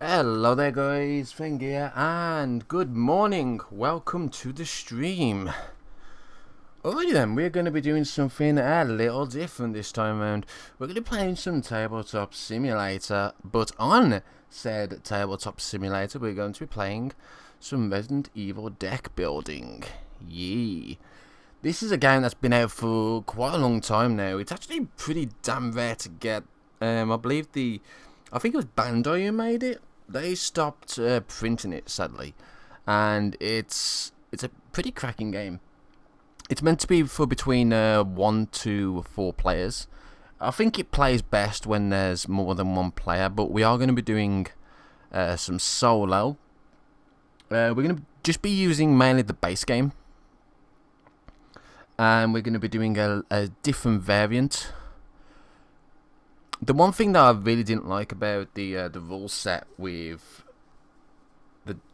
Hello there guys, Feng here, and good morning, welcome to the stream. Alrighty then, we're going to be doing something a little different this time around. We're going to be playing some Tabletop Simulator, but on said Tabletop Simulator we're going to be playing some Resident Evil deck building. Yee. This is a game that's been out for quite a long time now. It's actually pretty damn rare to get. I think it was Bandai who made it. They stopped printing it, sadly, and it's a pretty cracking game. It's meant to be for between 1 to 4 players. I think it plays best when there's more than one player, but we are going to be doing some solo. We're going to just be using mainly the base game, and we're going to be doing a different variant. The one thing that I really didn't like about the rule set with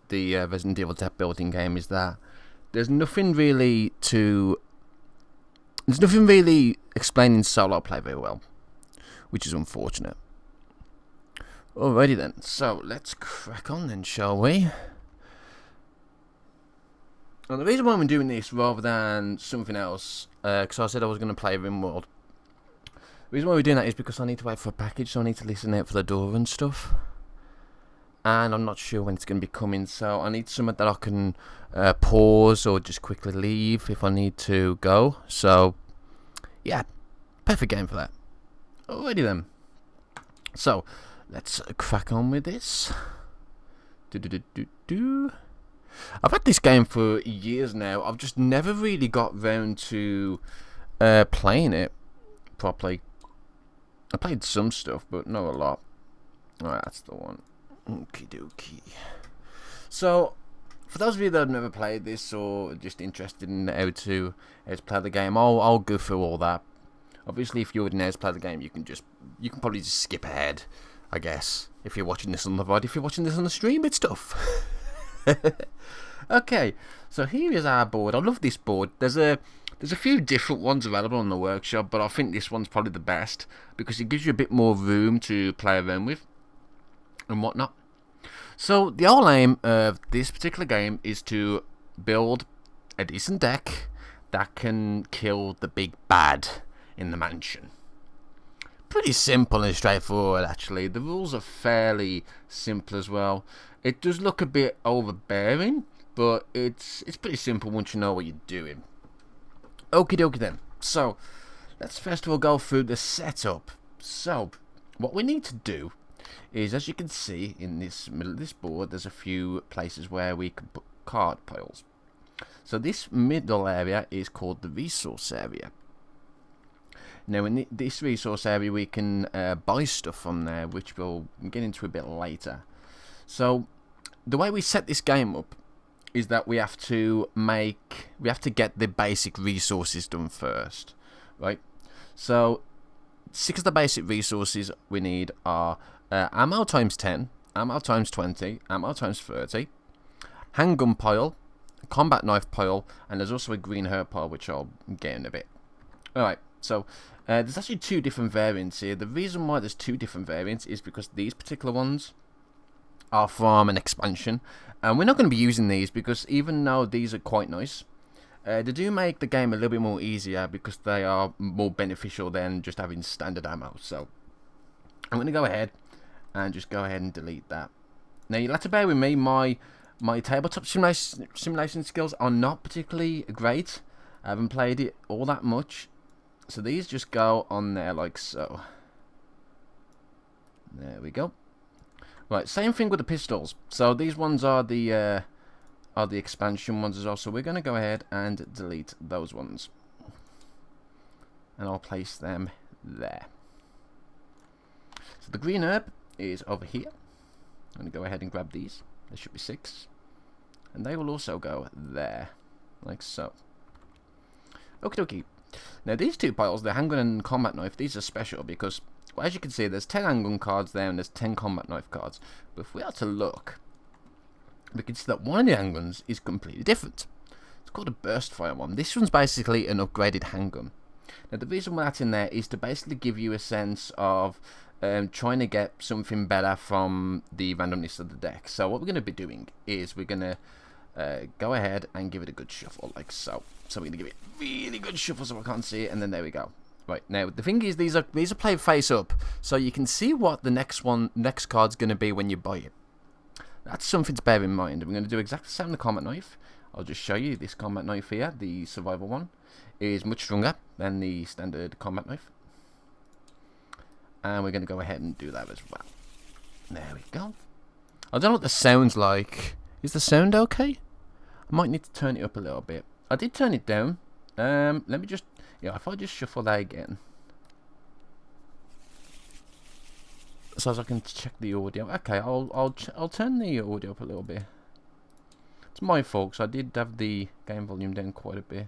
the Resident Evil deck building game is that there's nothing really explaining solo play very well, which is unfortunate. Alrighty then, so let's crack on then, shall we? Well, the reason why I'm doing this rather than something else, because I said I was going to play RimWorld. The reason why we're doing that is because I need to wait for a package, so I need to listen out for the door and stuff. And I'm not sure when it's going to be coming, so I need something that I can pause or just quickly leave if I need to go. So, yeah, perfect game for that. Alrighty then. So, let's crack on with this. I've had this game for years now. I've just never really got round to playing it properly. I played some stuff, but not a lot. Alright, that's the one. Okie dokie. So, for those of you that have never played this or just interested in how to play the game, I'll go through all that. Obviously, if you already know how to play the game, you can probably just skip ahead, I guess. If you're watching this on the VOD, if you're watching this on the stream, it's tough. Okay, so here is our board. I love this board. There's a few different ones available on the workshop, but I think this one's probably the best because it gives you a bit more room to play around with and whatnot. So the whole aim of this particular game is to build a decent deck that can kill the big bad in the mansion. Pretty simple and straightforward, actually. The rules are fairly simple as well. It does look a bit overbearing, but it's pretty simple once you know what you're doing. Okie dokie then. So, let's first of all go through the setup. So, what we need to do is, as you can see in this middle of this board, there's a few places where we can put card piles. So this middle area is called the resource area. Now in this resource area we can buy stuff from there, which we'll get into a bit later. So, the way we set this game up is that we have to get the basic resources done first, right? So 6 of the basic resources we need are ammo times 10, ammo times 20, ammo times 30, handgun pile, combat knife pile, and there's also a green herb pile, which I'll get in a bit. Alright, so there's actually 2 different variants here. The reason why there's 2 different variants is because these particular ones are from an expansion, and we're not going to be using these because even though these are quite nice, they do make the game a little bit more easier because they are more beneficial than just having standard ammo. So I'm going to go ahead and delete that. Now you'll have to bear with me, my tabletop simulation skills are not particularly great. I haven't played it all that much, so these just go on there like so. There we go. Right, same thing with the pistols. So these ones are the expansion ones as well. So we're going to go ahead and delete those ones, and I'll place them there. So the green herb is over here. I'm going to go ahead and grab these. There should be 6, and they will also go there, like so. Okie dokie. Now these 2 piles, the handgun and combat knife, these are special because, well, as you can see, there's 10 handgun cards there and there's 10 combat knife cards. But if we are to look, we can see that one of the handguns is completely different. It's called a burst fire one. This one's basically an upgraded handgun. Now the reason why that's in there is to basically give you a sense of trying to get something better from the randomness of the deck. So what we're going to be doing is we're going to go ahead and give it a good shuffle, like so. So we're going to give it really good shuffle so I can't see it, and then there we go. Right, now the thing is these are played face up, so you can see what the next card's going to be when you buy it. That's something to bear in mind. We're going to do exactly the same with the combat knife. I'll just show you this combat knife here, the survival one, is much stronger than the standard combat knife. And we're going to go ahead and do that as well. There we go. I don't know what the sound's like. Is the sound okay? I might need to turn it up a little bit. I did turn it down. Let me just... Yeah, if I just shuffle that again. So as I can check the audio. Okay, I'll turn the audio up a little bit. It's my fault, so I did have the game volume down quite a bit.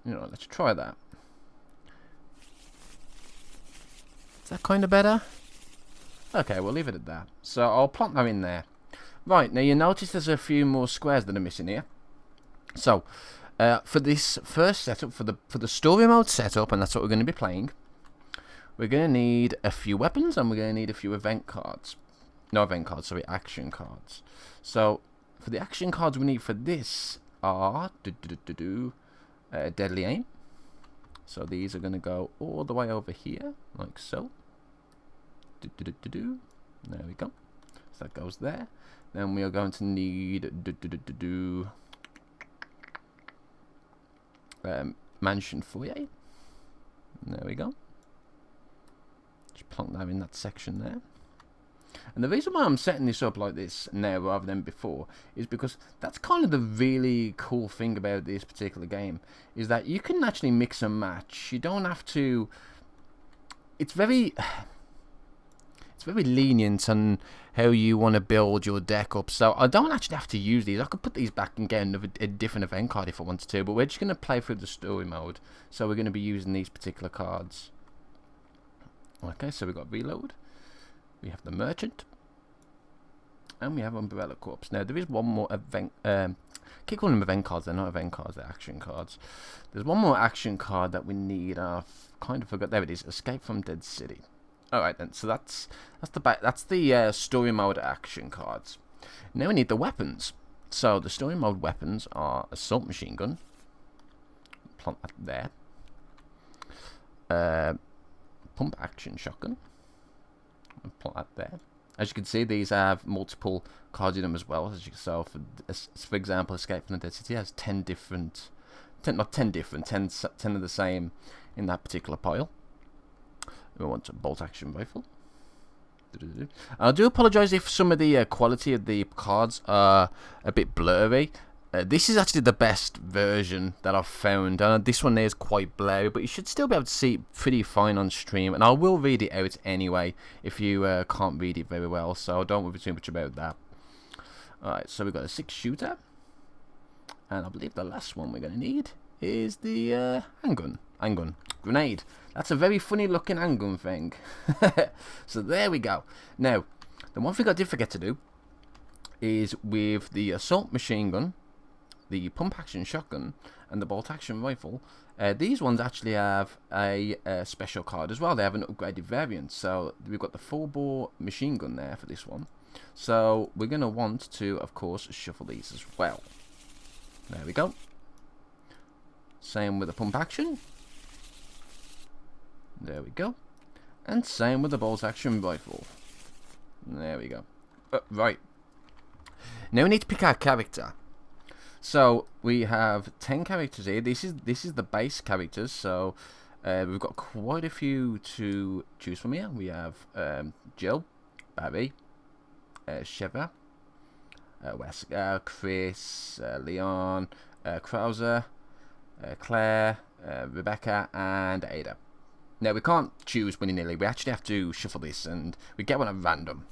You know, let's try that. Is that kind of better? Okay, we'll leave it at that. So I'll plonk that in there. Right, now you notice there's a few more squares that are missing here. So, for this first setup, for the story mode setup, and that's what we're going to be playing, we're going to need a few weapons, and we're going to need a few event cards. No event cards, sorry, action cards. So, for the action cards we need for this are Deadly Aim. So these are going to go all the way over here, like so. There we go. So that goes there. Then we are going to need Mansion Foyer. There we go. Just plonk that in that section there. And the reason why I'm setting this up like this now rather than before is because that's kind of the really cool thing about this particular game, is that you can actually mix and match. You don't have to... It's very lenient on how you want to build your deck up. So I don't actually have to use these. I could put these back and get a different event card if I wanted to, but we're just going to play through the story mode. So we're going to be using these particular cards. Okay, so we've got Reload. We have the Merchant. And we have Umbrella Corps. Now, there is one more event... keep calling them event cards. They're not event cards, they're action cards. There's one more action card that we need. I've kind of forgot. There it is. Escape from Dead City. Alright then, so that's the story mode action cards. Now we need the weapons. So, the story mode weapons are Assault Machine Gun. Plant that there. Pump Action Shotgun. Put that there. As you can see, these have multiple cards in them as well. As you can see, for example, Escape from the Dead City has 10 different, 10 of the same in that particular pile. We want a Bolt Action Rifle. I do apologise if some of the quality of the cards are a bit blurry. This is actually the best version that I've found. This one is quite blurry, but you should still be able to see it pretty fine on stream. And I will read it out anyway if you can't read it very well, so don't worry too much about that. Alright, so we've got a 6-shooter. And I believe the last one we're going to need is the handgun. Grenade. That's a very funny looking handgun thing. So there we go. Now, the one thing I did forget to do is with the Assault Machine Gun, the Pump Action Shotgun, and the Bolt Action Rifle, these ones actually have a special card as well. They have an upgraded variant. So we've got the 4-bore machine gun there for this one. So we're going to want to, of course, shuffle these as well. There we go. Same with the Pump Action. There we go. And same with the Bolt Action Rifle. There we go. Right. Now we need to pick our character. So we have 10 characters here. This is the base characters. So we've got quite a few to choose from here. We have Jill, Barry, Sheva, Wesker, Chris, Leon, Krauser, Claire, Rebecca, and Ada. Now we can't choose willy-nilly. We actually have to shuffle this, and we get one at random.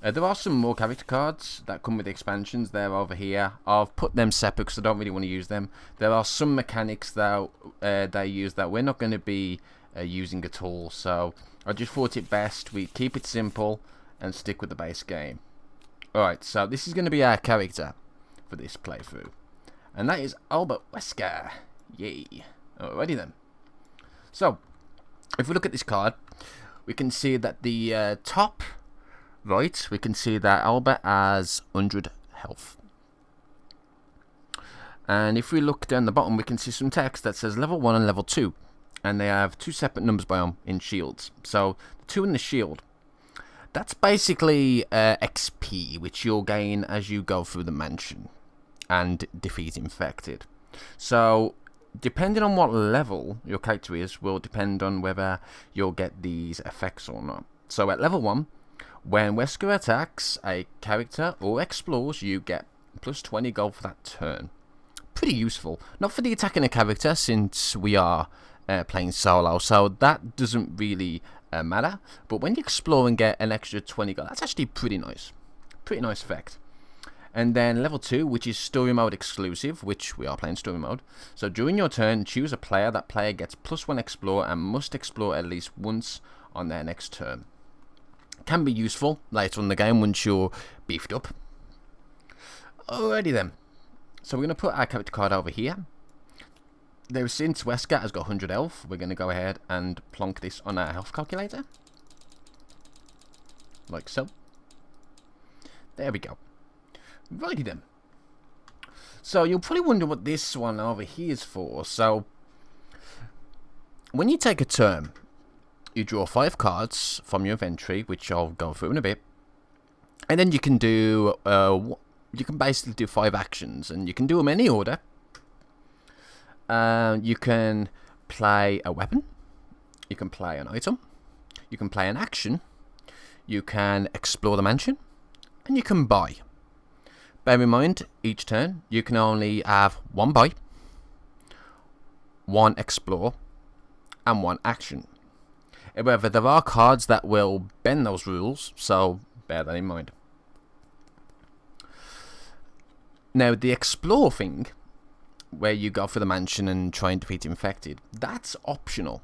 There are some more character cards that come with the expansions. They're over here. I've put them separate because I don't really want to use them. There are some mechanics that they use that we're not going to be using at all. So I just thought it best we keep it simple and stick with the base game. Alright, so this is going to be our character for this playthrough. And that is Albert Wesker. Yay. Alrighty then. So, if we look at this card, we can see that the top right, we can see that Albert has 100 health. And if we look down the bottom, we can see some text that says level 1 and level 2. And they have 2 separate numbers by them in shields. So, the 2 in the shield, that's basically XP, which you'll gain as you go through the mansion and defeat infected. So, depending on what level your character is, will depend on whether you'll get these effects or not. So, at level 1, when Wesker attacks a character or explores, you get plus 20 gold for that turn. Pretty useful. Not for the attacking a character, since we are playing solo, so that doesn't really matter. But when you explore and get an extra 20 gold, that's actually pretty nice. Pretty nice effect. And then level 2, which is story mode exclusive, which we are playing story mode. So during your turn, choose a player. That player gets plus 1 explore and must explore at least once on their next turn. Can be useful later in the game once you're beefed up. Alrighty then. So we're going to put our character card over here. Now, since Wesker has got 100 health, we're going to go ahead and plonk this on our health calculator. Like so. There we go. Righty then. So you'll probably wonder what this one over here is for. So, when you take a turn, you draw 5 cards from your inventory, which I'll go through in a bit. And then you can do... you can basically do 5 actions, and you can do them in any order. You can play a weapon, you can play an item, you can play an action, you can explore the mansion, and you can buy. Bear in mind, each turn you can only have 1 buy, 1 explore, and 1 action. However, there are cards that will bend those rules, so bear that in mind. Now, the explore thing, where you go for the mansion and try and defeat infected, that's optional,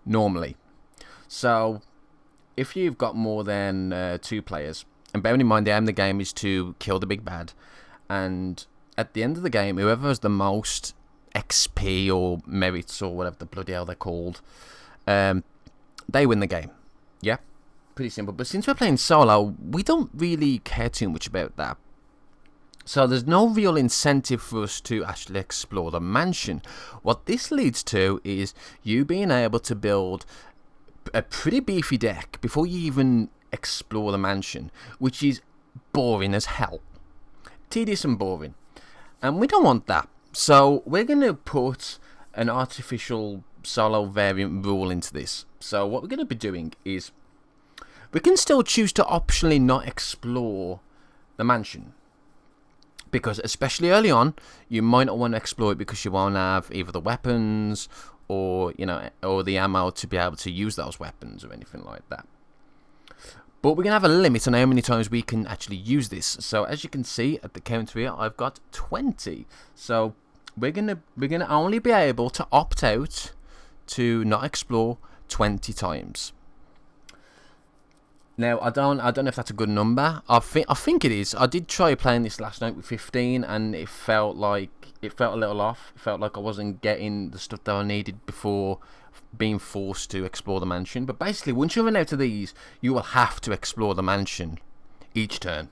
normally. So, if you've got more than 2 players, and bearing in mind the aim of the game is to kill the big bad, and at the end of the game, whoever has the most XP or merits or whatever the bloody hell they're called, they win the game. Yeah, pretty simple. But since we're playing solo, we don't really care too much about that. So there's no real incentive for us to actually explore the mansion. What this leads to is you being able to build a pretty beefy deck before you even explore the mansion, which is boring as hell. Tedious and boring. And we don't want that. So we're going to put an artificial solo variant rule into this. So what we're going to be doing is we can still choose to optionally not explore the mansion. Because especially early on, you might not want to explore it because you won't have either the weapons or, you know, or the ammo to be able to use those weapons or anything like that. But we're going to have a limit on how many times we can actually use this. So as you can see at the counter here, I've got 20. So we're gonna only be able to opt out to not explore 20 times. Now, I don't know if that's a good number. I think it is. I did try playing this last night with 15, and it felt a little off. It felt like I wasn't getting the stuff that I needed before being forced to explore the mansion. But basically, once you run out of these, you will have to explore the mansion each turn.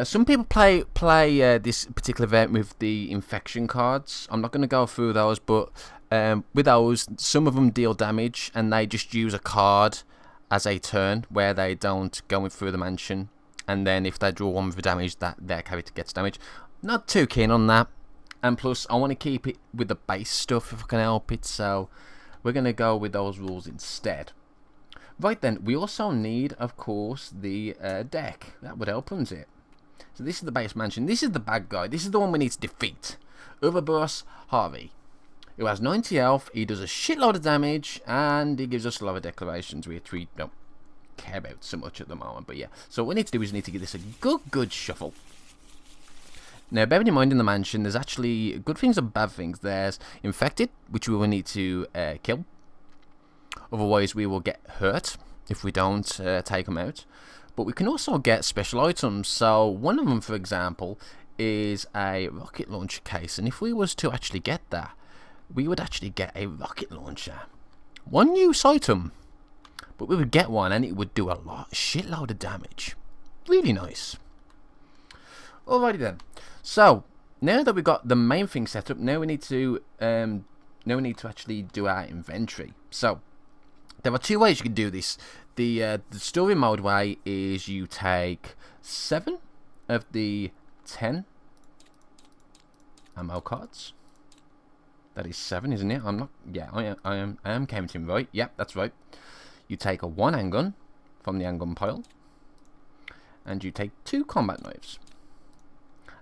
Some people play this particular event with the infection cards. I'm not going to go through those, but with those, some of them deal damage, and they just use a card as a turn where they don't go through the mansion, and then if they draw 1 for damage, that their character gets damaged. Not too keen on that, and plus I want to keep it with the base stuff if I can help it, so we're going to go with those rules instead. Right then, we also need, of course, the deck. That would help, wouldn't it? So this is the base mansion. This is the bad guy. This is the one we need to defeat. Overboss Harvey, who has 90 health, he does a shitload of damage, and he gives us a lot of declarations which we don't care about so much at the moment. But yeah, so what we need to do is we need to give this a good shuffle. Now, bearing in mind in the mansion, there's actually good things and bad things. There's infected, which we will need to kill. Otherwise, we will get hurt if we don't take them out. But we can also get special items. So one of them, for example, is a rocket launcher case. And if we was to actually get that, we would actually get a rocket launcher. one use item, but we would get one and it would do a shitload of damage. Really nice. Alrighty then. So now that we've got the main thing set up, now we need to actually do our inventory. So there are two ways you can do this. The story mode way is you take 7 of the 10 ammo cards. That is 7, isn't it? I'm not. Yeah, I am counting right. Yep, that's right. You take a 1 handgun from the handgun pile, and you take 2 combat knives.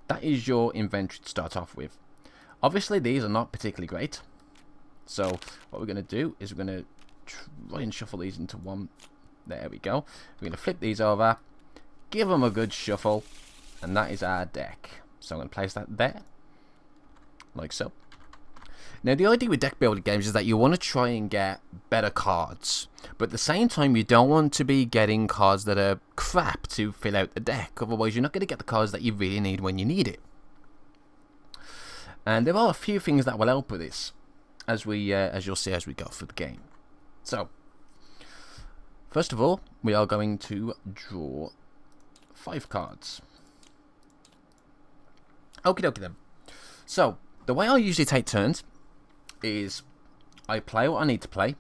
That is your inventory to start off with. Obviously, these are not particularly great. So what we're going to do is we're going to try and shuffle these into one. There we go. We're going to flip these over, give them a good shuffle, and that is our deck. So I'm going to place that there, like so. Now the idea with deck building games is that you want to try and get better cards, but at the same time you don't want to be getting cards that are crap to fill out the deck. Otherwise you're not going to get the cards that you really need when you need it. And there are a few things that will help with this, as you'll see as we go through the game. So first of all, we are going to draw 5 cards. Okie dokie then. So the way I usually take turns is I play what I need to play,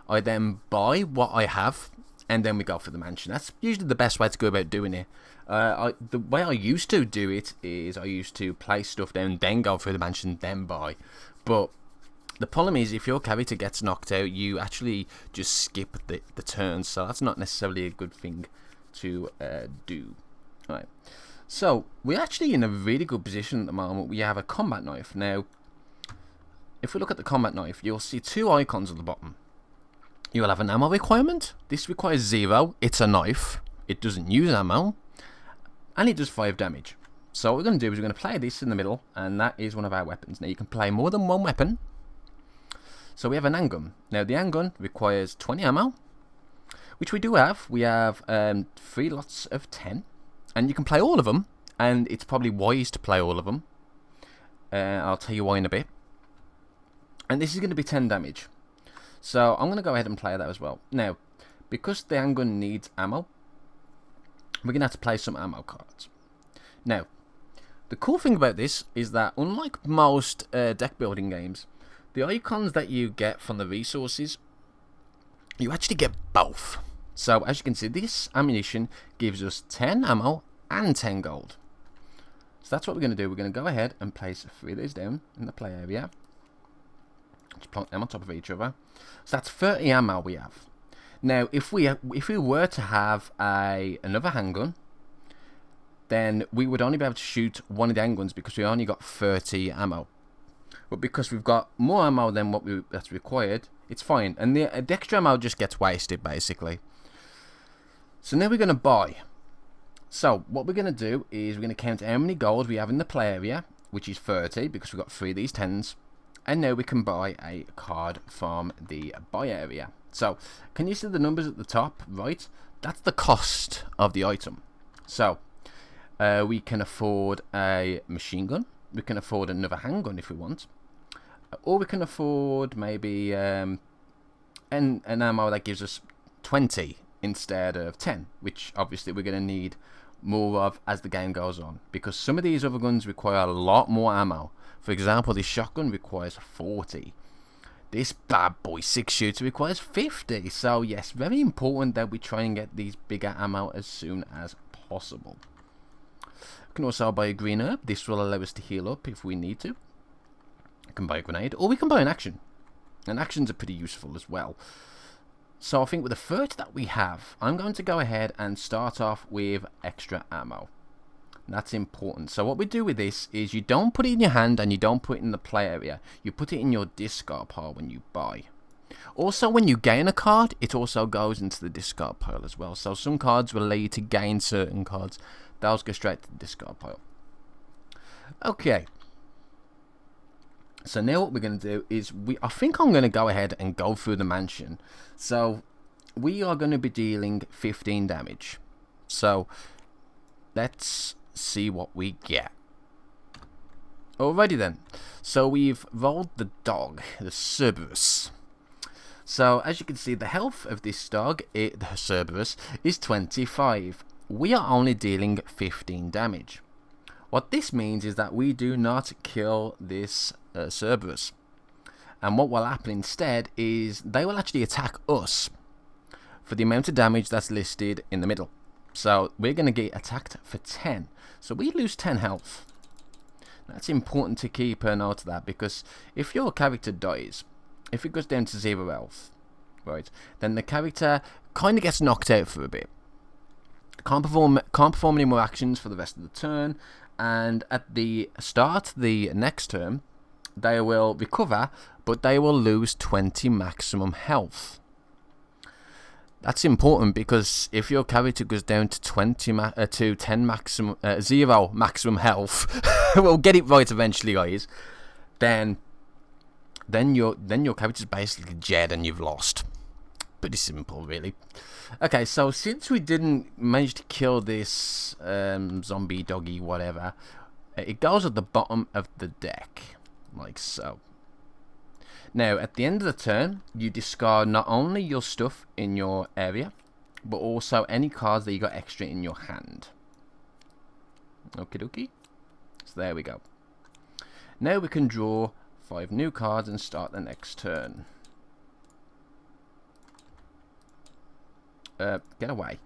I then buy what I have, and then we go for the mansion. That's usually the best way to go about doing it. The way I used to do it is I used to play stuff down, then go through the mansion, then buy. But the problem is if your character gets knocked out, you actually just skip the turns, so that's not necessarily a good thing to do. Right. So we're actually in a really good position at the moment. We have a combat knife. Now, if we look at the combat knife, you'll see 2 icons at the bottom. You will have an ammo requirement. This requires 0. It's a knife. It doesn't use ammo. And it does 5 damage. So what we're going to do is we're going to play this in the middle, and that is one of our weapons. Now you can play more than one weapon. So we have an handgun. Now the handgun requires 20 ammo, which we do have. We have 3 lots of 10. And you can play all of them, and it's probably wise to play all of them. I'll tell you why in a bit. And this is going to be 10 damage. So I'm going to go ahead and play that as well. Now, because the handgun needs ammo, we're going to have to play some ammo cards. Now, the cool thing about this is that unlike most deck building games, the icons that you get from the resources, you actually get both. So as you can see, this ammunition gives us 10 ammo and 10 gold. So that's what we're going to do. We're going to go ahead and place 3 of these down in the play area. Just plonk them on top of each other. So that's 30 ammo we have. Now, if we were to have another handgun, then we would only be able to shoot one of the handguns because we only got 30 ammo. But because we've got more ammo than that's required, it's fine. And the extra ammo just gets wasted, basically. So now we're going to buy. So what we're going to do is we're going to count how many gold we have in the play area, which is 30 because we've got 3 of these 10s. And now we can buy a card from the buy area. So can you see the numbers at the top right? That's the cost of the item. So we can afford a machine gun. We can afford another handgun if we want. Or we can afford maybe an ammo that gives us 20 instead of 10, which obviously we're going to need more of as the game goes on, because some of these other guns require a lot more ammo. For example, this shotgun requires 40. This bad boy 6-shooter requires 50. So yes, very important that we try and get these bigger ammo as soon as possible. We can also buy a green herb. This will allow us to heal up if we need to. We can buy a grenade, or we can buy an action. And actions are pretty useful as well. So I think with the 30 that we have, I'm going to go ahead and start off with extra ammo. That's important. So what we do with this is you don't put it in your hand and you don't put it in the play area. You put it in your discard pile when you buy. Also, when you gain a card, it also goes into the discard pile as well. So some cards will allow you to gain certain cards. Those go straight to the discard pile. Okay. So now what we're going to do is I think I'm going to go ahead and go through the mansion. So we are going to be dealing 15 damage. So let's see what we get. Alrighty then. So we've rolled the dog, the Cerberus. So as you can see, the health of this dog, the Cerberus, is 25. We are only dealing 15 damage. What this means is that we do not kill this Cerberus. And what will happen instead is they will actually attack us for the amount of damage that's listed in the middle. So we're going to get attacked for 10. So we lose 10 health. That's important to keep a note of that, because if your character dies, if it goes down to 0 health, right, then the character kind of gets knocked out for a bit. Can't perform any more actions for the rest of the turn, and at the start the next turn, they will recover, but they will lose 20 maximum health. That's important, because if your character goes down to 10 maximum, 0 maximum health, we'll get it right eventually, guys. Then your character's basically dead and you've lost. Pretty simple, really. Okay, so since we didn't manage to kill this zombie doggy, whatever, it goes at the bottom of the deck, like so. Now, at the end of the turn, you discard not only your stuff in your area, but also any cards that you got extra in your hand. Okie dokie. So there we go. Now we can draw 5 new cards and start the next turn. Get away.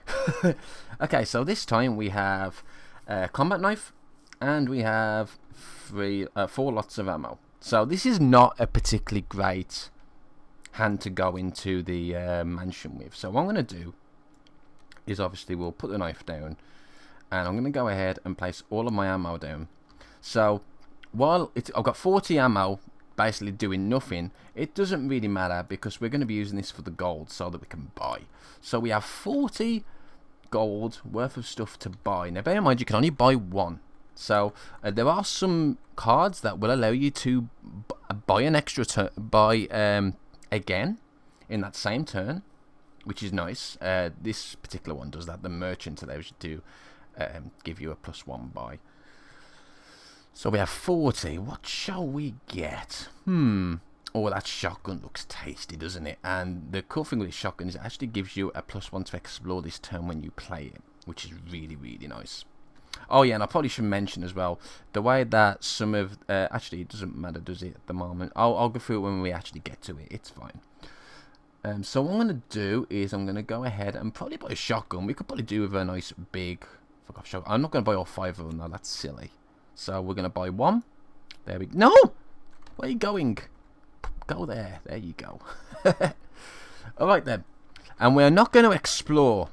Okay, so this time we have a combat knife, and we have 4 lots of ammo. So this is not a particularly great hand to go into the mansion with. So what I'm going to do is, obviously, we'll put the knife down, and I'm going to go ahead and place all of my ammo down. So while I've got 40 ammo basically doing nothing, it doesn't really matter, because we're going to be using this for the gold so that we can buy. So we have 40 gold worth of stuff to buy. Now bear in mind, you can only buy 1. So there are some cards that will allow you to buy an extra again in that same turn, which is nice. This particular one does that. The merchant allows you to give you a +1 buy. So we have 40. What shall we get? Oh, that shotgun looks tasty, doesn't it? And the cool thing with this shotgun is it actually gives you a +1 to explore this turn when you play it, which is really, really nice. Oh yeah, and I probably should mention as well, the way that some of... actually, it doesn't matter, does it, at the moment? I'll go through it when we actually get to it. It's fine. So what I'm going to do is I'm going to go ahead and probably buy a shotgun. We could probably do with a nice big... shotgun. I'm not going to buy all 5 of them, though. That's silly. So we're going to buy 1. There we go. No! Where are you going? Go there. There you go. Alright then. And we're not going to explore.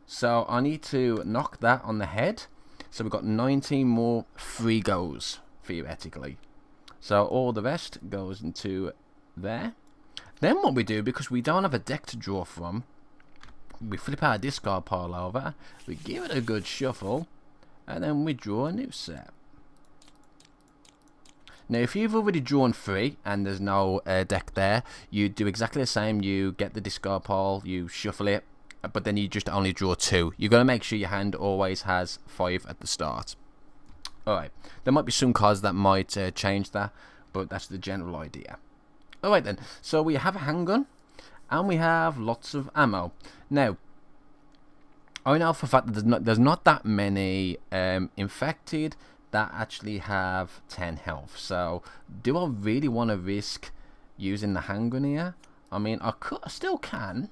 So I need to knock that on the head. So we've got 19 more free goes, theoretically. So all the rest goes into there. Then what we do, because we don't have a deck to draw from, we flip our discard pile over, we give it a good shuffle, and then we draw a new set. Now if you've already drawn 3 and there's no deck there, you do exactly the same. You get the discard pile, you shuffle it, but then you just only draw 2. You've got to make sure your hand always has 5 at the start. Alright, there might be some cards that might change that, but that's the general idea. Alright then, so we have a handgun, and we have lots of ammo. Now, I know for a fact that there's not that many infected that actually have 10 health. So, do I really want to risk using the handgun here? I mean, I still can,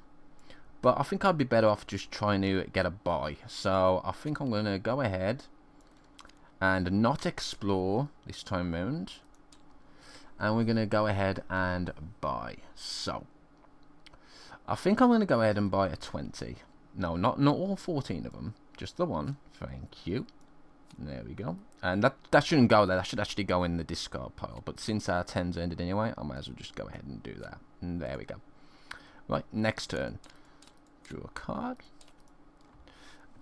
but I think I'd be better off just trying to get a buy. So I think I'm going to go ahead and not explore this time round. And we're going to go ahead and buy. So I think I'm going to go ahead and buy a 20. No, not all 14 of them. Just the one. Thank you. There we go. And that shouldn't go there. That should actually go in the discard pile. But since our 10's ended anyway, I might as well just go ahead and do that. And there we go. Right, next turn. Draw a card.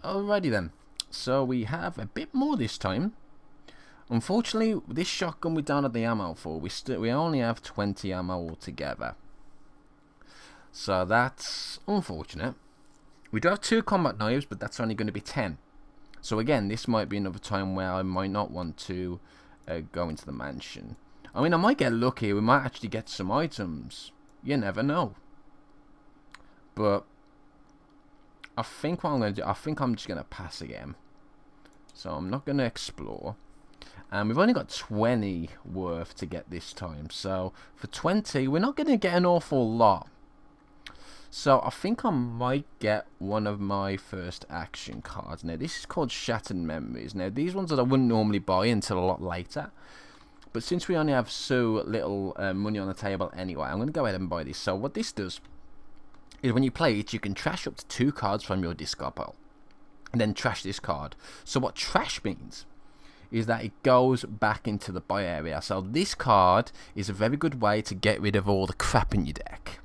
Alrighty then. So we have a bit more this time. Unfortunately, this shotgun we don't have the ammo for. We only have 20 ammo altogether. So that's unfortunate. We do have 2 combat knives, but that's only going to be 10. So again, this might be another time where I might not want to go into the mansion. I mean, I might get lucky. We might actually get some items. You never know. But I think what I'm going to do, I think I'm just going to pass again. So I'm not going to explore. And we've only got 20 worth to get this time. So for 20, we're not going to get an awful lot. So I think I might get one of my first action cards. Now this is called Shattered Memories. Now these ones that I wouldn't normally buy until a lot later. But since we only have so little money on the table anyway, I'm going to go ahead and buy this. So what this does is when you play it, you can trash up to 2 cards from your discard pile. And then trash this card. So what trash means is that it goes back into the buy area. So this card is a very good way to get rid of all the crap in your deck.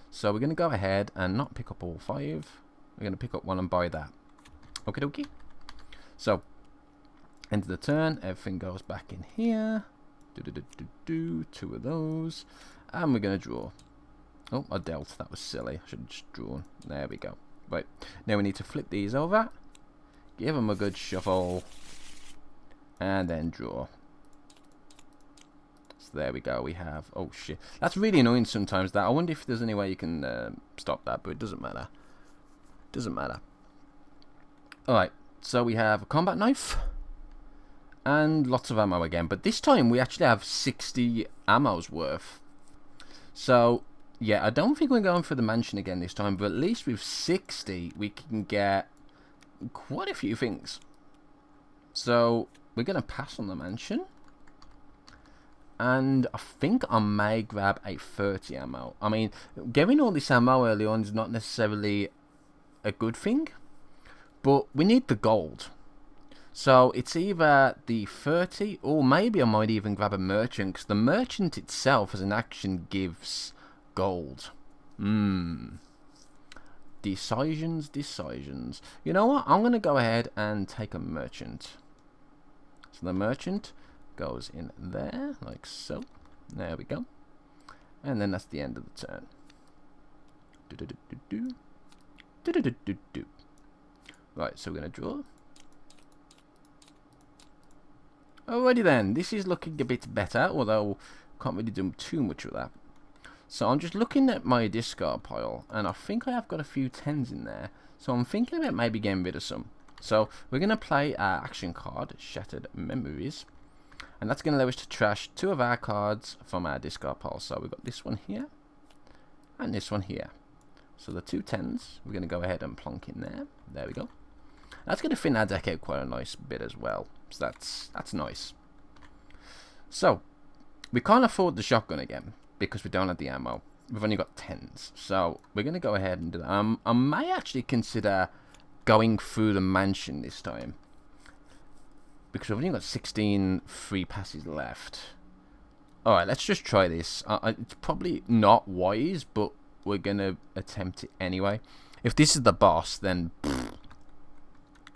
So we're going to go ahead and not pick up all 5. We're going to pick up 1 and buy that. Okie dokie. So, end of the turn. Everything goes back in here. 2 of those. And we're going to draw. Oh, I dealt. That was silly. I should have just drawn. There we go. Right. Now we need to flip these over. Give them a good shuffle. And then draw. So there we go. We have... Oh, shit. That's really annoying sometimes, that. I wonder if there's any way you can stop that, but it doesn't matter. Doesn't matter. Alright. So we have a combat knife. And lots of ammo again. But this time we actually have 60 ammo's worth. So, yeah, I don't think we're going for the mansion again this time. But at least with 60, we can get quite a few things. So, we're going to pass on the mansion. And I think I may grab a 30 ammo. I mean, getting all this ammo early on is not necessarily a good thing. But we need the gold. So it's either the 30 or maybe I might even grab a merchant. Because the merchant itself as an action gives gold. Decisions. You know what? I'm going to go ahead and take a merchant. So the merchant goes in there, like so. There we go. And then that's the end of the turn. Right, so we're going to draw. Alrighty then, this is looking a bit better, although can't really do too much with that. So I'm just looking at my discard pile, and I think I have got a few 10s in there. So I'm thinking about maybe getting rid of some. So we're going to play our action card, Shattered Memories. And that's going to allow us to trash 2 of our cards from our discard pile. So we've got this one here, and this one here. So the 2 10s, we're going to go ahead and plonk in there. There we go. That's going to thin our deck out quite a nice bit as well. So that's nice. So, we can't afford the shotgun again, because we don't have the ammo. We've only got 10s. So, we're going to go ahead and do that. I may actually consider going through the mansion this time. Because we've only got 16 free passes left. Alright, let's just try this. It's probably not wise, but we're going to attempt it anyway. If this is the boss, then...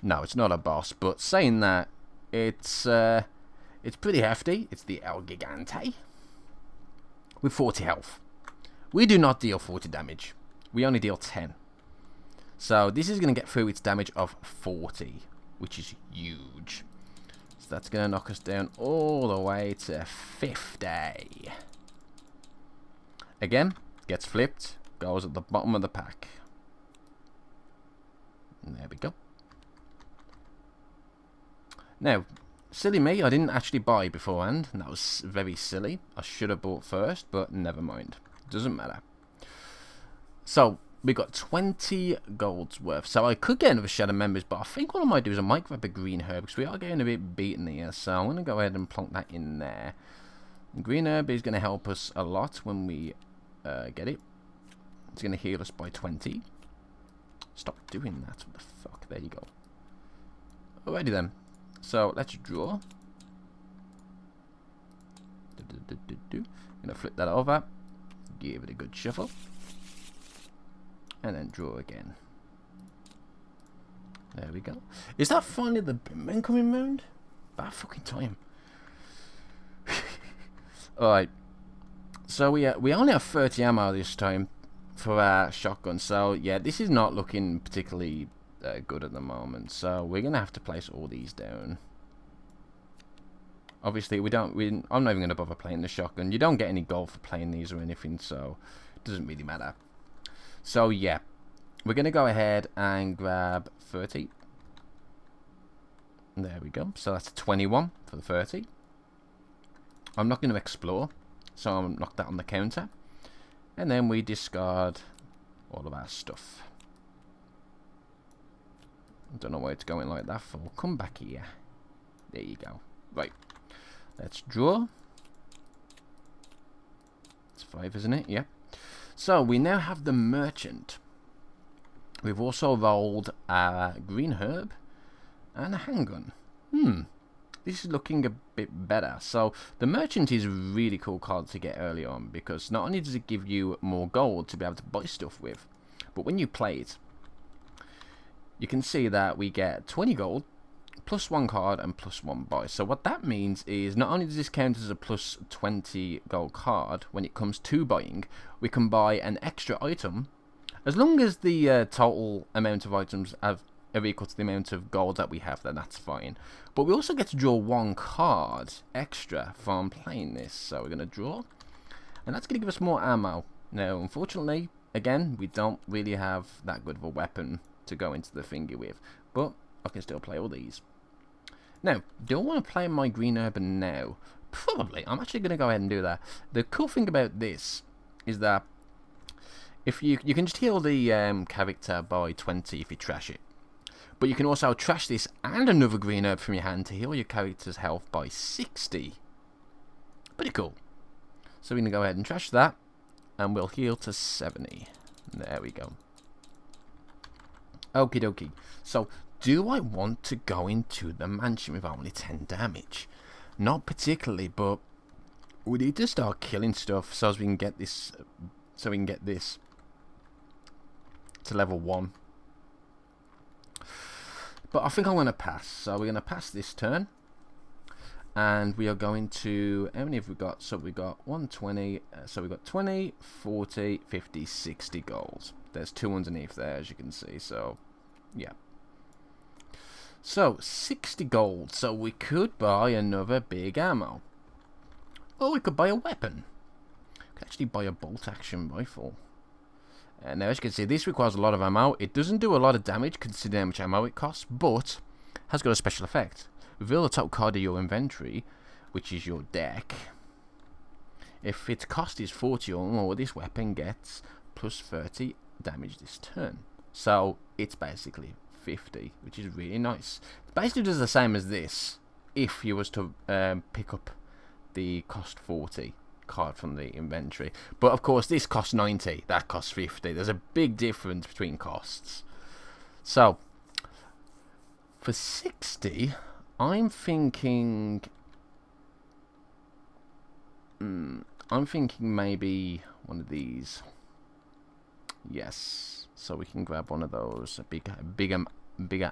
No, it's not a boss, but saying that, it's pretty hefty. It's the El Gigante. With 40 health. We do not deal 40 damage. We only deal 10. So this is going to get through its damage of 40, which is huge. So that's going to knock us down all the way to 50. Again, gets flipped, goes at the bottom of the pack. And there we go. Now, silly me, I didn't actually buy beforehand, and that was very silly. I should have bought first, but never mind. Doesn't matter. So, we got 20 golds worth. So, I could get another Shadow Members, but I think what I might do is I might grab a green herb, because we are getting a bit beaten here. So, I'm going to go ahead and plonk that in there. Green herb is going to help us a lot when we get it. It's going to heal us by 20. Stop doing that. What the fuck? There you go. Alrighty then. So let's draw. Gonna flip that over. Give it a good shuffle. And then draw again. There we go. Is that finally the men coming round? Bad fucking time. Alright. So we only have 30 ammo this time for our shotgun. So yeah, this is not looking particularly good at the moment. So we're gonna have to place all these down. Obviously, I'm not even gonna bother playing the shotgun. You don't get any gold for playing these or anything, so it doesn't really matter. So yeah, we're going to go ahead and grab 30. There we go. So that's 21 for the 30. I'm not going to explore, so I'll knock that on the counter. And then we discard all of our stuff. I don't know where it's going like that for. Come back here. There you go. Right. Let's draw. It's 5, isn't it? Yeah. So we now have the merchant. We've also rolled a green herb and a handgun. This is looking a bit better. So the merchant is a really cool card to get early on, because not only does it give you more gold to be able to buy stuff with, but when you play it, you can see that we get 20 gold, plus 1 card, and plus 1 buy. So what that means is not only does this count as a plus 20 gold card, when it comes to buying, we can buy an extra item, as long as the total amount of items are equal to the amount of gold that we have, then that's fine. But we also get to draw 1 card extra from playing this. So we're going to draw, and that's going to give us more ammo. Now, unfortunately, again, we don't really have that good of a weapon to go into the thingy with, but I can still play all these. Now, do I want to play my green urban now? Probably. I'm actually going to go ahead and do that. The cool thing about this is that if you can just heal the character by 20 if you trash it. But you can also trash this and another green herb from your hand to heal your character's health by 60. Pretty cool. So we're going to go ahead and trash that, and we'll heal to 70. There we go. Okie dokie. So, do I want to go into the mansion with only 10 damage? Not particularly, but we need to start killing stuff so as we can get this. So we can get this to level 1. But I think I'm going to pass. So we're going to pass this turn. And we are going to... How many have we got? So we got 120. So we got 20, 40, 50, 60 gold. There's 2 underneath there, as you can see. So, yeah. So, 60 gold. So we could buy another big ammo. Or we could buy a weapon. We could actually buy a bolt action rifle. Now, as you can see, this requires a lot of ammo. It doesn't do a lot of damage considering how much ammo it costs, but has got a special effect. Reveal the top card of your inventory, which is your deck. If its cost is 40 or more, this weapon gets plus 30 damage this turn. So, it's basically 50, which is really nice. It basically does the same as this, if you was to pick up the cost 40 card from the inventory. But of course this costs 90, that costs 50. There's a big difference between costs. So for 60 I'm thinking maybe one of these. Yes, so we can grab one of those, a bigger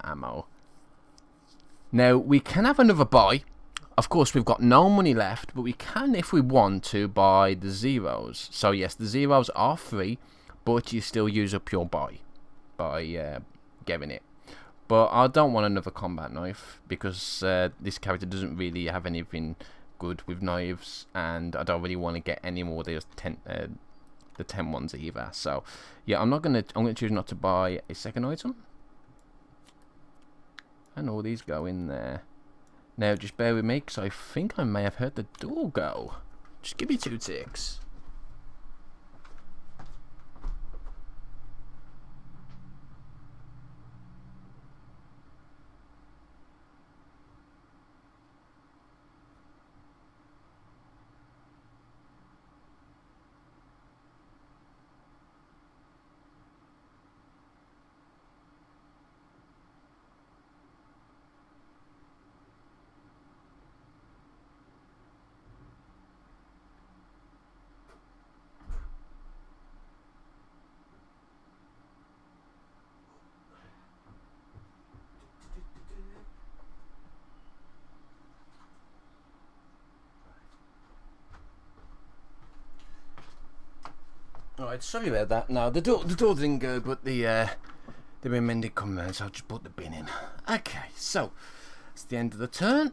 ammo. Now we can have another buy. Of course, we've got no money left, but we can, if we want to, buy the zeros. So yes, the zeros are free, but you still use up your buy by getting it. But I don't want another combat knife, because this character doesn't really have anything good with knives, and I don't really want to get any more of the 10 ones either. So yeah, I'm gonna choose not to buy a second item. And all these go in there. Now, just bear with me, because I think I may have heard the door go. Just give me 2 ticks. Alright, sorry about that. No, the door didn't go, but the bin men did come there, so I just put the bin in. Okay, so it's the end of the turn,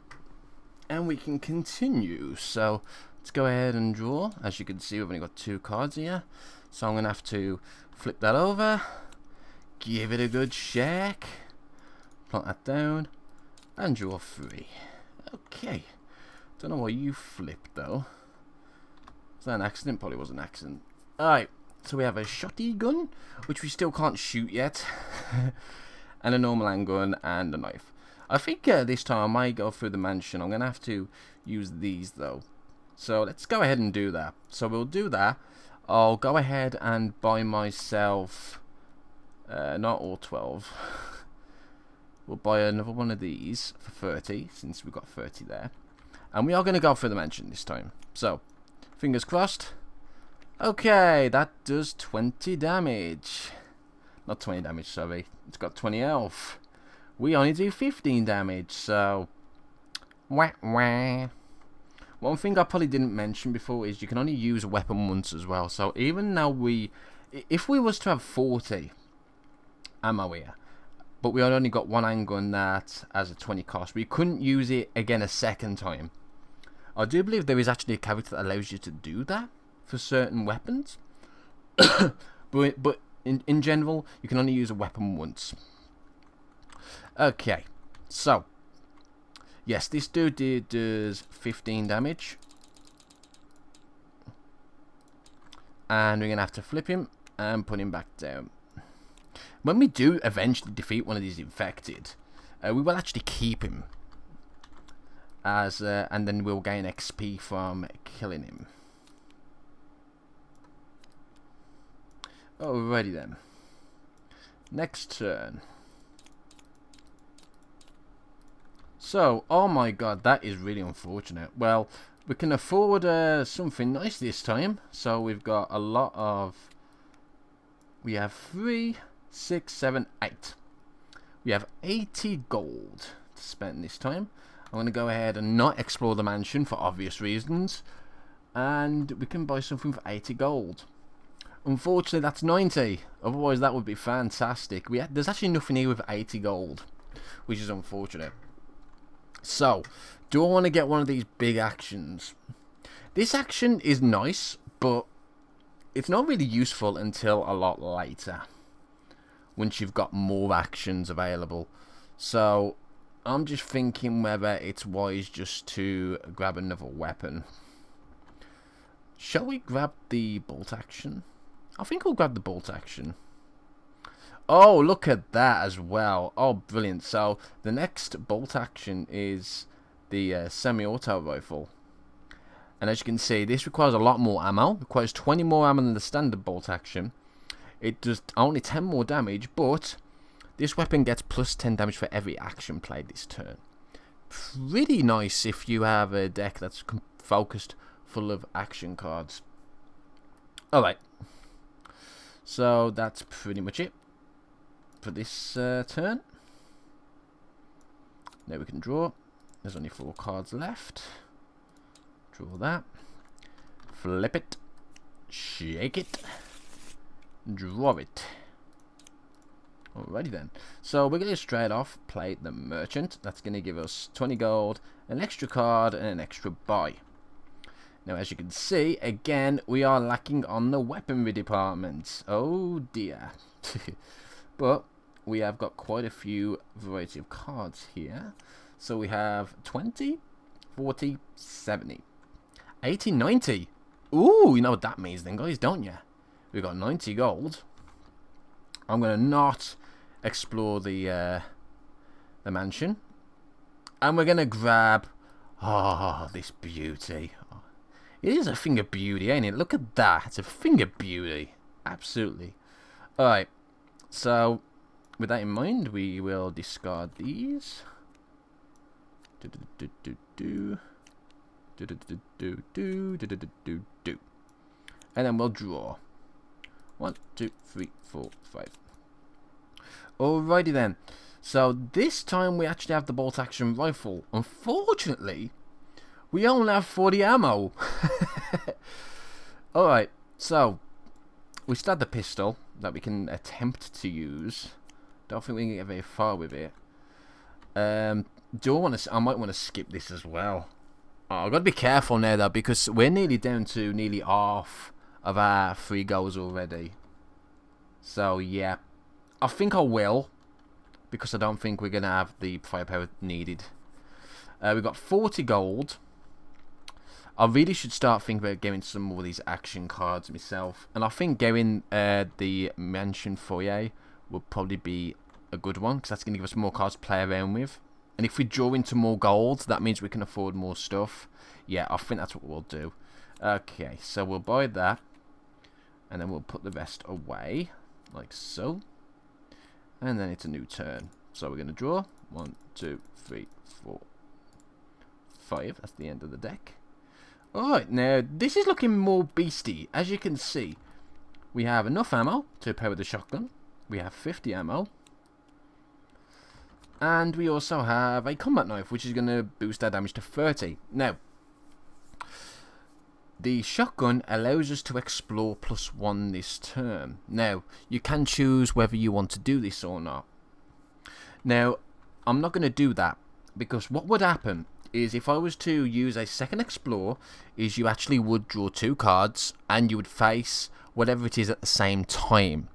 and we can continue. So let's go ahead and draw. As you can see, we've only got 2 cards here, so I'm gonna have to Flip that over. Give it a good shake. Plonk that down. And draw 3. Okay. Don't know why you flipped though. Was that an accident? Probably was an accident. Alright. So we have a shotgun, which we still can't shoot yet. And a normal handgun and a knife. I think this time I might go through the mansion. I'm going to have to use these though. So let's go ahead and do that. So we'll do that. I'll go ahead and buy myself, not all 12. We'll buy another one of these for 30, since we've got 30 there. And we are going to go through the mansion this time. So, fingers crossed. Okay, that does 20 damage. Not 20 damage, sorry. It's got 20 health. We only do 15 damage, so... Wah, wah. One thing I probably didn't mention before is you can only use a weapon once as well. So even now if we was to have 40 ammo here, but we had only got one handgun that has a 20 cost, we couldn't use it again a second time. I do believe there is actually a character that allows you to do that for certain weapons. but in general, you can only use a weapon once. Okay, so yes, this dude does 15 damage. And we're going to have to flip him and put him back down. When we do eventually defeat one of these infected, we will actually keep him. And then we'll gain XP from killing him. Alrighty then. Next turn. So, oh my god, that is really unfortunate. Well, we can afford something nice this time. So we've got a lot of... We have 3, 6, 7, 8. We have 80 gold to spend this time. I'm going to go ahead and not explore the mansion for obvious reasons. And we can buy something for 80 gold. Unfortunately, that's 90. Otherwise, that would be fantastic. There's actually nothing here with 80 gold, which is unfortunate. So, do I want to get one of these big actions? This action is nice, but it's not really useful until a lot later, once you've got more actions available. So, I'm just thinking whether it's wise just to grab another weapon. Shall we grab the bolt action? I think we'll grab the bolt action. Oh, look at that as well. Oh, brilliant. So, the next bolt action is the semi-auto rifle. And as you can see, this requires a lot more ammo. It requires 20 more ammo than the standard bolt action. It does only 10 more damage, but this weapon gets plus 10 damage for every action played this turn. Pretty nice if you have a deck that's focused full of action cards. Alright. So, that's pretty much it for this turn. Now we can draw. There's only 4 cards left. Draw that. Flip it. Shake it. Draw it. Alrighty then. So we're going to straight off play the merchant. That's going to give us 20 gold, an extra card, and an extra buy. Now, as you can see, again, we are lacking on the weaponry department. Oh dear. But we have got quite a few variety of cards here. So we have 20, 40, 70, 80, 90. Ooh, you know what that means then, guys, don't you? We've got 90 gold. I'm going to not explore the mansion. And we're going to grab... Oh, this beauty. It is a thing of beauty, ain't it? Look at that. It's a thing of beauty. Absolutely. Alright. So, with that in mind, we will discard these. And then we'll draw. 1, 2, 3, 4, 5. Alrighty then. So this time we actually have the bolt action rifle. Unfortunately, we only have 40 ammo. Alright, so we still have the pistol that we can attempt to use. Don't think we can get very far with it. Do I want to? I might want to skip this as well. Oh, I've got to be careful now though, because we're nearly down to nearly half of our 3 goals already. So yeah, I think I will, because I don't think we're gonna have the firepower needed. We've got 40 gold. I really should start thinking about getting some more of these action cards myself, and I think getting the Mansion Foyer would probably be a good one, because that's going to give us more cards to play around with. And if we draw into more gold, that means we can afford more stuff. Yeah, I think that's what we'll do. Okay, so we'll buy that, and then we'll put the rest away, like so. And then it's a new turn. So we're going to draw 1, 2, 3, 4, 5. That's the end of the deck. Alright, now this is looking more beasty. As you can see, we have enough ammo to power the shotgun. We have 50 ammo. And we also have a combat knife, which is going to boost our damage to 30. Now, the shotgun allows us to explore +1 this turn. Now, you can choose whether you want to do this or not. Now, I'm not going to do that, because what would happen is, if I was to use a second explore, is you actually would draw 2 cards and you would face whatever it is at the same time.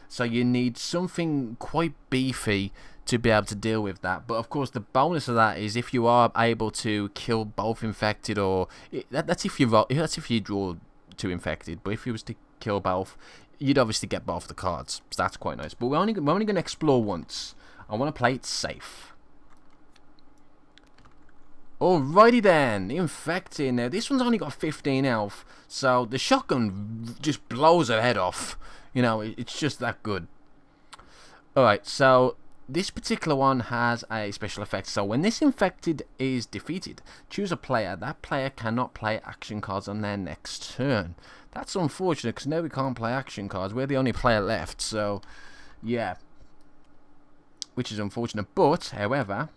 So you need something quite beefy to be able to deal with that. But of course, the bonus of that is if you are able to kill both infected, or that's if you draw 2 infected. But if you was to kill both, you'd obviously get both the cards. So that's quite nice. But we're only going to explore once. I want to play it safe. Alrighty then, infected. Now this one's only got 15 health, so the shotgun just blows her head off. You know, it's just that good. Alright, so this particular one has a special effect. So when this infected is defeated, choose a player. That player cannot play action cards on their next turn. That's unfortunate, because now we can't play action cards. We're the only player left, so yeah. Which is unfortunate, but, however,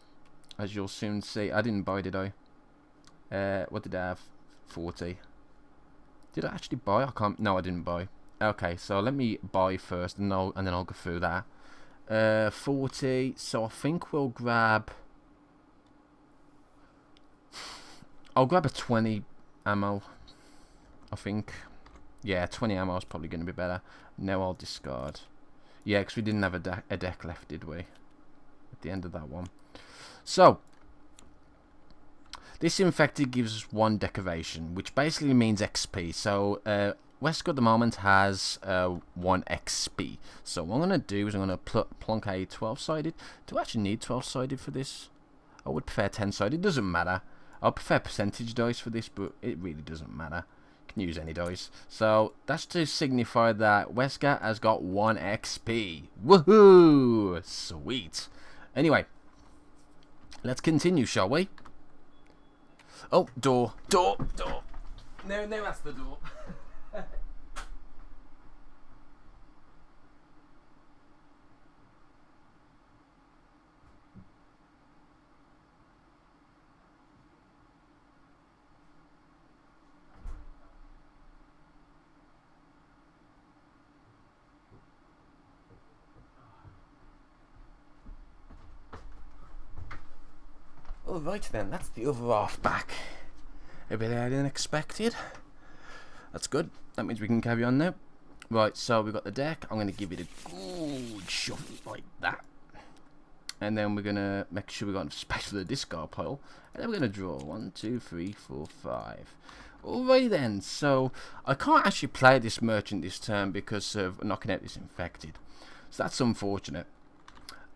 as you'll soon see, I didn't buy, did I? What did I have? 40. Did I actually buy? I can't. No, I didn't buy. Okay, so let me buy first, and then I'll go through that. 40. So I think we'll grab. I'll grab a 20 ammo. I think. Yeah, 20 ammo is probably going to be better. Now I'll discard. Yeah, because we didn't have a deck left, did we? At the end of that one. So, this infected gives us 1 decoration, which basically means XP. So, Wesker at the moment has 1 XP. So, what I'm going to do is I'm going to plonk a 12-sided. Do I actually need 12-sided for this? I would prefer 10-sided. It doesn't matter. I prefer percentage dice for this, but it really doesn't matter. You can use any dice. So, that's to signify that Wesker has got 1 XP. Woohoo! Sweet. Anyway. Let's continue, shall we? Oh, door. No, that's the door. Alright then, that's the other half back. A bit earlier than expected. That's good. That means we can carry on now. Right, so we've got the deck. I'm going to give it a good shuffle like that. And then we're going to make sure we've got enough space for the discard pile. And then we're going to draw 1, 2, 3, 4, 5. Alright then, so I can't actually play this merchant this turn because of knocking out this infected. So that's unfortunate.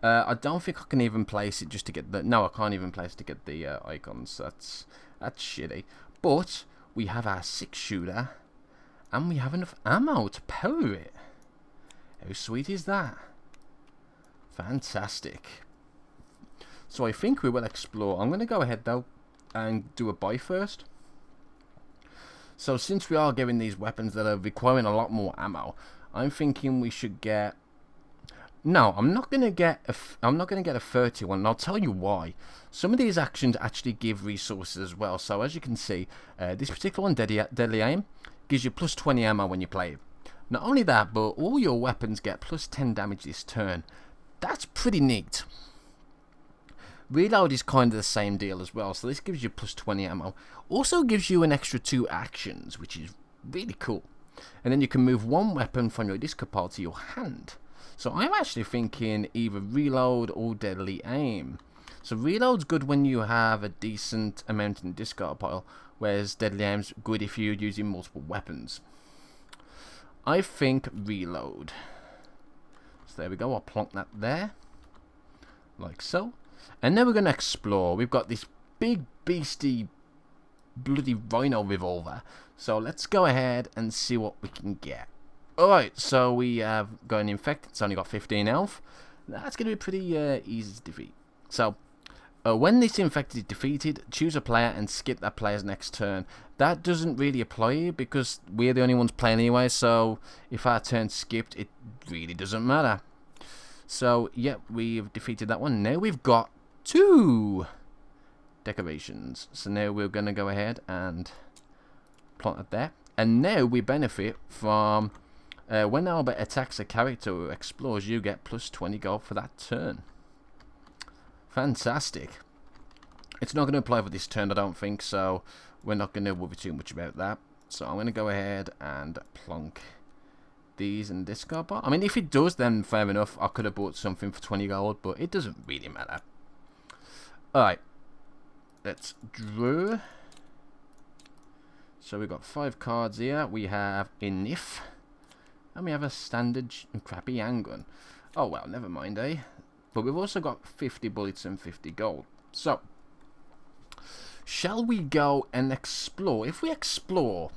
I don't think I can even place it just to get the... No, I can't even place it to get the icons. That's shitty. But we have our 6-shooter, and we have enough ammo to power it. How sweet is that? Fantastic. So I think we will explore. I'm going to go ahead, though, and do a buy first. So since we are getting these weapons that are requiring a lot more ammo, I'm thinking we should get... No, I'm not gonna get a 30 one, and I'll tell you why. Some of these actions actually give resources as well. So as you can see, this particular one, Deadly Aim, gives you plus 20 ammo when you play it. Not only that, but all your weapons get plus 10 damage this turn. That's pretty neat. Reload is kind of the same deal as well. So this gives you plus 20 ammo. Also gives you an extra 2 actions, which is really cool. And then you can move one weapon from your discard pile to your hand. So I'm actually thinking either reload or deadly aim. So reload's good when you have a decent amount in the discard pile, whereas deadly aim's good if you're using multiple weapons. I think reload. So there we go, I'll plonk that there. Like so. And then we're going to explore. We've got this big beastie bloody rhino revolver. So let's go ahead and see what we can get. Alright, so we have got an infected. It's only got 15 health. That's going to be pretty easy to defeat. So, when this infected is defeated, choose a player and skip that player's next turn. That doesn't really apply here because we're the only ones playing anyway. So, if our turn's skipped, it really doesn't matter. So, yep, we've defeated that one. Now we've got 2 decorations. So now we're going to go ahead and plant it there. And now we benefit from when Albert attacks a character or explores, you get plus 20 gold for that turn. Fantastic. It's not going to apply for this turn, I don't think, so we're not going to worry too much about that. So I'm going to go ahead and plonk these in the discard pile. I mean, if it does, then fair enough. I could have bought something for 20 gold, but it doesn't really matter. Alright. Let's draw. So we've got 5 cards here. We have a Nif. And we have a standard crappy handgun. Oh well, never mind, eh? But we've also got 50 bullets and 50 gold. So, shall we go and explore? If we explore,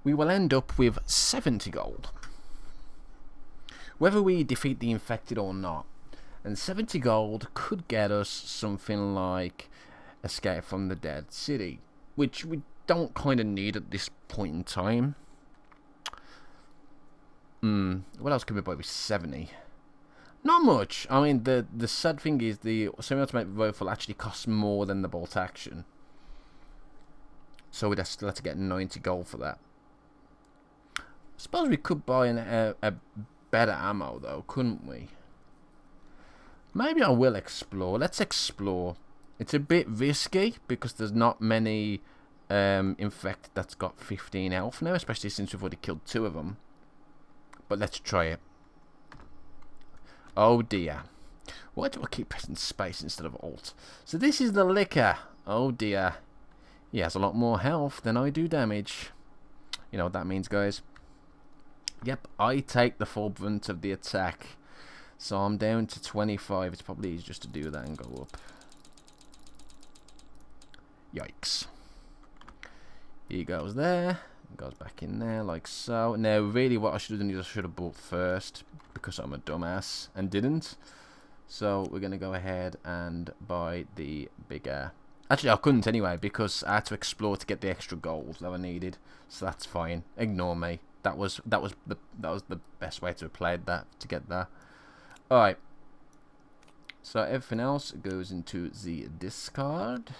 we will end up with 70 gold. Whether we defeat the infected or not. And 70 gold could get us something like Escape from the Dead City, which we don't kind of need at this point in time. What else can we buy with 70? Not much. I mean, the sad thing is the semi-automatic rifle actually costs more than the bolt action. So we'd still have to get 90 gold for that. I suppose we could buy a better ammo though, couldn't we? Maybe I will explore. Let's explore. It's a bit risky because there's not many infected that's got 15 health now, especially since we've already killed 2 of them. But let's try it. Oh dear. Why do I keep pressing space instead of alt? So this is the liquor. Oh dear. He has a lot more health than I do damage. You know what that means, guys. Yep, I take the full brunt of the attack. So I'm down to 25. It's probably easier just to do that and go up. Yikes. He goes there. Goes back in there like so. Now really what I should have done is I should have bought first because I'm a dumbass and didn't. So we're going to go ahead and buy the bigger. Actually I couldn't anyway because I had to explore to get the extra gold that I needed. So that's fine. Ignore me. That was the best way to have played that to get that. Alright. So everything else goes into the discard.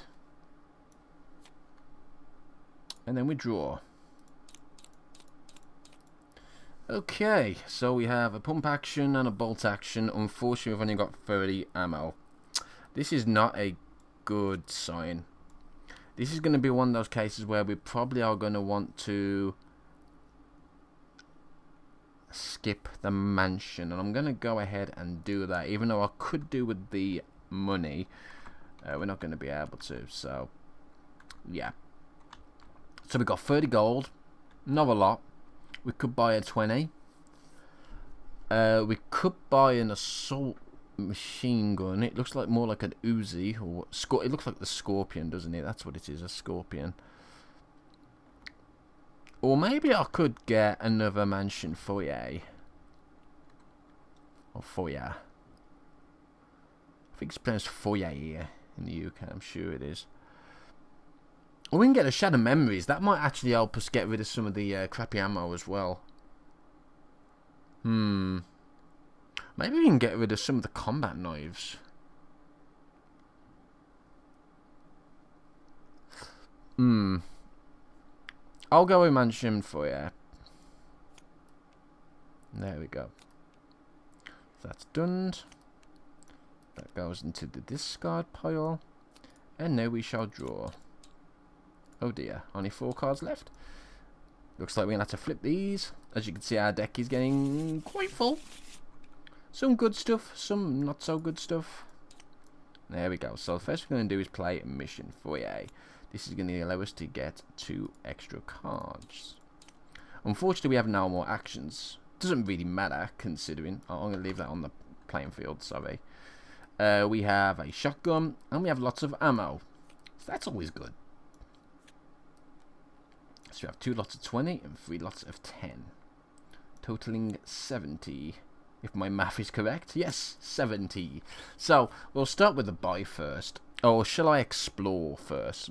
And then we draw. Okay, so we have a pump action and a bolt action. Unfortunately, we've only got 30 ammo. This is not a good sign. This is going to be one of those cases where we probably are going to want to skip the mansion. And I'm going to go ahead and do that. Even though I could do with the money, we're not going to be able to. So, yeah. So we got 30 gold. Not a lot. We could buy a 20. We could buy an assault machine gun. It looks like more like an Uzi. Or it looks like the Scorpion, doesn't it? That's what it is, a Scorpion. Or maybe I could get another mansion foyer. Or foyer. I think it's pronounced foyer here in the UK. I'm sure it is. Or we can get a Shadow Memories. That might actually help us get rid of some of the crappy ammo as well. Maybe we can get rid of some of the combat knives. I'll go with Mansion for you. There we go. That's done. That goes into the discard pile. And now we shall draw. Oh dear, only 4 cards left. Looks like we're going to have to flip these. As you can see, our deck is getting quite full. Some good stuff, some not so good stuff. There we go. So the first we're going to do is play a Mission Foyer. This is going to allow us to get 2 extra cards. Unfortunately, we have no more actions. Doesn't really matter, considering. I'm going to leave that on the playing field, sorry. We have a shotgun, and we have lots of ammo. So that's always good. So we have 2 lots of 20 and 3 lots of 10. Totaling 70. If my math is correct. Yes, 70. So, we'll start with the buy first. Or shall I explore first?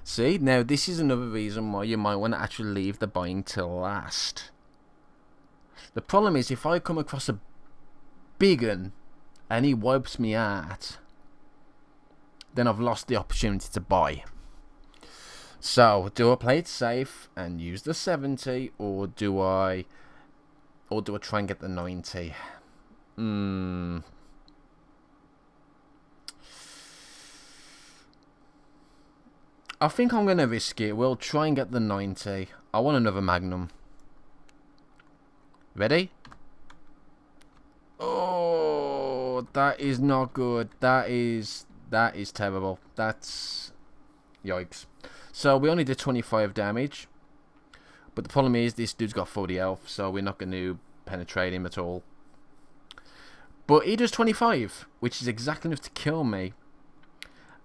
See, now this is another reason why you might want to actually leave the buying till last. The problem is, if I come across a big un and he wipes me out, then I've lost the opportunity to buy. So, do I play it safe and use the 70, or do I try and get the 90? I think I'm going to risk it. We'll try and get the 90. I want another Magnum. Ready? Oh, that is not good. That is terrible. That's... yikes. So we only did 25 damage. But the problem is this dude's got 40 health, so we're not going to penetrate him at all. But he does 25, which is exactly enough to kill me.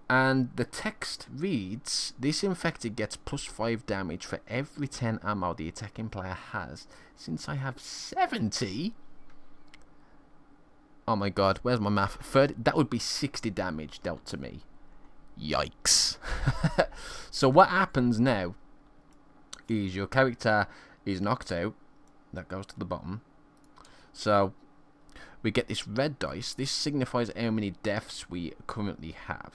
And the text reads, this infected gets +5 damage for every 10 ammo the attacking player has. Since I have 70... oh my god, where's my math? 30, that would be 60 damage dealt to me. Yikes. So what happens now is your character is knocked out. That goes to the bottom. So we get this red dice. This signifies how many deaths we currently have.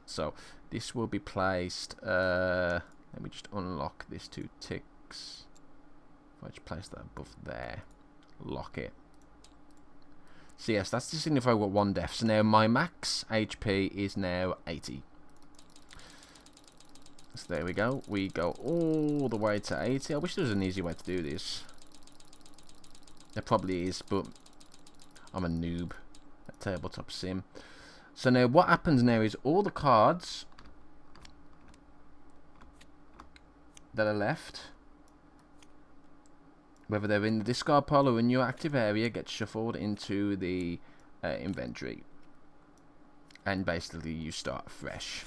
So this will be placed, let me just unlock this 2 ticks. If I just place that above there, lock it. So yes, that's to signify what 1 death. So now my max HP is now 80. So there we go. We go all the way to 80. I wish there was an easy way to do this. There probably is, but I'm a noob at Tabletop Sim. So now what happens now is all the cards that are left, whether they're in the discard pile or in your active area, get shuffled into the inventory. And basically you start fresh.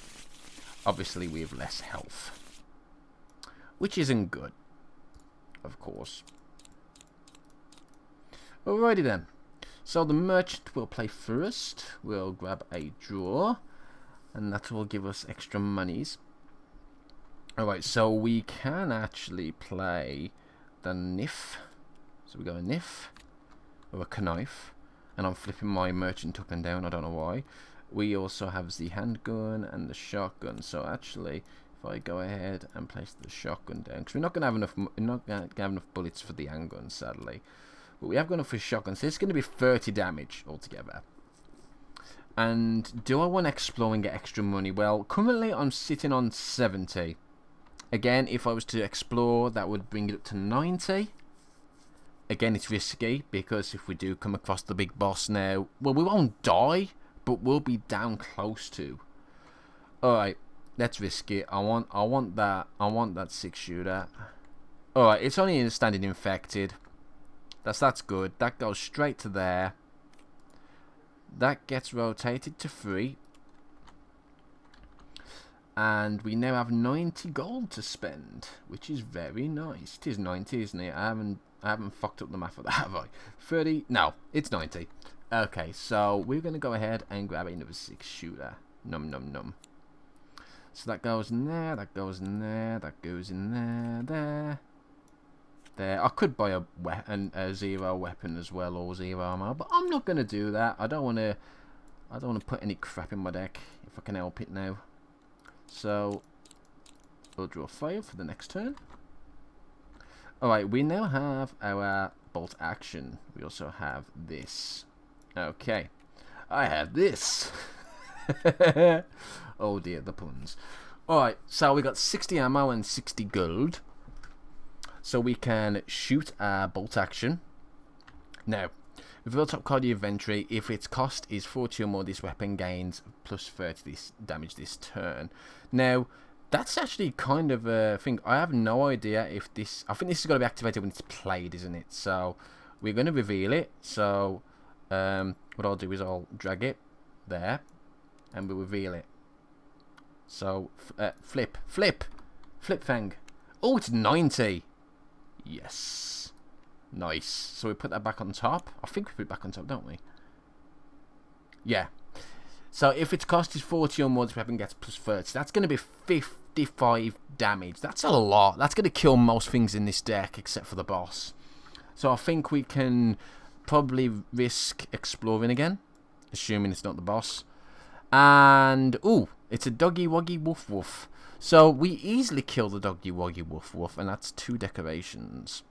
Obviously we have less health, which isn't good, of course. Alrighty then. So the merchant will play first. We'll grab a draw, and that will give us extra monies. Alright, so we can actually play the Nif. So we go a Nif or a Knife, and I'm flipping my merchant up and down, I don't know why. We also have the handgun and the shotgun. So actually, if I go ahead and place the shotgun down, because we're not going to have enough bullets for the handgun, sadly. But we have got enough for shotgun, so it's going to be 30 damage altogether. And do I want to explore and get extra money? Well, currently I'm sitting on 70. Again, if I was to explore, that would bring it up to 90. Again, it's risky, because if we do come across the big boss now, well, we won't die, but we'll be down close to. Alright, let's risk it. I want that 6-shooter. Alright, it's only standing infected. That's good. That goes straight to there. That gets rotated to 3. And we now have 90 gold to spend, which is very nice. It is 90, isn't it? I haven't fucked up the math of that, have I? 30? No, it's 90. Okay, so we're going to go ahead and grab another 6-shooter. Num num num. So that goes in there, that goes in there, that goes in there, there. There. I could buy a 0 weapon as well, or 0 ammo, but I'm not going to do that. I don't want to put any crap in my deck if I can help it now. So we'll draw 5 for the next turn. Alright, we now have our bolt action. We also have this. Okay, I have this. Oh dear, the puns. Alright, so we got 60 ammo and 60 gold. So we can shoot our bolt action. Now, reveal top card of your inventory. If its cost is 40 or more, this weapon gains plus 30 this damage this turn. Now, that's actually kind of a thing. I have no idea if this... I think this is going to be activated when it's played, isn't it? So, we're going to reveal it. So, what I'll do is I'll drag it there, and we'll reveal it. So, flip, Fang. Oh, it's 90. Yes. Nice. So we put that back on top. I think we put it back on top, don't we? Yeah. So if its cost is 40 or more, this weapon gets plus 30. That's going to be 55 damage. That's a lot. That's going to kill most things in this deck, except for the boss. So I think we can probably risk exploring again, assuming it's not the boss. And, ooh, it's a Doggy Woggy Woof Woof. So we easily kill the Doggy Woggy Woof Woof, and that's 2 decorations.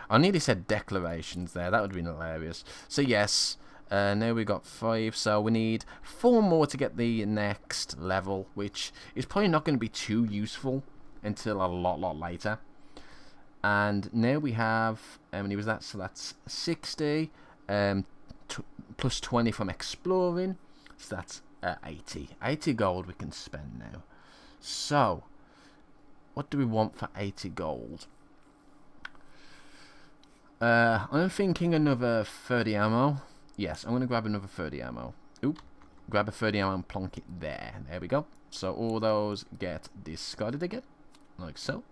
I nearly said declarations there. That would have been hilarious. So yes, now we got 5. So we need 4 more to get the next level, which is probably not going to be too useful until a lot later. And now we have, how many was that? So that's 60, plus 20 from exploring. So that's 80. 80 gold we can spend now. So, what do we want for 80 gold? I'm thinking another 30 ammo. Yes, I'm going to grab another 30 ammo. Oop. Grab a 30 ammo and plonk it there. There we go. So all those get discarded again. Like so.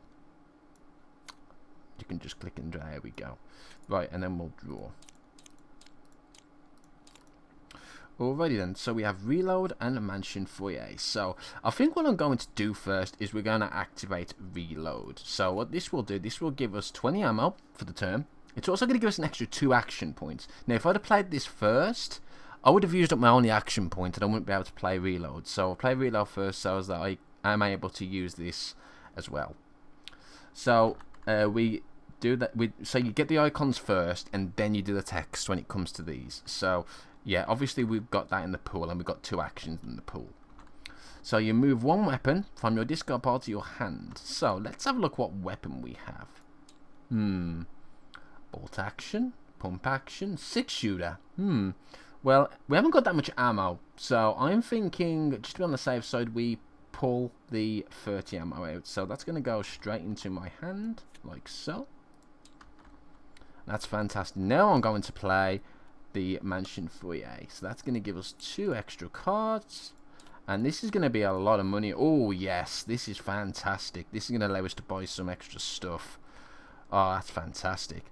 You can just click and drag. There we go. Right, and then we'll draw. Alrighty then, so we have reload and a mansion foyer. So I think what I'm going to do first is we're going to activate reload. So what this will do, this will give us 20 ammo for the turn. It's also going to give us an extra 2 action points. Now if I'd have played this first, I would have used up my only action point and I wouldn't be able to play reload. So I'll play reload first so that I am able to use this as well. So we do that. So you get the icons first and then you do the text when it comes to these. So yeah, obviously we've got that in the pool and we've got 2 actions in the pool. So you move 1 weapon from your discard pile to your hand. So let's have a look what weapon we have. Bolt action, pump action, 6-shooter. Well, we haven't got that much ammo. So I'm thinking, just to be on the safe side, we pull the 30 ammo out. So that's going to go straight into my hand, like so. That's fantastic. Now I'm going to play the mansion foyer. So that's going to give us 2 extra cards. And this is going to be a lot of money. Oh, yes. This is fantastic. This is going to allow us to buy some extra stuff. Oh, that's fantastic.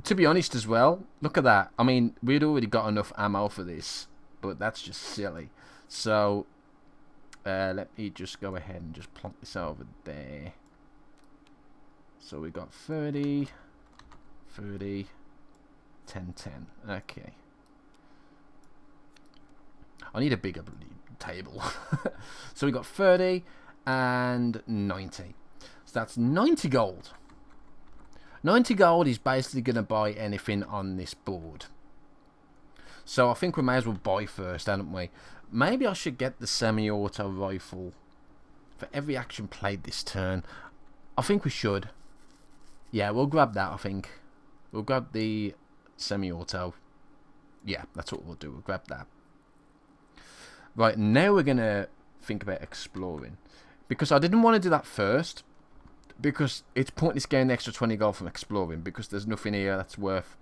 To be honest as well, look at that. I mean, we'd already got enough ammo for this. But that's just silly. So, let me just go ahead and just plonk this over there. So we got 30, 30, 10, 10. Okay. I need a bigger table. So we got 30 and 90. So that's 90 gold. 90 gold is basically going to buy anything on this board. So I think we may as well buy first, haven't we? Maybe I should get the semi-auto rifle for every action played this turn. I think we should. Yeah, we'll grab that, I think. We'll grab the semi-auto. Yeah, that's what we'll do. We'll grab that. Right, now we're going to think about exploring. Because I didn't want to do that first. Because it's pointless getting the extra 20 gold from exploring. Because there's nothing here that's worth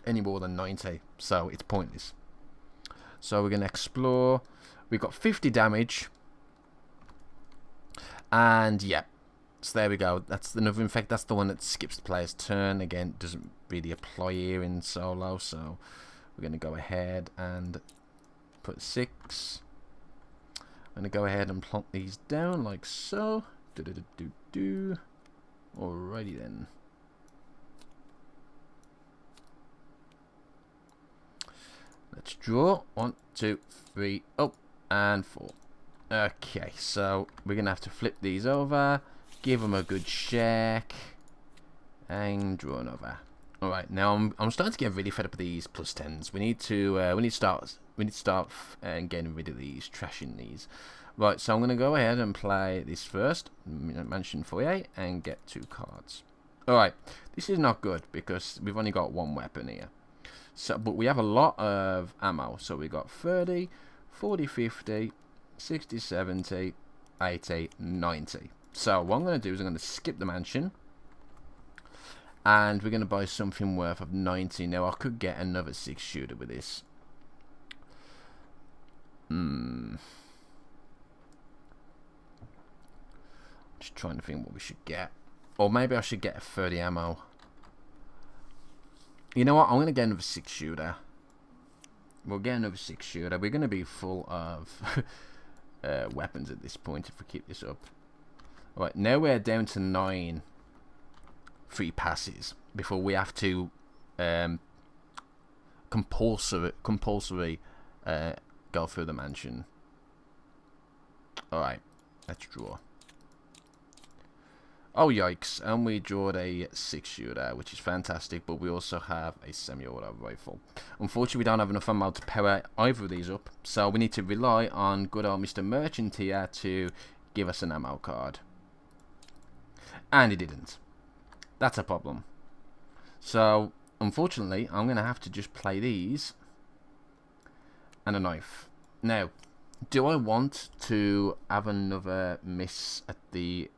any more than 90. So it's pointless. So we're going to explore. We've got 50 damage. And yeah. So there we go. That's another. In fact, that's the one that skips the player's turn. Again, doesn't really apply here in solo. So we're going to go ahead and put 6. I'm going to go ahead and plonk these down like so. Alrighty then. Let's draw. 1, 2, 3, oh, and 4. Okay, so we're going to have to flip these over. Give them a good shake. And draw another. Alright, now I'm starting to get really fed up with these plus 10s. We need to start getting rid of these, trashing these. Right, so I'm going to go ahead and play this first, Mansion Foyer, and get 2 cards. Alright, this is not good because we've only got 1 weapon here. So, but we have a lot of ammo. So we got 30, 40, 50, 60, 70, 80, 90. So what I'm going to do is I'm going to skip the mansion. And we're going to buy something worth of 90. Now, I could get another 6-shooter with this. Just trying to think what we should get. Or maybe I should get a 30 ammo. You know what? I'm going to get another 6-shooter. We'll get another 6-shooter. We're going to be full of weapons at this point if we keep this up. Alright, now we're down to 9 free passes before we have to compulsory go through the mansion. Alright, let's draw. Oh yikes, and we drawed a 6-shooter, which is fantastic, but we also have a semi-auto rifle. Unfortunately, we don't have enough ammo to power either of these up, so we need to rely on good old Mr. Merchant here to give us an ammo card. And he didn't. That's a problem. So, unfortunately, I'm going to have to just play these and a knife. Now, do I want to have another miss at the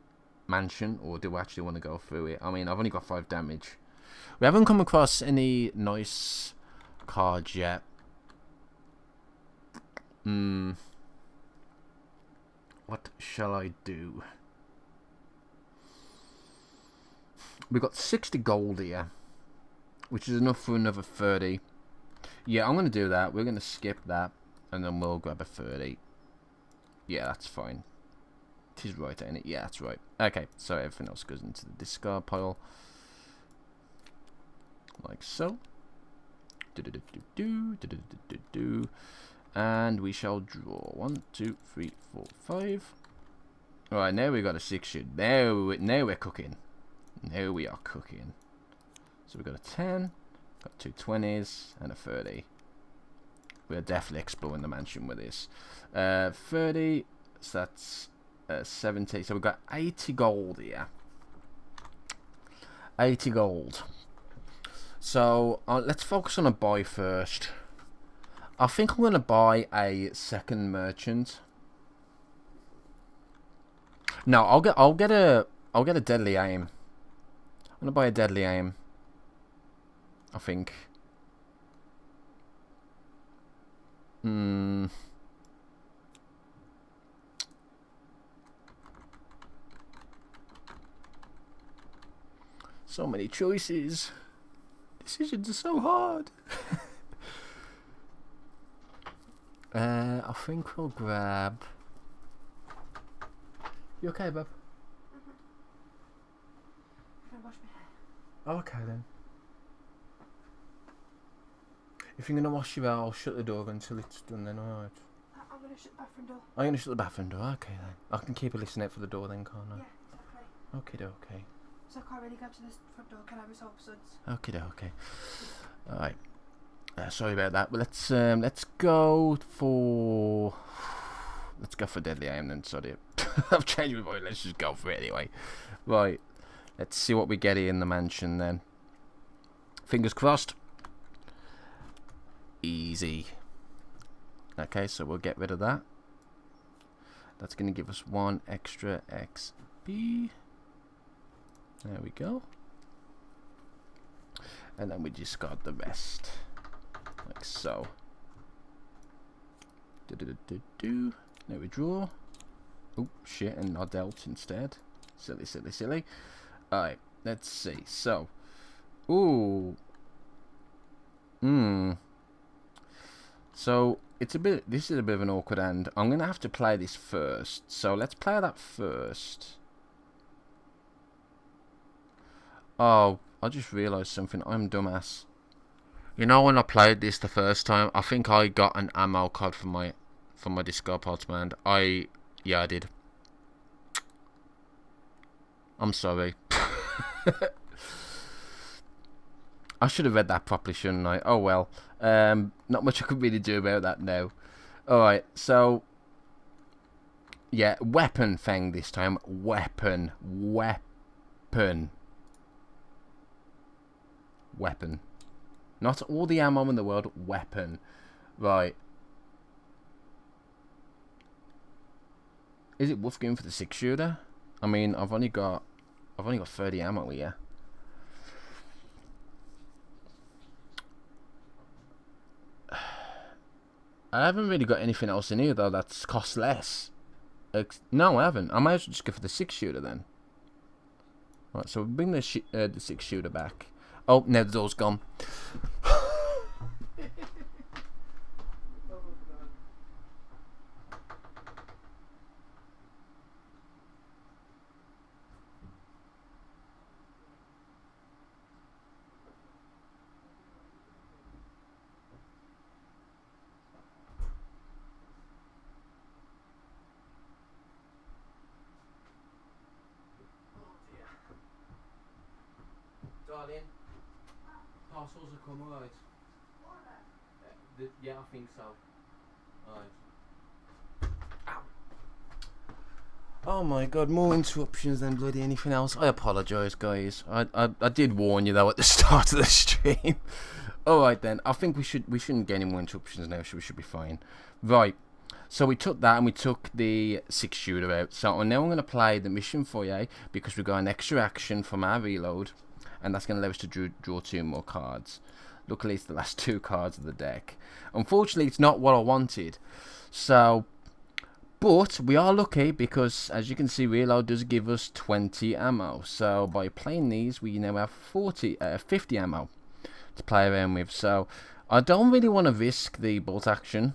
mansion, or do I actually want to go through it? I mean, I've only got 5 damage. We haven't come across any nice cards yet. What shall I do? We've got 60 gold here, which is enough for another 30. Yeah, I'm going to do that. We're going to skip that, and then we'll grab a 30. Yeah, that's fine. It is right, ain't it? Yeah, that's right. Okay, so everything else goes into the discard pile. Like so. And we shall draw 1, 2, 3, 4, 5. Alright, now we got a 6-shoot. Now we're cooking. Now we are cooking. So we've got a 10, got 2 20s, and a 30. We're definitely exploring the mansion with this. 30, so that's 70. So we've got 80 gold here. 80 gold. So let's focus on a buy first. I think I'm going to buy a second merchant. No, I'll get a deadly aim. I'm going to buy a deadly aim, I think. So many choices. Decisions are so hard. I think we'll grab... You okay, bub? I'm gonna wash my hair. Oh, okay then. If you're gonna wash your hair, I'll shut the door until it's done then, alright? I'm gonna shut the bathroom door. I'm gonna shut the bathroom door, okay then. I can keep a listen out for the door then, can't I? Yeah, exactly. Okay. So I can't really go to the front door, can I? With soap suds. Okay. Alright. Sorry about that, but let's go for... Let's go for deadly aim then, sorry. I've changed my mind, let's just go for it anyway. Right. Let's see what we get here in the mansion then. Fingers crossed. Easy. Okay, so we'll get rid of that. That's going to give us 1 extra XP. There we go. And then we discard the rest. Like so. Now we draw. Oh, shit, and I dealt instead. Silly. Alright, let's see. So. Ooh. So, this is a bit of an awkward end. I'm going to have to play this first. So, let's play that first. Oh, I just realised something. I'm dumbass. You know when I played this the first time, I think I got an ammo card from my discard pile to my hand. Yeah, I did. I'm sorry. I should have read that properly, shouldn't I? Oh well. Not much I could really do about that now. Alright, so Yeah, weapon Feng this time. Weapon. Not all the ammo in the world. Weapon. Right. Is it worth going for the 6-shooter? I mean, I've only got 30 ammo here. I haven't really got anything else in here though that's cost less. No, I haven't. I might as well just go for the 6-shooter then. Right, so we bring the 6-shooter back. Oh, no, the door's gone. Darling, parcels have come, alright. Yeah, I think so. Alright. Ow. Oh my god, more interruptions than bloody anything else. I apologise, guys. I did warn you though at the start of the stream. Alright then, I think we shouldn't get any more interruptions now, so we should be fine. Right. So we took that and we took the 6-shooter out. So now I'm going to play the mission foyer because we've got an extra action from our reload. And that's going to allow us to draw 2 more cards. Luckily, it's the last 2 cards of the deck. Unfortunately, it's not what I wanted. So, but we are lucky because, as you can see, reload does give us 20 ammo. So, by playing these, we now have 50 ammo to play around with. So, I don't really want to risk the bolt action.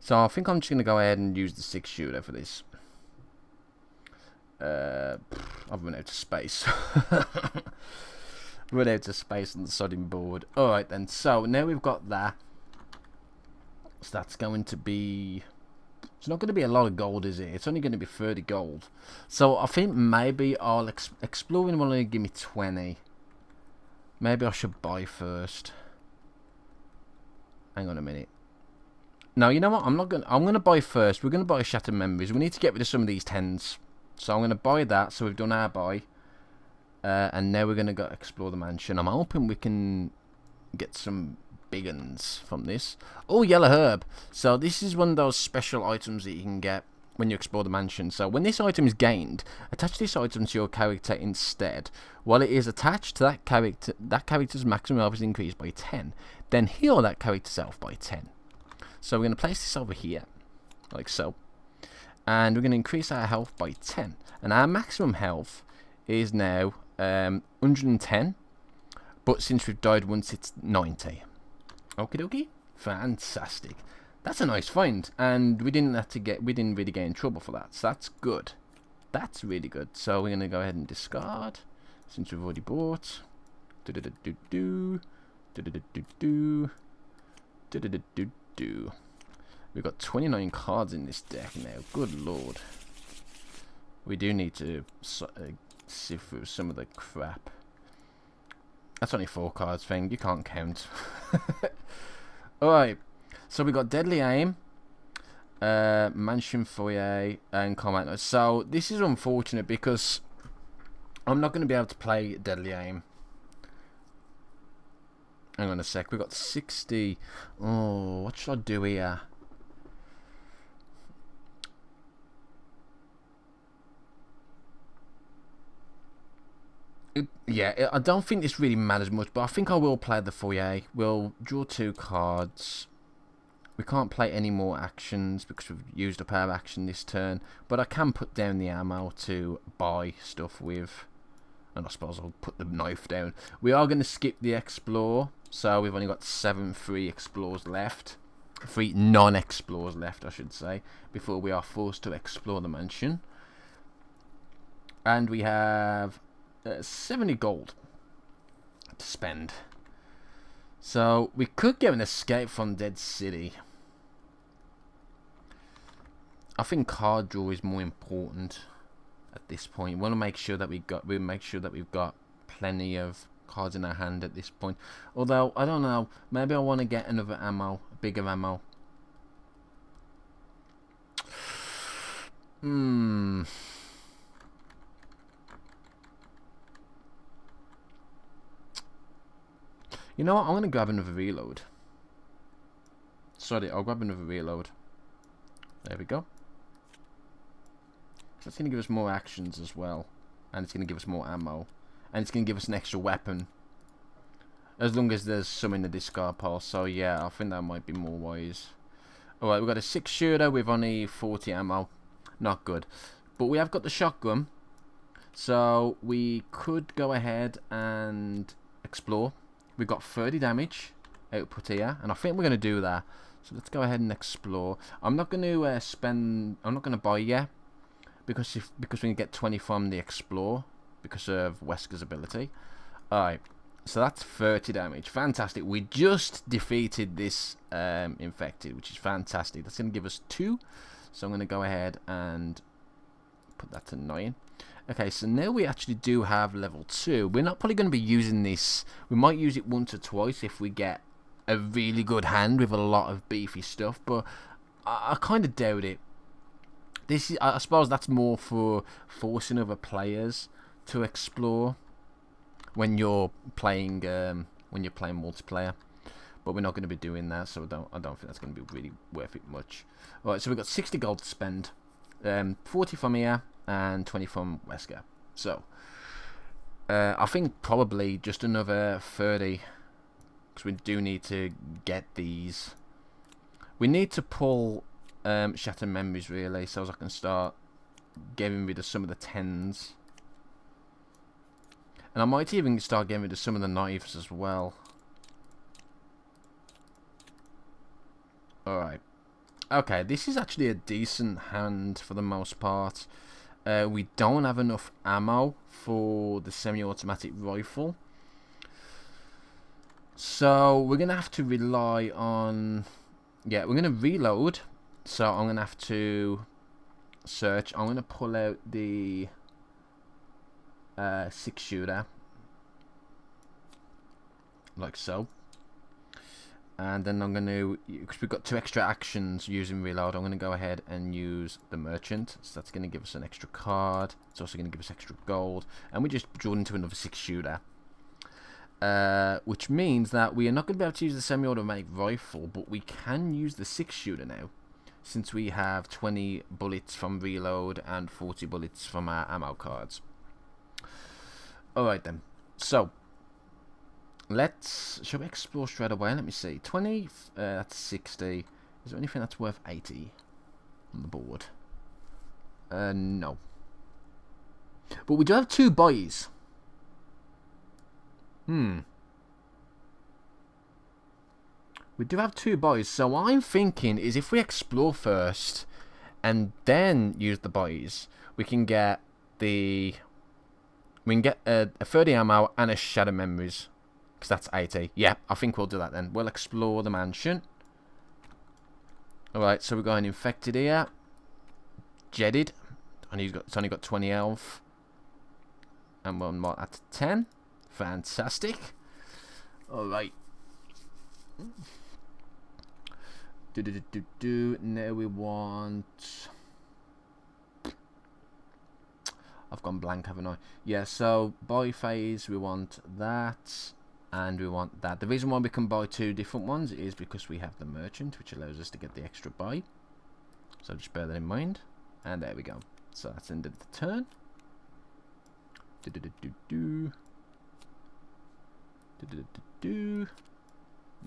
So, I think I'm just going to go ahead and use the 6-shooter for this. I've run out of space. Run out of space on the sodding board. Alright then, so now we've got that. So that's going to be... It's not going to be a lot of gold, is it? It's only going to be 30 gold. So I think maybe I'll... Exploring will only give me 20. Maybe I should buy first. Hang on a minute. No, you know what? I'm going to buy first. We're going to buy Shattered Memories. We need to get rid of some of these 10s. So I'm going to buy that. So we've done our buy. And now we're going to go explore the mansion. I'm hoping we can get some big uns from this. Oh, yellow herb. So this is one of those special items that you can get when you explore the mansion. So when this item is gained, attach this item to your character instead. While it is attached to that character's maximum health is increased by 10. Then heal that character's health by 10. So we're going to place this over here, like so. And we're going to increase our health by 10. And our maximum health is now 110. But since we've died once, it's 90. Okie dokie. Fantastic. That's a nice find. And we didn't really get in trouble for that. So that's good. That's really good. So we're going to go ahead and discard. Since we've already bought. We've got 29 cards in this deck now. Good lord. We do need to sift through some of the crap. That's only 4 cards, thing. You can't count. Alright. So we got Deadly Aim, Mansion Foyer, and Combat. So this is unfortunate because I'm not going to be able to play Deadly Aim. Hang on a sec. We've got 60. Oh, what should I do here? Yeah, I don't think this really matters much, but I think I will play the foyer. We'll draw 2 cards. We can't play any more actions because we've used up our action this turn, but I can put down the ammo to buy stuff with, and I suppose I'll put the knife down. We are going to skip the explore, so we've only got 7 free explores left. 3 non-explores left, I should say, before we are forced to explore the mansion. And we have 70 gold to spend. So we could get an escape from Dead City. I think card draw is more important at this point. We want to make sure that we've got plenty of cards in our hand at this point. Although I don't know, maybe I want to get another ammo, bigger ammo. Hmm. You know what? I'm gonna grab another reload. Sorry, I'll grab another reload. There we go. That's gonna give us more actions as well, and it's gonna give us more ammo, and it's gonna give us an extra weapon. As long as there's some in the discard pile. So yeah, I think that might be more wise. Alright, we've got a 6-shooter with only 40 ammo. Not good. But we have got the shotgun. So we could go ahead and explore. We've got 30 damage output here, and I think we're going to do that. So let's go ahead and explore. I'm not going to I'm not going to buy yet, because we can get 20 from the explore because of Wesker's ability. Alright, so that's 30 damage. Fantastic. We just defeated this infected, which is fantastic. That's going to give us 2. So I'm going to go ahead and put that to 9. Okay, so now we actually do have level 2. We're not probably going to be using this. We might use it once or twice if we get a really good hand with a lot of beefy stuff, but I kind of doubt it. This is, I suppose that's more for forcing other players to explore when you're playing multiplayer. But we're not going to be doing that, so I don't think that's going to be really worth it much. Alright, so we've got 60 gold to spend. 40 from here and 20 from Wesker. So I think probably just another 30, because we do need to get these. We need to pull Shattered Memories really, so as I can start getting rid of some of the 10s. And I might even start getting rid of some of the knives as well. Alright. Okay, this is actually a decent hand for the most part. We don't have enough ammo for the semi-automatic rifle. So we're going to have to rely on... Yeah, we're going to reload. So I'm going to have to search. I'm going to pull out the 6-shooter. Like so. And then I'm going to, because we've got 2 extra actions using reload, I'm going to go ahead and use the merchant. So that's going to give us an extra card. It's also going to give us extra gold. And we just draw into another 6-shooter. Which means that we are not going to be able to use the semi-automatic rifle, but we can use the 6-shooter now, since we have 20 bullets from reload and 40 bullets from our ammo cards. Alright then. So, shall we explore straight away? Let me see. 20, that's 60. Is there anything that's worth 80 on the board? No. But we do have 2 buys. We do have 2 buys. So what I'm thinking is if we explore first and then use the buys, we can get a 30 ammo and a Shattered Memories. Because that's 80. Yeah, I think we'll do that then. We'll explore the mansion. Alright, so we're going infected here. Jetted. It's only got 20 health. And we'll mark that to 10. Fantastic. Alright. Now we want... I've gone blank, haven't I? Yeah, so buy phase, we want that. And we want that. The reason why we can buy 2 different ones is because we have the merchant, which allows us to get the extra buy. So just bear that in mind. And there we go. So that's ended the turn.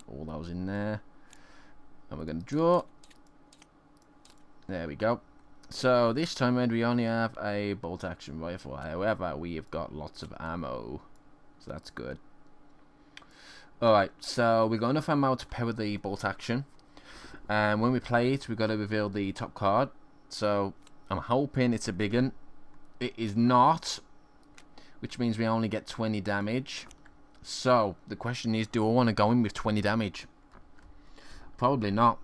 All those in there. And we're going to draw. There we go. So this time around we only have a bolt action rifle. However, we have got lots of ammo. So that's good. Alright, so we've got enough ammo to power the bolt action. And when we play it, we've got to reveal the top card. So I'm hoping it's a big one. It is not, which means we only get 20 damage. So the question is, do I want to go in with 20 damage? Probably not.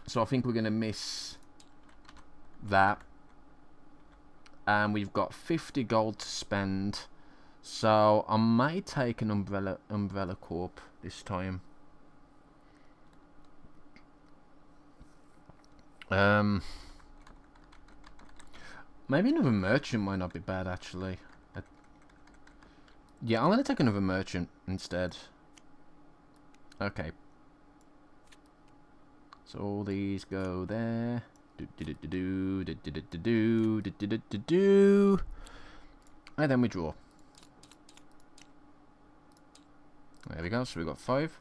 So I think we're going to miss that. And we've got 50 gold to spend. So I might take an Umbrella Corp this time. Maybe another merchant might not be bad, actually. Yeah, I'm going to take another merchant instead. Okay. So all these go there. And then we draw. There we go, so we got 5.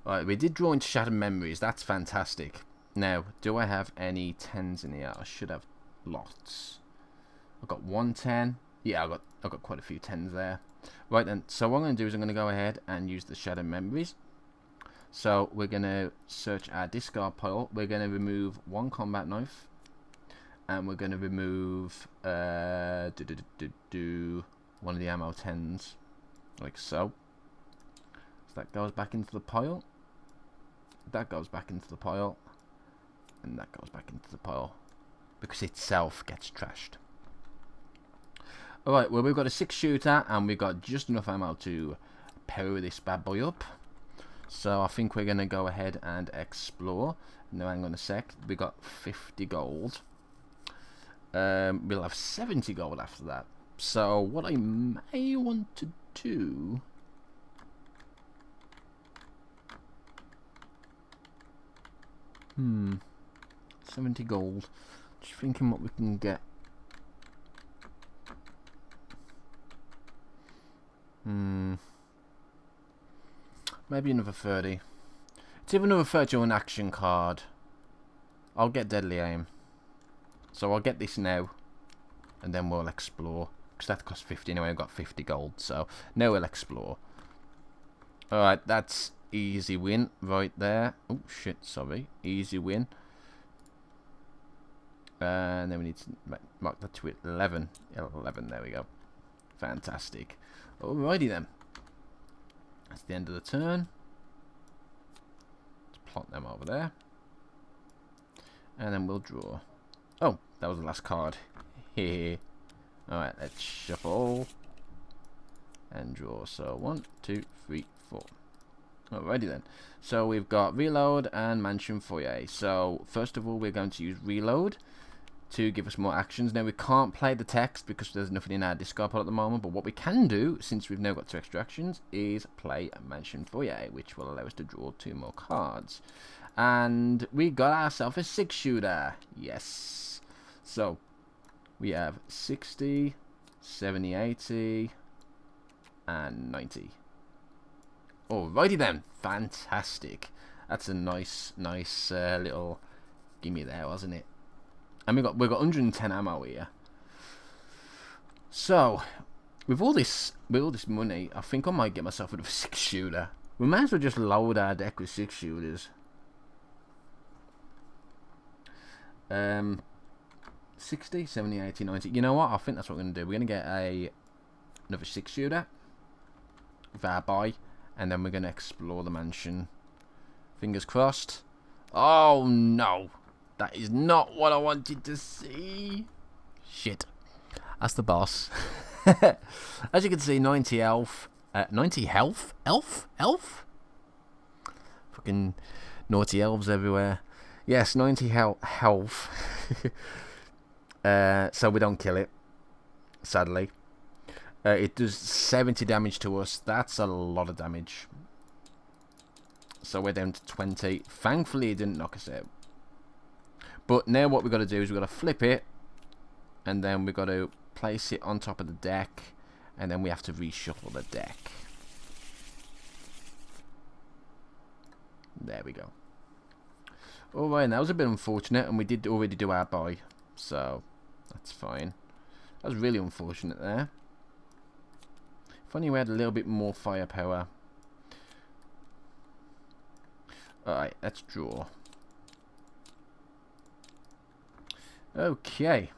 Alright, we did draw into Shattered Memories. That's fantastic. Now, do I have any 10s in here? I should have lots. I've got 1 10. Yeah, I've got quite a few 10s there. Right then, so what I'm going to do is I'm going to go ahead and use the Shattered Memories. So we're going to search our discard pile. We're going to remove 1 combat knife. And we're going to remove one of the ammo 10s. Like so. So that goes back into the pile. That goes back into the pile. And that goes back into the pile. Because itself gets trashed. Alright, well we've got a 6-shooter and we've got just enough ammo to power this bad boy up. So I think we're going to go ahead and explore. Now hang on a sec. We got 50 gold. We'll have 70 gold after that. So what I may want to do... 70 gold. Just thinking what we can get. Maybe another 30. It's either another 30 or an action card. I'll get Deadly Aim. So I'll get this now. And then we'll explore. Because that costs 50 anyway. I've got 50 gold. So now we'll explore. Alright, that's easy win right there. Oh shit, sorry. Easy win. And then we need to mark that to 11. 11, there we go. Fantastic. Alrighty then. That's the end of the turn. Let's plot them over there. And then we'll draw. Oh, that was the last card. Here. Alright, let's shuffle. And draw. So 1, 2, 3, 4. Alrighty then. So we've got Reload and Mansion Foyer. So first of all, we're going to use Reload to give us more actions. Now we can't play the text because there's nothing in our discard pile at the moment, but what we can do, since we've now got 2 extra actions, is play Mansion Foyer, which will allow us to draw 2 more cards. And we got ourselves a 6-shooter. Yes. So we have 60, 70, 80, and 90. Alrighty then. Fantastic. That's a nice little gimme there, wasn't it? And we've got 110 ammo here. So with all this money, I think I might get myself another 6-shooter. We might as well just load our deck with 6-shooters. 60, 70, 80, 90. You know what? I think that's what we're going to do. We're going to get another 6-shooter with our buy. And then we're going to explore the mansion. Fingers crossed. Oh no. That is not what I wanted to see. Shit. That's the boss. As you can see, 90 health. 90 health? Elf? Fucking naughty elves everywhere. Yes, 90 health. So we don't kill it. Sadly. It does 70 damage to us. That's a lot of damage. So we're down to 20. Thankfully, it didn't knock us out. But now what we've got to do is we've got to flip it. And then we've got to place it on top of the deck. And then we have to reshuffle the deck. There we go. Alright, that was a bit unfortunate. And we did already do our buy. So, that's fine. That was really unfortunate there. If only we had a little bit more firepower. Alright, let's draw. Okay.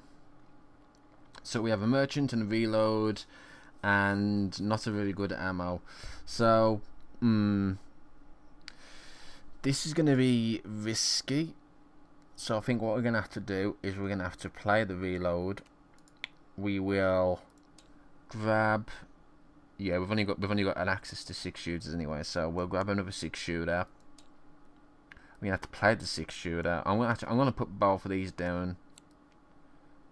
So we have a merchant and a reload and not a very good ammo. So, this is going to be risky. So I think what we're going to have to do is we're going to have to play the reload. We will grab... Yeah, we've only got an access to 6-shooters anyway, so we'll grab another 6-shooter. We're gonna have to play the 6-shooter. I'm gonna put both of these down.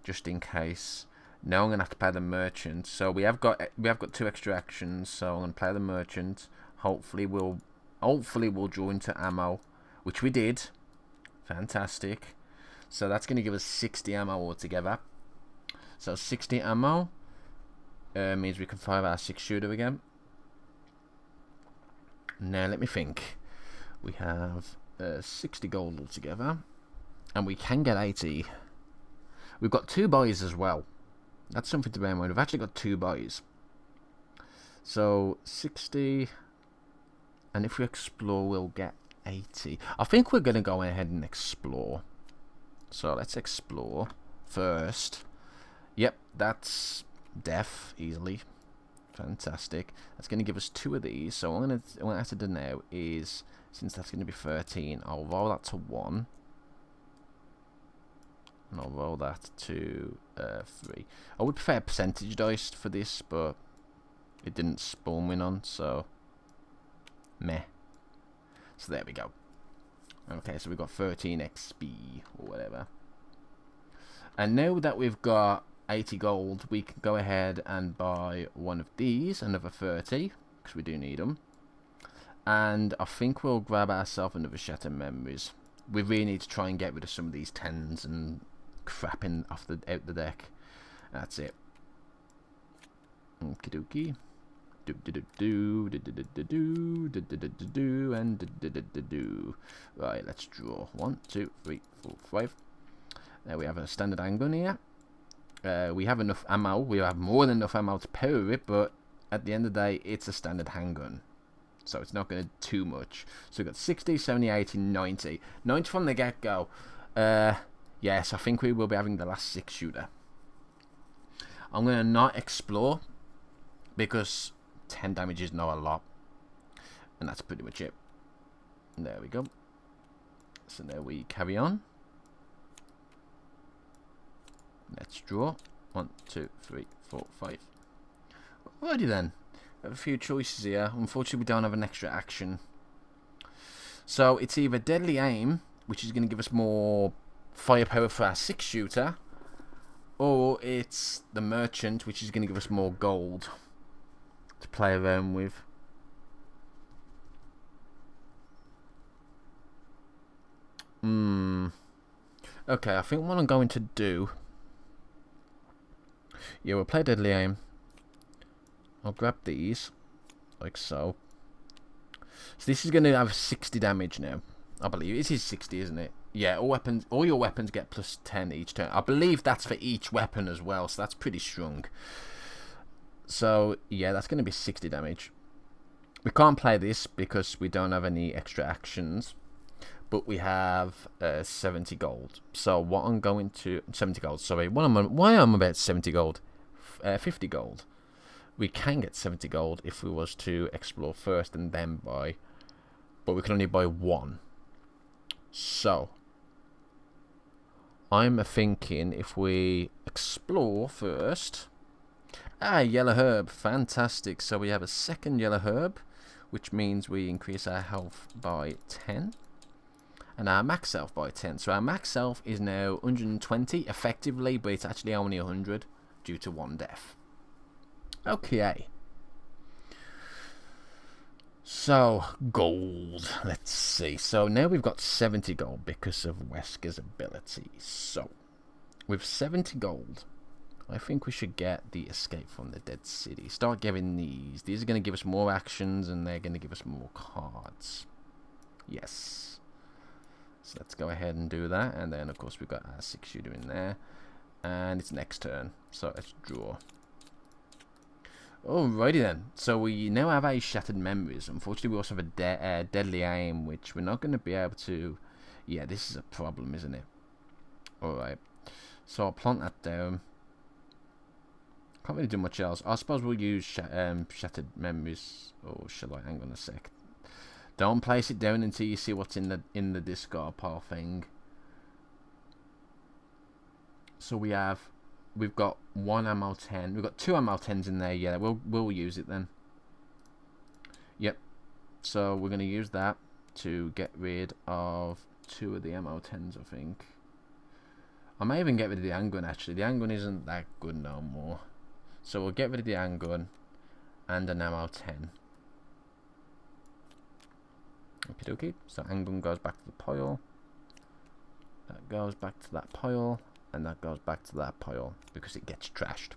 just in case. Now I'm gonna have to play the merchant. So we have got 2 extra actions. So I'm gonna play the merchant. Hopefully we'll draw into ammo, which we did. Fantastic. So that's gonna give us 60 ammo altogether. So 60 ammo means we can fire our 6-shooter again. Now let me think. We have 60 gold altogether, and we can get 80. We've got 2 buys as well. That's something to bear in mind. We've actually got 2 buys. So 60, and if we explore, we'll get 80. I think we're going to go ahead and explore. So let's explore first. Yep, that's death easily. Fantastic. That's going to give us 2 of these. So what I have to do now is, since that's going to be 13, I'll roll that to 1. And I'll roll that to 3. I would prefer percentage dice for this, but it didn't spawn win on, so meh. So there we go. Okay, so we've got 13 XP or whatever. And now that we've got 80 gold, we can go ahead and buy one of these, another 30, because we do need them. And I think we'll grab ourselves another Shattered Memories. We really need to try and get rid of some of these 10s and crap out the deck. That's it. Okie dokie. Right, let's draw. 1, 2, 3, 4, 5. There we have a standard handgun here. We have enough ammo. We have more than enough ammo to power it, but at the end of the day, it's a standard handgun. So it's not going to do too much. So we've got 60, 70, 80, 90. 90 from the get-go. Yes, I think we will be having the last 6-shooter. I'm going to not explore, because 10 damage is not a lot. And that's pretty much it. There we go. So now we carry on. Let's draw. 1, 2, 3, 4, 5. Alrighty then. We have a few choices here. Unfortunately, we don't have an extra action. So it's either Deadly Aim, which is going to give us more firepower for our 6-shooter, or it's the Merchant, which is going to give us more gold to play around with. Okay, I think what I'm going to do... Yeah, we'll play Deadly Aim. I'll grab these, like so. So this is going to have 60 damage now. I believe it is 60, isn't it? Yeah, all your weapons get plus 10 each turn. I believe that's for each weapon as well, so that's pretty strong. So yeah, that's going to be 60 damage. We can't play this because we don't have any extra actions, but we have 70 gold. So what I'm going to 70 gold. Sorry, why am I about 70 gold? 50 gold. We can get 70 gold if we was to explore first and then buy, but we can only buy 1. So I'm thinking if we explore first. Yellow herb, fantastic. So we have a second yellow herb, which means we increase our health by 10 and our max health by 10. So our max health is now 120 effectively, but it's actually only 100 due to 1 death. Okay. So, gold. Let's see. So now we've got 70 gold because of Wesker's ability. So, with 70 gold, I think we should get the Escape from the Dead City. Start getting these. These are going to give us more actions and they're going to give us more cards. Yes. So let's go ahead and do that. And then, of course, we've got our 6-shooter in there. And it's next turn. So let's draw. Alrighty then. So we now have a Shattered Memories. Unfortunately, we also have a Deadly Aim, which we're not going to be able to... Yeah, this is a problem, isn't it? Alright. So I'll plant that down. Can't really do much else. I suppose we'll use Shattered Memories. Or shall I? Hang on a sec. Don't place it down until you see what's in the discard pile thing. So we've got 1 ammo 10. We've got 2 ammo 10s in there. Yeah, we'll use it then. Yep. So we're gonna use that to get rid of 2 of the ammo 10s, I think. I may even get rid of the handgun actually. The handgun isn't that good no more. So we'll get rid of the handgun and an ammo 10. Okie dokie. So handgun goes back to the pile. That goes back to that pile. And that goes back to that pile because it gets trashed.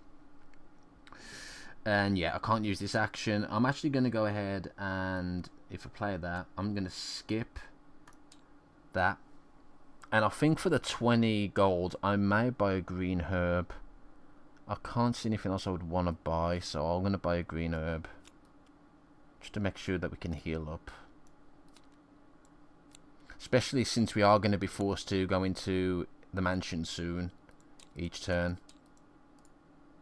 And yeah, I can't use this action. I'm actually going to go ahead and if I play that, I'm going to skip that. And I think for the 20 gold, I may buy a green herb. I can't see anything else I would want to buy, so I'm going to buy a green herb. Just to make sure that we can heal up. Especially since we are going to be forced to go into the mansion soon, each turn.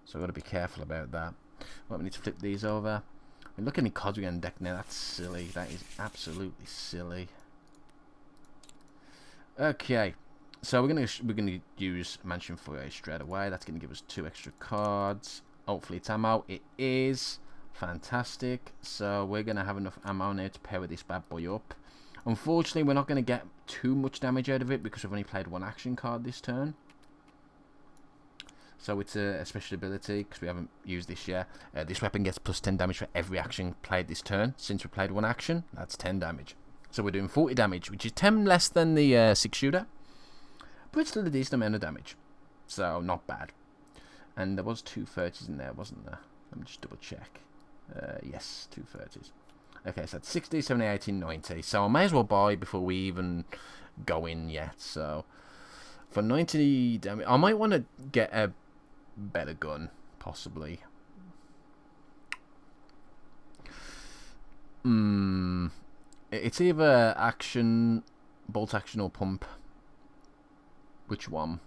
So I've got to be careful about that. Right, we need to flip these over. I mean, look at the cards we got on deck now. That's silly. That is absolutely silly. Okay, so we're gonna use Mansion Foyer straight away. That's gonna give us 2 extra cards. Hopefully it's ammo. It is fantastic. So we're gonna have enough ammo now to power this bad boy up. Unfortunately, we're not gonna get too much damage out of it because we've only played 1 action card this turn. So it's a special ability because we haven't used this yet. This weapon gets plus 10 damage for every action played this turn. Since we played 1 action, that's 10 damage. So we're doing 40 damage, which is 10 less than the 6-shooter. But it's still a decent amount of damage. So, not bad. And there was 2 30s in there, wasn't there? Let me just double check. Yes, 2 30s. Okay, so that's 60, 70, 80, 90. So I may as well buy before we even go in yet. So, for 90 damage, I might want to get a better gun, possibly. It's either action, bolt action, or pump. Which one?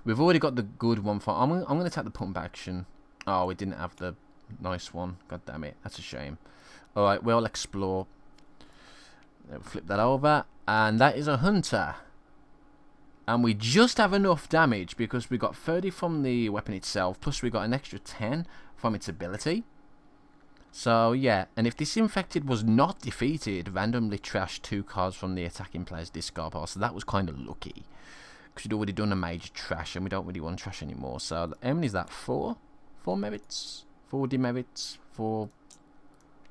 We've already got the good one for. I'm going to take the pump action. Oh, we didn't have the nice one. God damn it. That's a shame. Alright, we'll explore. We'll flip that over. And that is a hunter. And we just have enough damage because we got 30 from the weapon itself. Plus we got an extra 10 from its ability. So, yeah. And if this infected was not defeated, randomly trashed 2 cards from the attacking player's discard pile. So that was kind of lucky. Because we'd already done a major trash and we don't really want trash anymore. So, how many is that? 4? 4 merits? 4 demerits? 4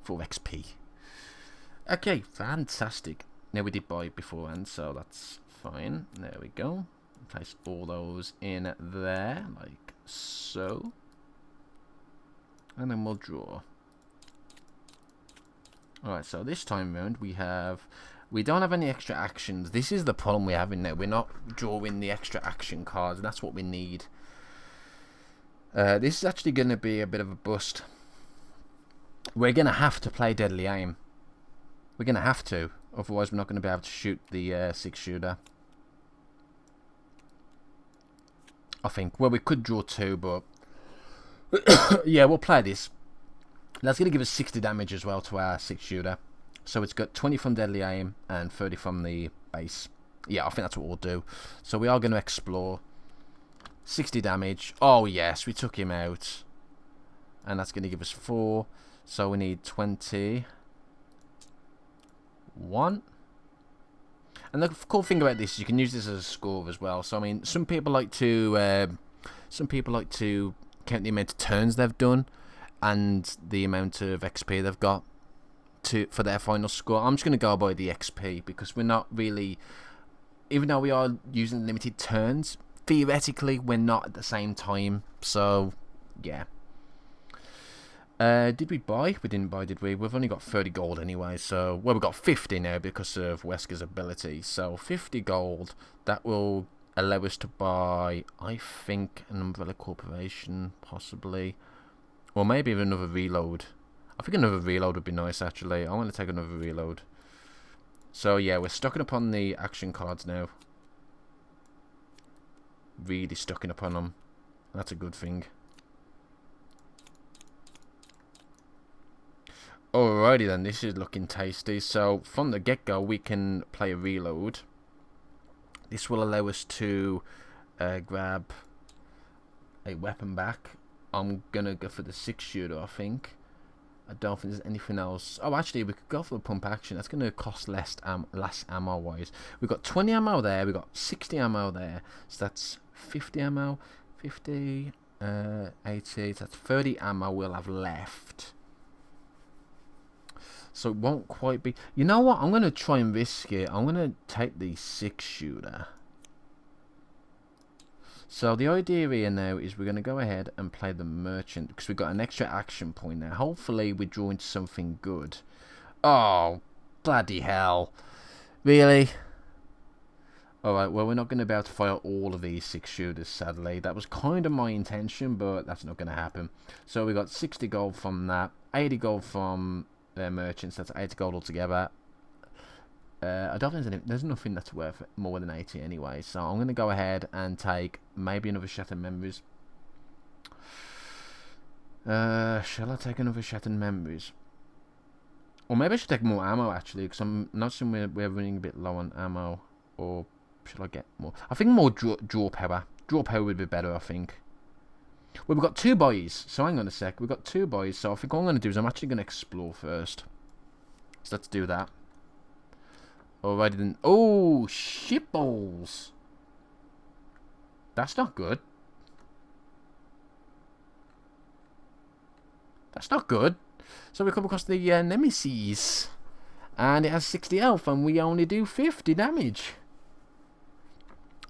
XP. Okay, fantastic. Now we did buy it beforehand, so that's fine. There we go. Place all those in there, like so. And then we'll draw. Alright, so this time round we don't have any extra actions. This is the problem we have in there. We're not drawing the extra action cards, and that's what we need. This is actually going to be a bit of a bust. We're going to have to play Deadly Aim. We're going to have to. Otherwise, we're not going to be able to shoot the 6-shooter. I think. Well, we could draw 2, but... yeah, we'll play this. That's going to give us 60 damage as well to our 6-shooter. So it's got 20 from Deadly Aim and 30 from the base. Yeah, I think that's what we'll do. So we are going to explore. 60 damage. Oh, yes, we took him out. And that's going to give us 4. So we need 21. And the cool thing about this is you can use this as a score as well. So I mean, some people like to count the amount of turns they've done and the amount of XP they've got for their final score. I'm just going to go by the XP because we're not really, even though we are using limited turns, theoretically we're not at the same time. So yeah. Did we buy? We didn't buy, did we? We've only got 30 gold anyway, so... Well, we've got 50 now because of Wesker's ability. So, 50 gold. That will allow us to buy, I think, an Umbrella Corporation, possibly. Or maybe even another reload. I think another reload would be nice, actually. I want to take another reload. So, yeah, we're stocking up on the action cards now. Really stocking up on them. That's a good thing. Alrighty then, this is looking tasty. So from the get-go we can play a reload. This will allow us to grab a weapon back. I'm gonna go for the 6-shooter, I think. I don't think there's anything else. Oh, actually, we could go for a pump action. That's going to cost less ammo-wise. We've got 20 ammo there. We've got 60 ammo there. So that's 50 ammo. 50, 80. So that's 30 ammo we'll have left. So it won't quite be... You know what? I'm going to try and risk it. I'm going to take the 6-shooter. So the idea here now is we're going to go ahead and play the merchant because we've got an extra action point now. Hopefully we draw into something good. Oh, bloody hell. Really? Alright, well we're not going to be able to fire all of these 6-shooters, sadly. That was kind of my intention, but that's not going to happen. So we got 60 gold from that, 80 gold from their merchants, that's 80 gold altogether. I don't think there's nothing that's worth more than 80 anyway, so I'm going to go ahead and take maybe another Shattered Memories. Shall I take another Shattered Memories? Or maybe I should take more ammo actually, because I'm noticing we're running a bit low on ammo. Or should I get more? I think more draw power. Draw power would be better, I think. Well, we've got 2 boys, so hang on a sec. We've got 2 boys, so I think what I'm going to do is I'm actually going to explore first. So let's do that. Alrighty then. Oh, shitballs. That's not good. That's not good. So we come across the Nemesis. And it has 60 health and we only do 50 damage.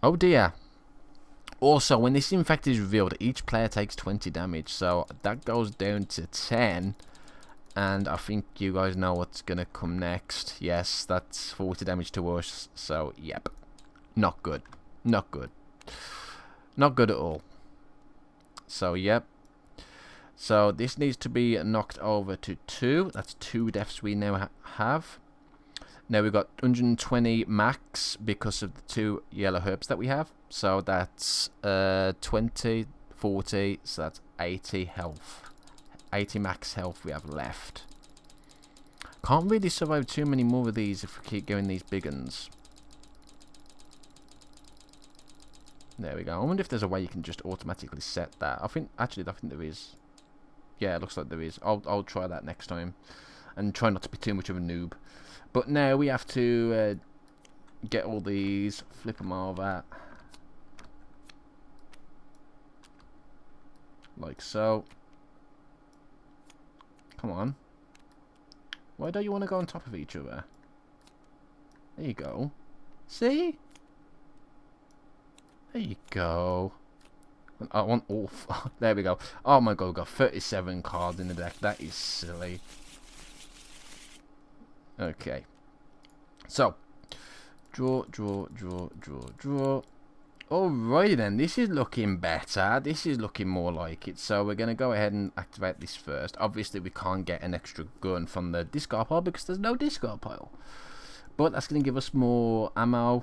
Oh dear. Also, when this infected is revealed, each player takes 20 damage. So that goes down to 10. And I think you guys know what's going to come next. Yes, that's 40 damage to us. So, yep. Not good. Not good. Not good at all. So, yep. So, this needs to be knocked over to 2. That's 2 deaths we now have. Now, we've got 120 max because of the 2 yellow herbs that we have. So, that's 20, 40. So, that's 80 health. 80 max health we have left. Can't really survive too many more of these if we keep going these big uns. There we go. I wonder if there's a way you can just automatically set that. I think there is. Yeah, it looks like there is. I'll try that next time. And try not to be too much of a noob. But now we have to get all these, flip them over. Like so. Come on. Why don't you want to go on top of each other? There you go. See? There you go. I want all... There we go. Oh my god, we've got 37 cards in the deck. That is silly. Okay. So. Draw, draw, draw, draw, draw. Alrighty then, this is looking better. This is looking more like it. So we're going to go ahead and activate this first. Obviously we can't get an extra gun from the discard pile because there's no discard pile. But that's going to give us more ammo.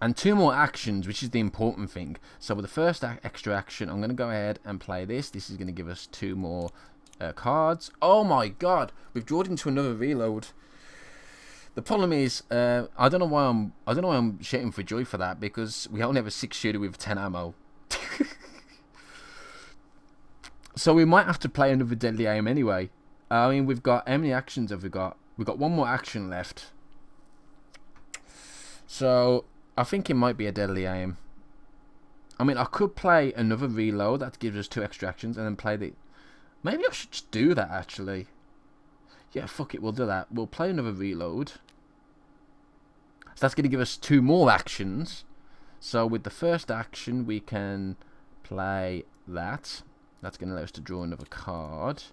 And 2 more actions, which is the important thing. So with the first extra action, I'm going to go ahead and play this. This is going to give us 2 more cards. Oh my god, we've drawn into another reload. The problem is, I don't know why I'm shitting for joy for that, because we only have a 6-shooter with 10 ammo. So we might have to play another Deadly Aim anyway. I mean, we've got, how many actions have we got? We've got 1 more action left. So I think it might be a Deadly Aim. I mean, I could play another reload that gives us 2 extra actions, and then play the... Maybe I should just do that actually. Yeah, fuck it, we'll do that. We'll play another reload. So that's going to give us 2 more actions. So with the first action, we can play that. That's going to allow us to draw another card.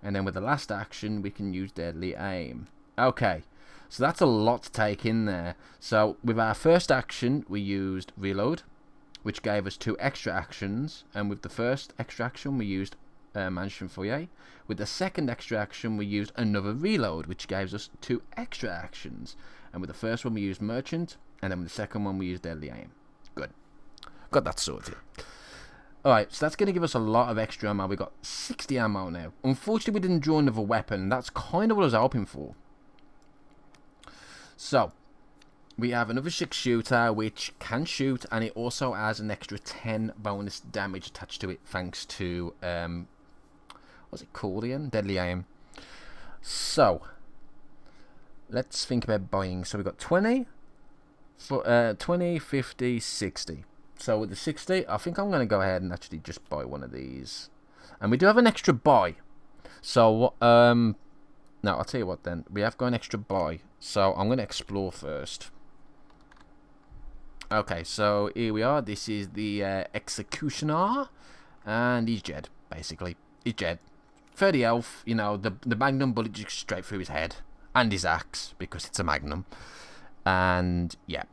And then with the last action, we can use Deadly Aim. Okay, so that's a lot to take in there. So with our first action, we used reload, which gave us 2 extra actions. And with the first extra action, we used Mansion Foyer. With the second extra action, we used another reload, which gives us 2 extra actions. And with the first one, we used Merchant, and then with the second one, we used Deadly Aim. Good. Got that sorted. Alright, so that's going to give us a lot of extra ammo. We've got 60 ammo now. Unfortunately, we didn't draw another weapon. That's kind of what I was hoping for. So, we have another 6-shooter, which can shoot, and it also has an extra 10 bonus damage attached to it, thanks to... what What's it called again? Deadly Aim. So, let's think about buying. So we've got 20, 20, 50, 60. So with the 60, I think I'm going to go ahead and actually just buy one of these. And we do have an extra buy. So, no, I'll tell you what then. We have got an extra buy. So I'm going to explore first. Okay, so here we are. This is the Executioner. And he's dead, basically. He's dead. 30 health, you know, the magnum bullet just straight through his head. And his axe, because it's a magnum. And, yeah.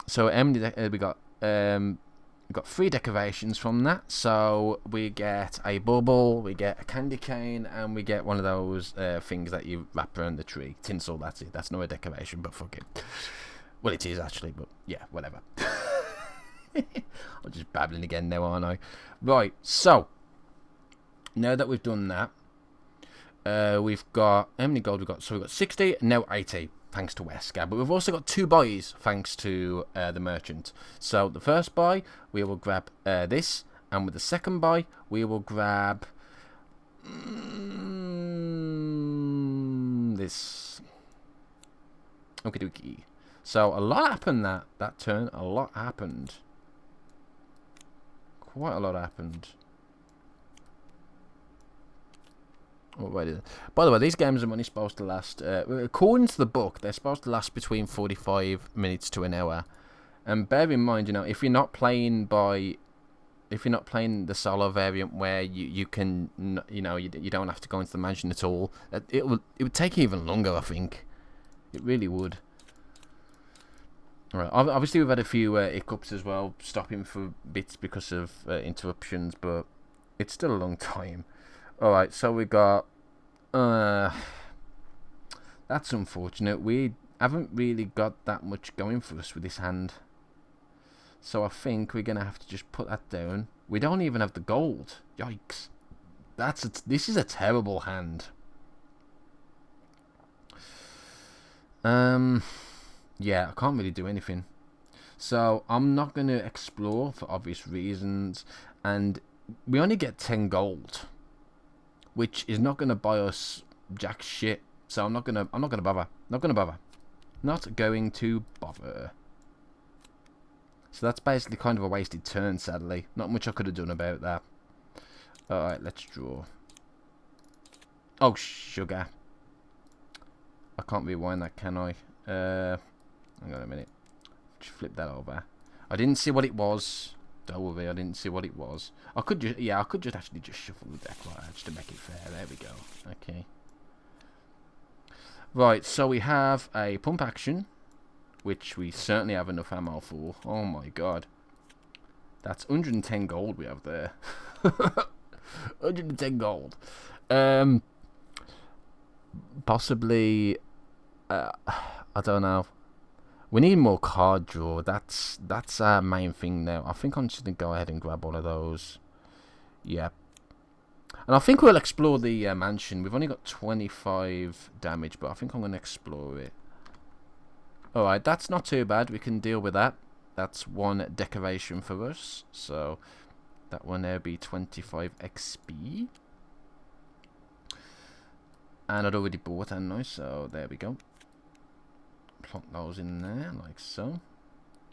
So, we got 3 decorations from that. So, we get a bubble, we get a candy cane, and we get one of those things that you wrap around the tree. Tinsel, that's it. That's not a decoration, but fuck it. Well, it is, actually, but, yeah, whatever. I'm just babbling again now, aren't I? Right, so... Now that we've done that, we've got, how many gold we've got? So we've got 60, now 80, thanks to Wesker. But we've also got 2 buys, thanks to the merchant. So the first buy, we will grab this, and with the second buy, we will grab this. Okie dokie. So a lot happened that turn, a lot happened. Quite a lot happened. Oh, wait. By the way, these games are only supposed to last, according to the book, they're supposed to last between 45 minutes to an hour. And bear in mind, you know, if you're not playing the solo variant where you can, you know, you don't have to go into the mansion at all, it would take even longer, I think. It really would. Right. Obviously, we've had a few hiccups as well, stopping for bits because of interruptions, but it's still a long time. Alright, so we got... that's unfortunate. We haven't really got that much going for us with this hand. So I think we're going to have to just put that down. We don't even have the gold. Yikes. This is a terrible hand. Yeah, I can't really do anything. So I'm not going to explore for obvious reasons. And we only get 10 gold, which is not going to buy us jack shit. So I'm not going to bother. Not going to bother. Not going to bother. So that's basically kind of a wasted turn, sadly. Not much I could have done about that. Alright, let's draw. Oh, sugar. I can't rewind that, can I? Hang on a minute. Just flip that over. I didn't see what it was. Don't worry, I didn't see what it was. I could just, yeah, I could just actually just shuffle the deck like that, just to make it fair. There we go. Okay. Right, so we have a pump action, which we certainly have enough ammo for. Oh my god. That's 110 gold we have there. 110 gold. Possibly, I don't know. We need more card draw. That's our main thing now. I think I'm just going to go ahead and grab all of those. Yeah. And I think we'll explore the mansion. We've only got 25 damage, but I think I'm going to explore it. Alright, that's not too bad. We can deal with that. That's one decoration for us. So, that will now be 25 XP. And I'd already bought, hadn't I? So, there we go. Plonk those in there, like so.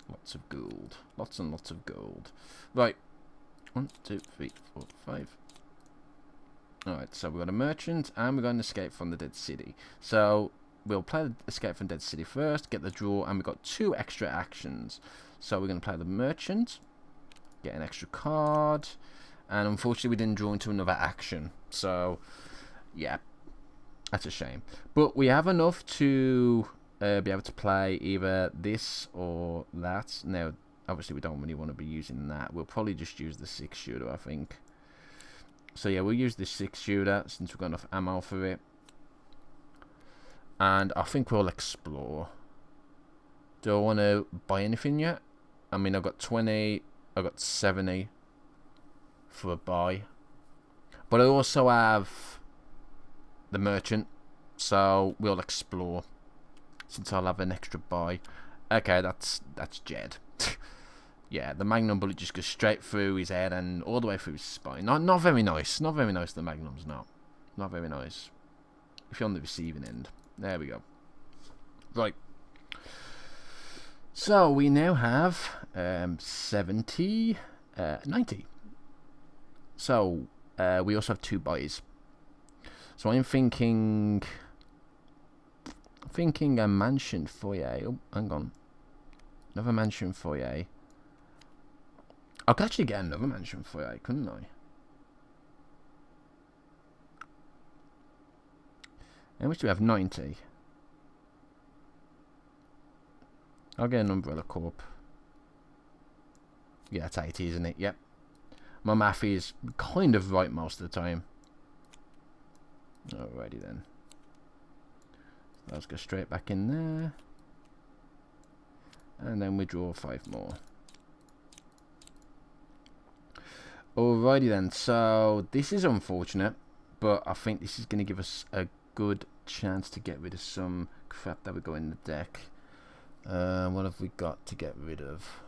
Lots of gold. Lots and lots of gold. Right. 1, 2, 3, 4, 5. Alright, so we've got a merchant, and we've got an escape from the dead city. So, we'll play the escape from dead city first, get the draw, and we've got 2 extra actions. So, we're going to play the merchant, get an extra card, and unfortunately we didn't draw into another action. So, yeah, that's a shame. But we have enough to be able to play either this or that. Now, obviously we don't really want to be using that. We'll probably just use the 6-shooter, I think. So yeah, we'll use the 6-shooter since we've got enough ammo for it. And I think we'll explore. Do I want to buy anything yet? I mean, I've got 20, I've got 70 for a buy. But I also have the merchant, so we'll explore. Since I'll have an extra buy. Okay, that's Jed. Yeah, the magnum bullet just goes straight through his head and all the way through his spine. Not very nice. Not very nice, the magnums, no. Not very nice. If you're on the receiving end. There we go. Right. So we now have 70, 90. So we also have 2 buys. So I'm thinking a mansion foyer. Oh, hang on. Another mansion foyer. I could actually get another mansion foyer, couldn't I? How much do we have? 90. I'll get an umbrella corp. Yeah, it's 80, isn't it? Yep. My math is kind of right most of the time. Alrighty then. So let's go straight back in there. And then we draw 5 more. Alrighty then. So this is unfortunate, but I think this is going to give us a good chance to get rid of some crap that we got in the deck. What have we got to get rid of?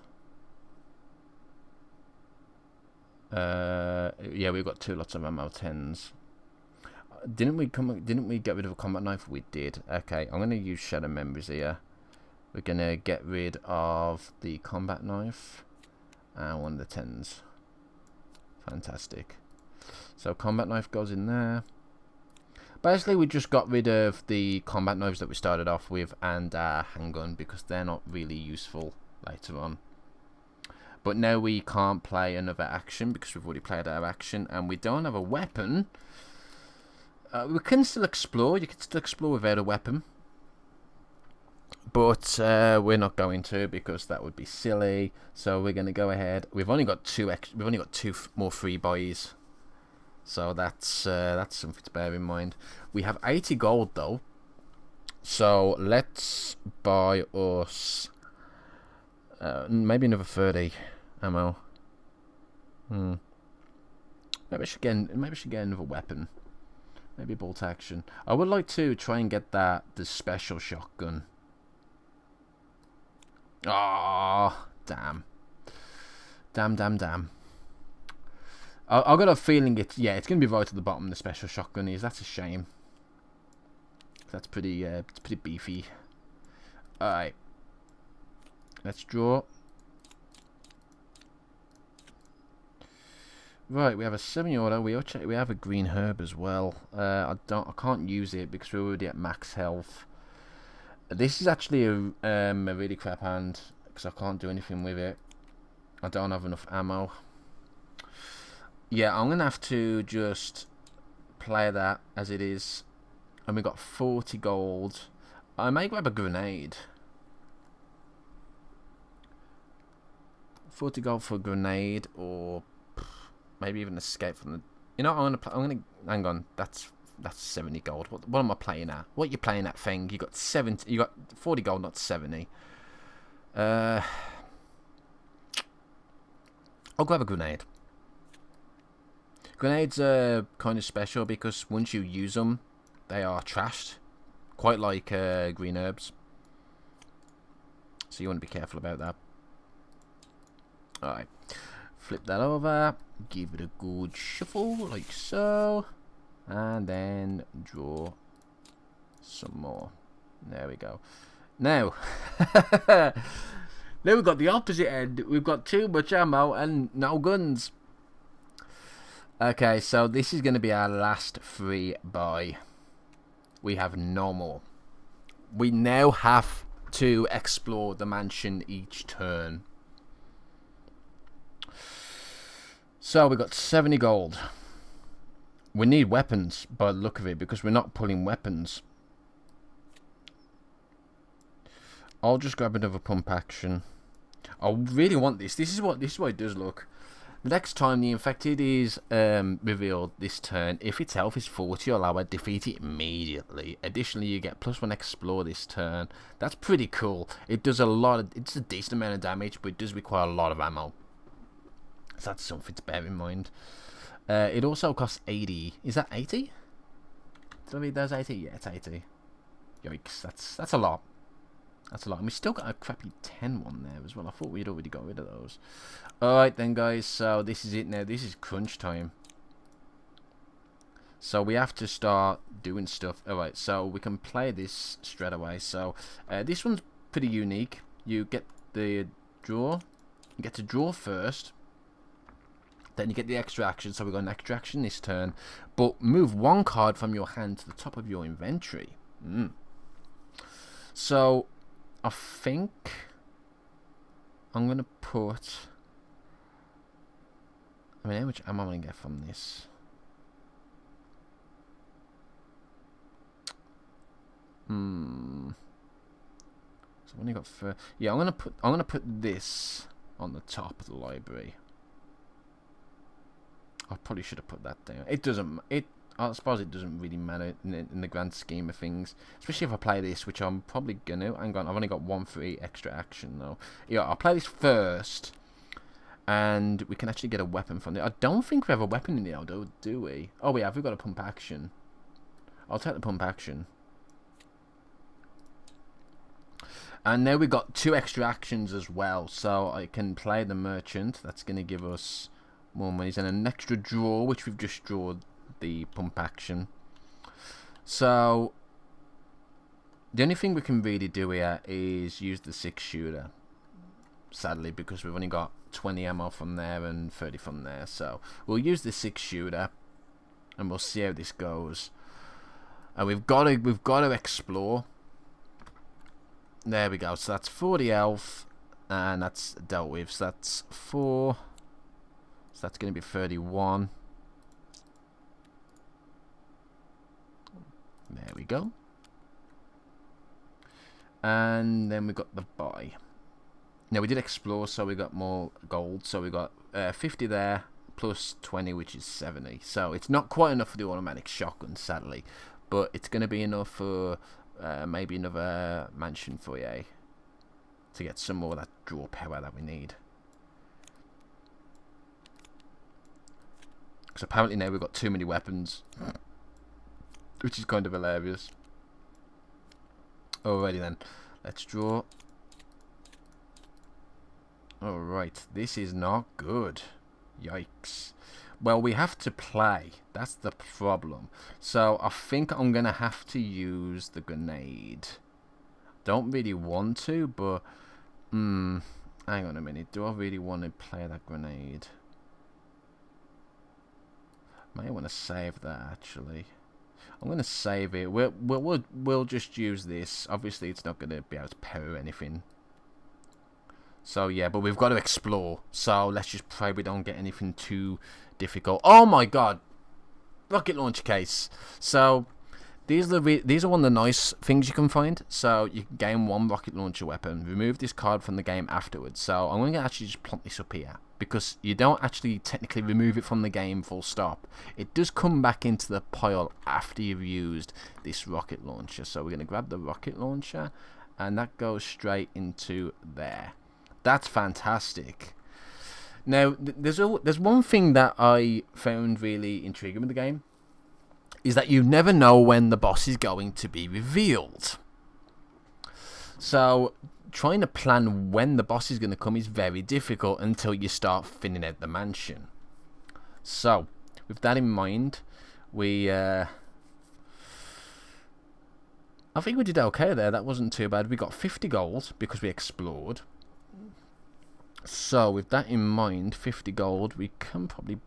Yeah, we've got 2 lots of ammo 10s. Didn't we get rid of a combat knife? We did. Okay, I'm gonna use shadow memories here. We're gonna get rid of the combat knife and one of the 10s. Fantastic. So combat knife goes in there. Basically, we just got rid of the combat knives that we started off with and handgun because they're not really useful later on. But now we can't play another action because we've already played our action and we don't have a weapon. We can still explore. You can still explore without a weapon. But we're not going to because that would be silly. So we're going to go ahead. We've only got 2 more free buys. So that's something to bear in mind. We have 80 gold though. So let's buy us maybe another 30 ammo. Maybe I should get another weapon. Maybe bolt action. I would like to try and get the special shotgun. Ah, damn. Damn. I got a feeling it's going to be right at the bottom. The special shotgun is. That's a shame. That's pretty it's pretty beefy. All right. Let's draw. Right, we have a semi-auto. We have a green herb as well. I can't use it because we're already at max health. This is actually a really crap hand because I can't do anything with it. I don't have enough ammo. Yeah, I'm gonna have to just play that as it is. And we got 40 gold. I may grab a grenade. 40 gold for a grenade, or maybe even escape from the. You know, I'm gonna hang on. That's 70 gold. What am I playing at? What are you playing at, Feng? You got 70. You got 40 gold, not 70. I'll grab a grenade. Grenades are kind of special because once you use them, they are trashed, quite like green herbs. So you want to be careful about that. Alright, flip that over, give it a good shuffle, like so, and then draw some more. There we go. Now, now we've got the opposite end. We've got too much ammo and no guns. Okay, so this is going to be our last free buy. We have no more. We now have to explore the mansion each turn. So we got 70 gold. We need weapons by the look of it because we're not pulling weapons. I'll just grab another pump action. I really want this. This is what it does look. The next time the infected is revealed this turn, if its health is 40 or lower, defeat it immediately. Additionally, you get +1 explore this turn. That's pretty cool. It does it's a decent amount of damage, but it does require a lot of ammo. So that's something to bear in mind. It also costs 80. Is that 80? Did I read those 80? Yeah, it's 80. Yikes, that's a lot. That's a lot. And we still got a crappy 10 one there as well. I thought we'd already got rid of those. Alright then, guys. So this is it now. This is crunch time. So we have to start doing stuff. Alright, so we can play this straight away. So this one's pretty unique. You get the draw. You get to draw first. Then you get the extra action. So we've got an extra action this turn. But move one card from your hand to the top of your inventory. So I think I'm going to put... I mean, how much ammo am I going to get from this? So I've only got yeah, I'm gonna put this on the top of the library. I probably should have put that down. I suppose it doesn't really matter in the grand scheme of things, especially if I play this, which I'm probably gonna. Hang on, I've only got 1 free extra action though. Yeah, I'll play this first, and we can actually get a weapon from there. I don't think we have a weapon in there, though, do we? Oh, we have. We've got a pump action. I'll take the pump action. And now we've got 2 extra actions as well. So I can play the merchant. That's going to give us more monies. And an extra draw, which we've just drawn the pump action. So the only thing we can really do here is use the 6-shooter. Sadly, because we've only got 20 ammo from there and 30 from there. So we'll use the 6-shooter. And we'll see how this goes. And we've got to explore. There we go. So that's 40 health, and that's dealt with. So that's 4. So that's going to be 31. There we go. And then we got the buy. Now we did explore, so we got more gold. So we got 50 there, plus 20, which is 70. So it's not quite enough for the automatic shotgun, sadly, but it's going to be enough for maybe another mansion foyer to get some more of that draw power that we need. Because apparently now we've got too many weapons, which is kind of hilarious. Alrighty then, let's draw. Alright, this is not good. Yikes. Well, we have to play. That's the problem. So I think I'm going to have to use the grenade. Don't really want to, but... hang on a minute. Do I really want to play that grenade? May want to save that, actually. I'm going to save it. We'll just use this. Obviously, it's not going to be able to power anything. So, yeah, but we've got to explore. So, let's just pray we don't get anything too difficult. Oh, my God. Rocket launcher case. So, these are one of the nice things you can find. So, you can gain 1 rocket launcher weapon. Remove this card from the game afterwards. So, I'm going to actually just plonk this up here. Because you don't actually technically remove it from the game full stop. It does come back into the pile after you've used this rocket launcher. So, we're going to grab the rocket launcher. And that goes straight into there. That's fantastic. Now, there's one thing that I found really intriguing with the game, is that you never know when the boss is going to be revealed. So, trying to plan when the boss is going to come is very difficult until you start thinning out the mansion. So, with that in mind, I think we did okay there. That wasn't too bad. We got 50 gold because we explored. So, with that in mind, 50 gold, we can probably...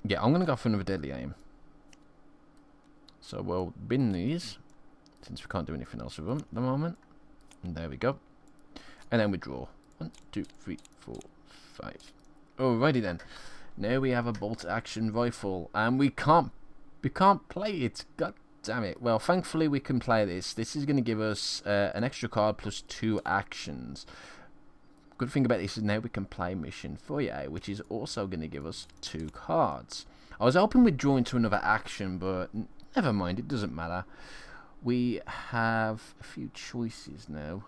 Yeah, I'm going to go for another deadly aim. So, we'll bin these, since we can't do anything else with them at the moment. And there we go. And then we draw. 1, 2, 3, 4, 5. Alrighty then. Now we have a bolt-action rifle, and we can't play it. God damn it. Well, thankfully we can play this. This is going to give us an extra card plus 2 actions. Good thing about this is now we can play Mission Foyer, which is also going to give us 2 cards. I was hoping we'd draw into another action, but never mind, it doesn't matter. We have a few choices now.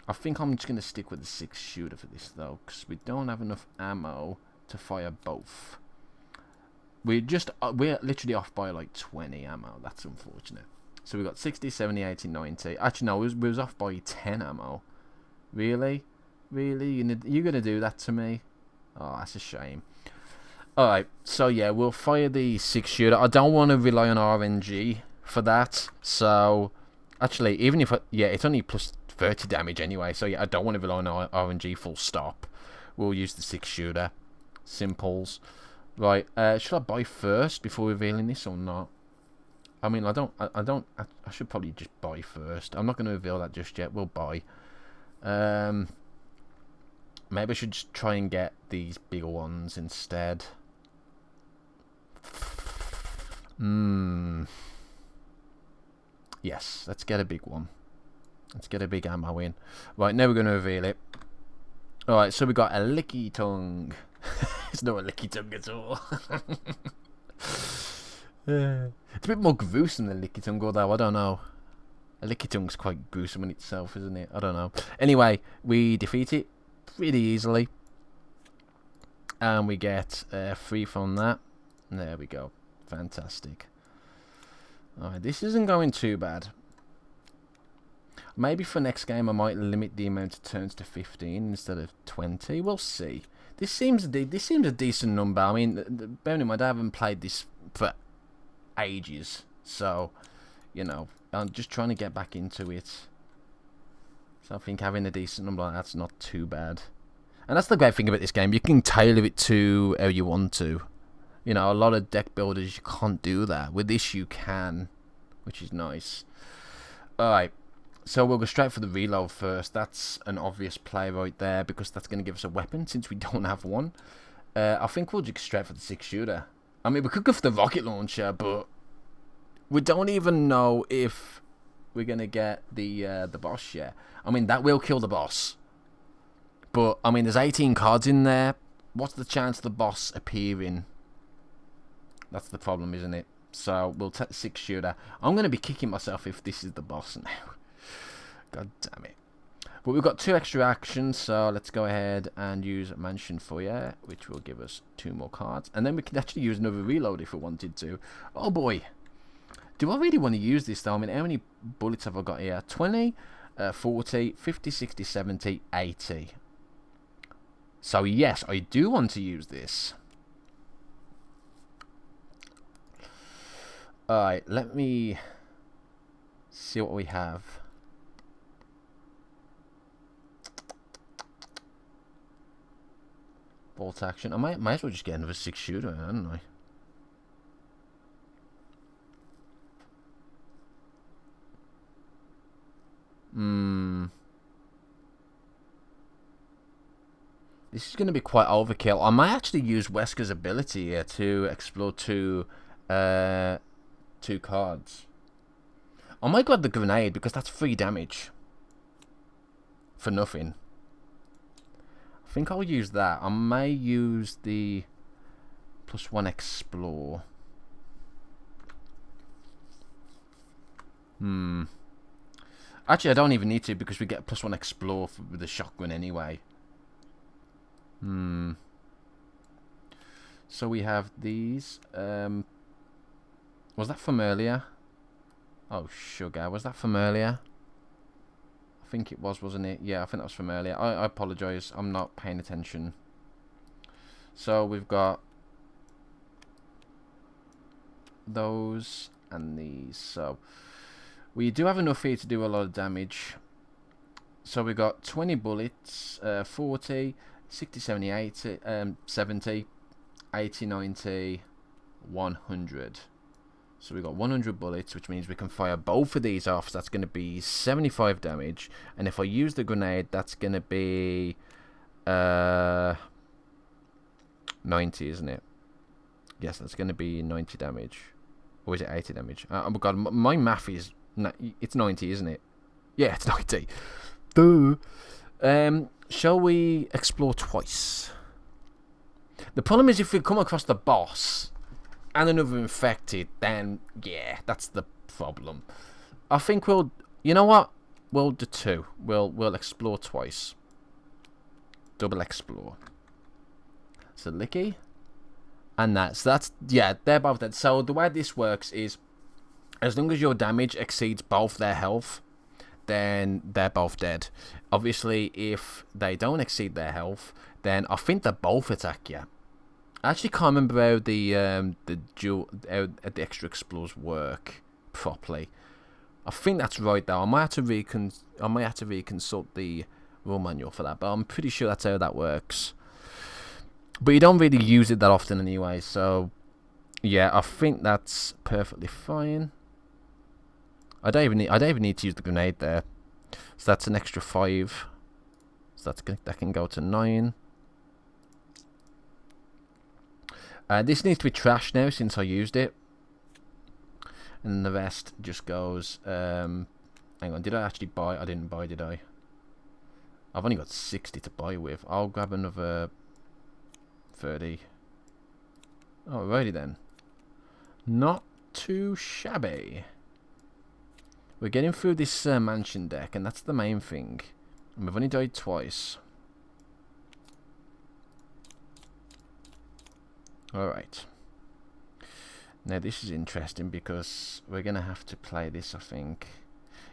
I think I'm just going to stick with the 6-shooter for this, though, because we don't have enough ammo to fire both. We're literally off by like 20 ammo. That's unfortunate. So we got 60, 70, 80, 90. Actually, no, we was off by 10 ammo. Really? Really? You're gonna do that to me? Oh, that's a shame. Alright, so yeah, we'll fire the 6-shooter. I don't want to rely on RNG for that. So, actually, even if... yeah, it's only plus 30 damage anyway. So yeah, I don't want to rely on RNG full stop. We'll use the 6-shooter. Simples. Right, should I buy first before revealing this or not? I mean, I should probably just buy first. I'm not going to reveal that just yet. We'll buy. Maybe I should just try and get these bigger ones instead. Yes, let's get a big one. Let's get a big ammo in. Right, now we're going to reveal it. Alright, so we got a licky tongue. It's not a licky tongue at all. It's a bit more gruesome than licky tongue, although I don't know. A licky tongue's quite gruesome in itself, isn't it? I don't know. Anyway, we defeat it pretty easily. And we get 3 from that. There we go. Fantastic. Alright, this isn't going too bad. Maybe for next game I might limit the amount of turns to 15 instead of 20. We'll see. This seems a decent number. I mean, bearing in mind I haven't played this for ages, so you know, I'm just trying to get back into it. So I think having a decent number like that's not too bad. And that's the great thing about this game. You can tailor it to how you want to. You know, a lot of deck builders you can't do that. With this you can, which is nice. Alright. So we'll go straight for the reload first. That's an obvious play right there because that's going to give us a weapon since we don't have one. I think we'll just go straight for the 6-shooter. I mean, we could go for the rocket launcher, but we don't even know if we're going to get the boss yet. I mean, that will kill the boss. But, I mean, there's 18 cards in there. What's the chance of the boss appearing? That's the problem, isn't it? So, we'll take the 6-shooter. I'm going to be kicking myself if this is the boss now. God damn it. But we've got 2 extra actions, so let's go ahead and use Mansion Foyer, which will give us 2 more cards. And then we can actually use another reload if we wanted to. Oh boy. Do I really want to use this though? I mean, how many bullets have I got here? 20, 40, 50, 60, 70, 80. So yes, I do want to use this. Alright, let me see what we have. Bolt action. I might as well just get another 6-shooter, hadn't I? This is going to be quite overkill. I might actually use Wesker's ability here to explore 2 cards. I might grab the grenade because that's 3 damage. For nothing. I think I'll use that. I may use the +1 explore. Actually, I don't even need to because we get +1 explore with the shotgun anyway. So we have these. Was that from earlier? Oh, sugar. Was that from earlier? I think it was, wasn't it? Yeah, I think that was from earlier. I apologise. I'm not paying attention. So we've got those and these. So we do have enough here to do a lot of damage. So we've got 20 bullets, 40, 60, 70, 80, 70, 80, 90, 100. So we've got 100 bullets, which means we can fire both of these off. So that's going to be 75 damage. And if I use the grenade, that's going to be 90, isn't it? Yes, that's going to be 90 damage. Or is it 80 damage? Oh my god, my math is... it's 90, isn't it? Yeah, it's 90. Duh. Shall we explore twice? The problem is if we come across the boss... and another infected, then yeah, that's the problem. I think we'll, you know what? We'll do 2. We'll explore twice. Double explore. So Licky, and that's yeah, they're both dead. So the way this works is, as long as your damage exceeds both their health, then they're both dead. Obviously, if they don't exceed their health, then I think they both attack you. I actually can't remember how how the extra explores work properly. I think that's right though. I might have to reconsult the rule manual for that, but I'm pretty sure that's how that works. But you don't really use it that often anyway, so yeah, I think that's perfectly fine. I don't even need to use the grenade there. So that's an extra 5. So that can go to 9. This needs to be trashed now since I used it. And the rest just goes... hang on, did I actually buy? I didn't buy, did I? I've only got 60 to buy with. I'll grab another 30. Alrighty then. Not too shabby. We're getting through this mansion deck, and that's the main thing. And we've only died twice. Alright. Now this is interesting because we're going to have to play this, I think.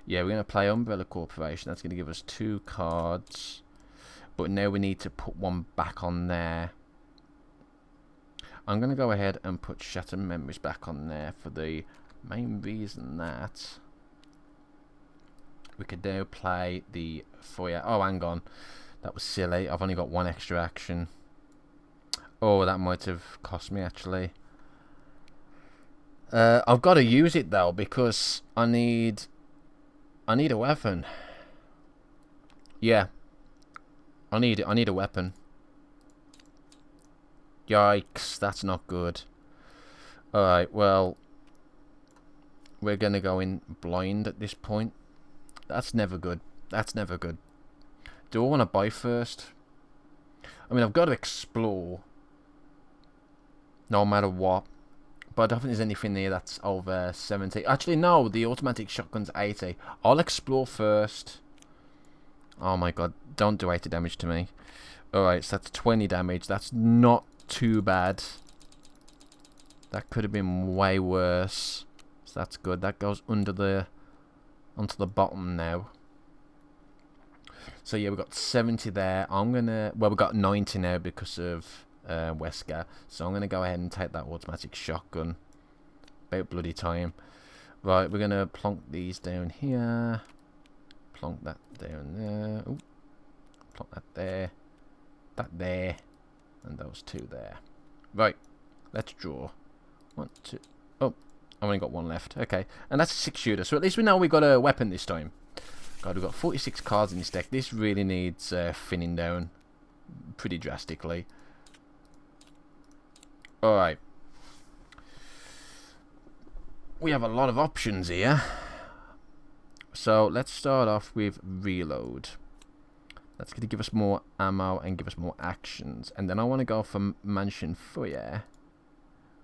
Yeah, we're going to play Umbrella Corporation. That's going to give us 2 cards. But now we need to put one back on there. I'm going to go ahead and put Shattered Memories back on there for the main reason that we could now play the Foyer. Oh, hang on. That was silly. I've only got 1 extra action. Oh, that might have cost me actually. I've got to use it though because I need a weapon. Yeah. I need a weapon. Yikes, that's not good. Alright, well, we're gonna go in blind at this point. That's never good. That's never good. Do I want to buy first? I mean, I've got to explore. No matter what. But I don't think there's anything there that's over 70. Actually, no, the automatic shotgun's 80. I'll explore first. Oh my god, don't do 80 damage to me. Alright, so that's 20 damage. That's not too bad. That could have been way worse. So that's good. That goes onto the bottom now. So yeah, we've got 70 there. We've got 90 now because of Wesker. So I'm gonna go ahead and take that automatic shotgun. About bloody time. Right, we're gonna plonk these down here. Plonk that down there. Ooh. Plonk that there. That there. And those 2 there. Right, let's draw. 1, 2. Oh, I've only got 1 left. Okay, and that's a 6-shooter. So at least we know we got a weapon this time. God, we've got 46 cards in this deck. This really needs thinning down pretty drastically. Alright. We have a lot of options here. So let's start off with reload. That's going to give us more ammo and give us more actions. And then I want to go for Mansion Foyer,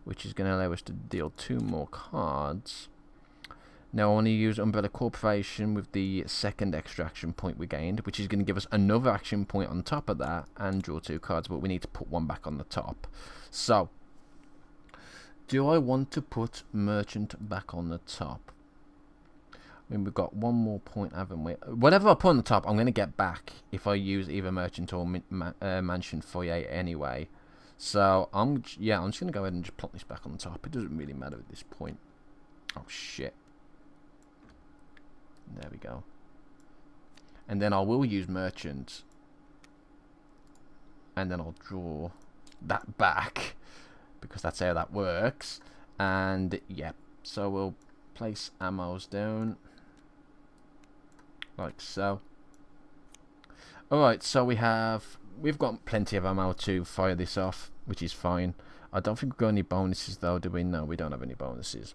which is going to allow us to deal 2 more cards. Now I want to use Umbrella Corporation with the 2nd extra action point we gained, which is going to give us another action point on top of that and draw 2 cards, but we need to put 1 back on the top. So, do I want to put Merchant back on the top? I mean, we've got 1 more point, haven't we? Whatever I put on the top, I'm going to get back if I use either Merchant or Mansion Foyer anyway. So, I'm just going to go ahead and just plop this back on the top. It doesn't really matter at this point. Oh, shit. There we go. And then I will use Merchant. And then I'll draw that back. Because that's how that works. And, yeah. So we'll place ammos down. Like so. Alright, so we've got plenty of ammo to fire this off. Which is fine. I don't think we've got any bonuses though, do we? No, we don't have any bonuses.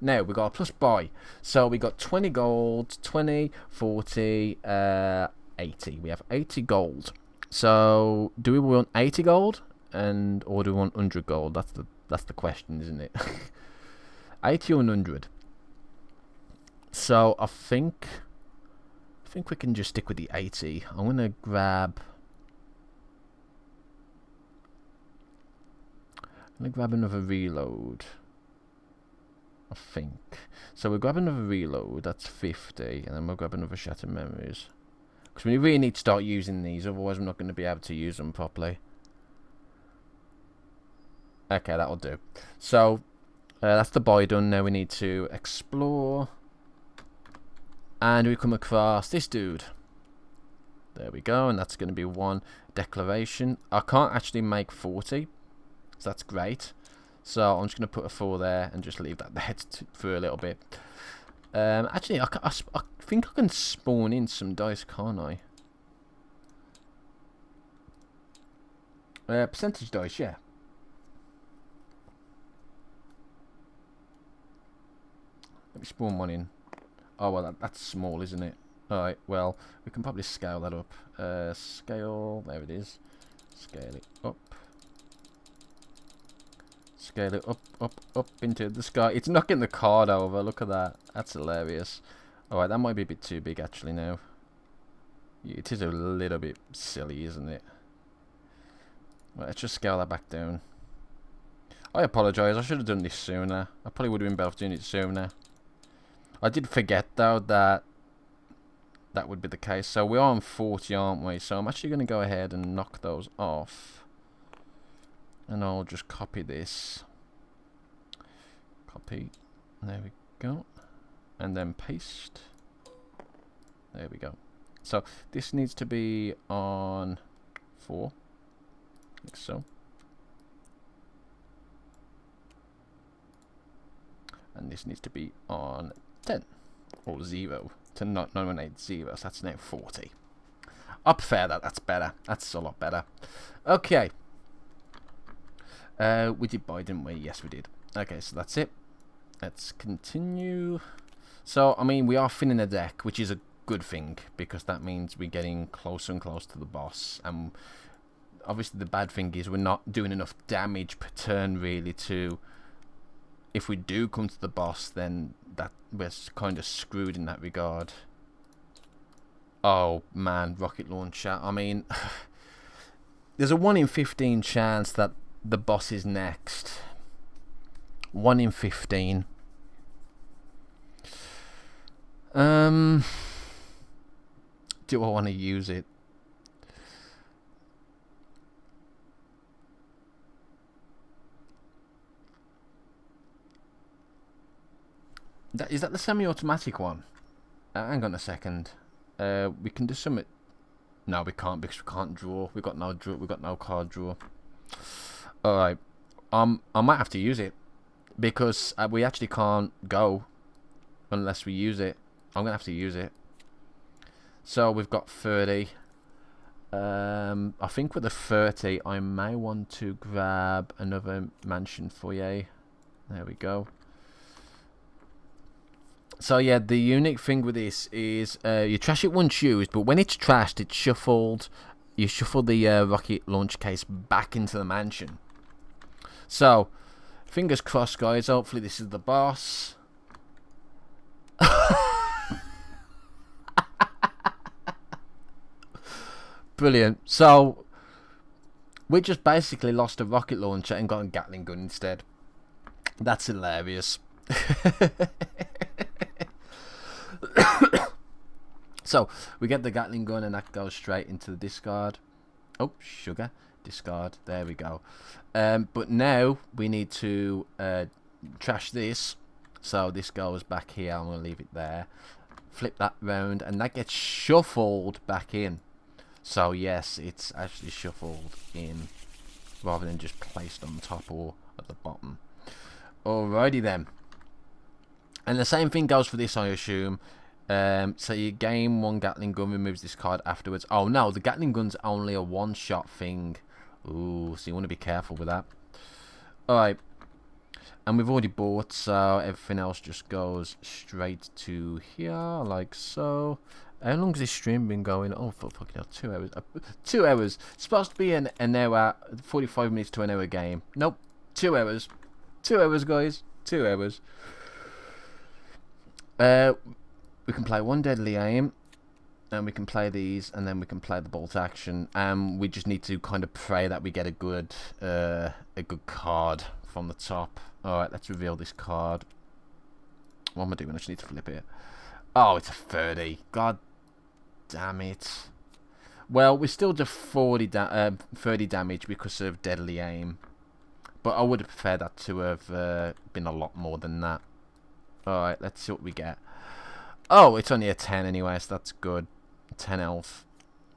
Now, we got a plus buy. So, we got 20 gold, 20, 40, 80. We have 80 gold. So, do we want 80 gold? Or do we want 100 gold? That's the question, isn't it? 80 or 100. So, I think we can just stick with the 80. I'm going to grab another reload. I think. So we'll grab another reload. That's 50. And then we'll grab another Shattered Memories. Because we really need to start using these. Otherwise, we're not going to be able to use them properly. Okay, that'll do. So, that's the buy done. Now we need to explore. And we come across this dude. There we go. And that's going to be 1 declaration. I can't actually make 40. So that's great. So I'm just going to put a 4 there and just leave that there for a little bit. Actually, I think I can spawn in some dice, can't I? Percentage dice, yeah. Let me spawn 1 in. Oh, well, that's small, isn't it? Alright, well, we can probably scale that up. Scale, there it is. Scale it up. Scale it up into the sky. It's knocking the card over. Look at that. That's hilarious. Alright, that might be a bit too big actually now. It is a little bit silly, isn't it? Right, let's just scale that back down. I apologise. I should have done this sooner. I probably would have been better off doing it sooner. I did forget though that that would be the case. So we are on 40, aren't we? So I'm actually going to go ahead and knock those off. And I'll just copy this. Copy. There we go. And then paste. There we go. So this needs to be on 4. Like so. And this needs to be on 10. Or 0. To not nominate 0. So that's now 40. I prefer that. That's better. That's a lot better. Okay. We did buy, didn't we? Yes, we did. Okay, so that's it. Let's continue. So, I mean, we are filling a deck, which is a good thing, because that means we're getting closer and closer to the boss. And obviously the bad thing is we're not doing enough damage per turn, really, to... If we do come to the boss, then that we're kind of screwed in that regard. Oh, man, rocket launcher. I mean, there's a 1 in 15 chance that the boss is next. 1 in 15. Do I want to use it? Is that the semi-automatic one? Hang on a second. We can do something. No, we can't because we can't draw. We got no draw. We got no card draw. All right. I might have to use it because we actually can't go unless we use it. I'm gonna have to use it. So we've got 30. I think with the 30, I may want to grab another mansion foyer. There we go. So yeah, the unique thing with this is you trash it once used, but when it's trashed, it's shuffled. You shuffle the rocket launch case back into the mansion. So, fingers crossed, guys. Hopefully, this is the boss. Brilliant. So, we just basically lost a rocket launcher and got a Gatling gun instead. That's hilarious. So we get the Gatling gun and that goes straight into the discard. Oh, sugar. Discard. There we go. But now we need to trash this. So this goes back here. I'm going to leave it there. Flip that round and that gets shuffled back in. So yes, it's actually shuffled in rather than just placed on the top or at the bottom. Alrighty then. And the same thing goes for this, I assume. So you gain 1 Gatling gun, removes this card afterwards. Oh no, the Gatling gun's only a 1-shot thing. Ooh, so you want to be careful with that. Alright. And we've already bought, so everything else just goes straight to here, like so. How long has this stream been going? Oh, for fucking hell, 2 hours. 2 hours. It's supposed to be an hour, 45 minutes to an hour game. Nope, 2 hours. 2 hours, guys. 2 hours. We can play 1 Deadly Aim, and we can play these, and then we can play the bolt action. We just need to kind of pray that we get a good card from the top. All right, let's reveal this card. What am I doing? I just need to flip it. Oh, it's a 30. God damn it. Well, we still do 30 damage because of deadly aim. But I would have preferred that to have been a lot more than that. Alright, let's see what we get. Oh, it's only a 10 anyway, so that's good. 10 health.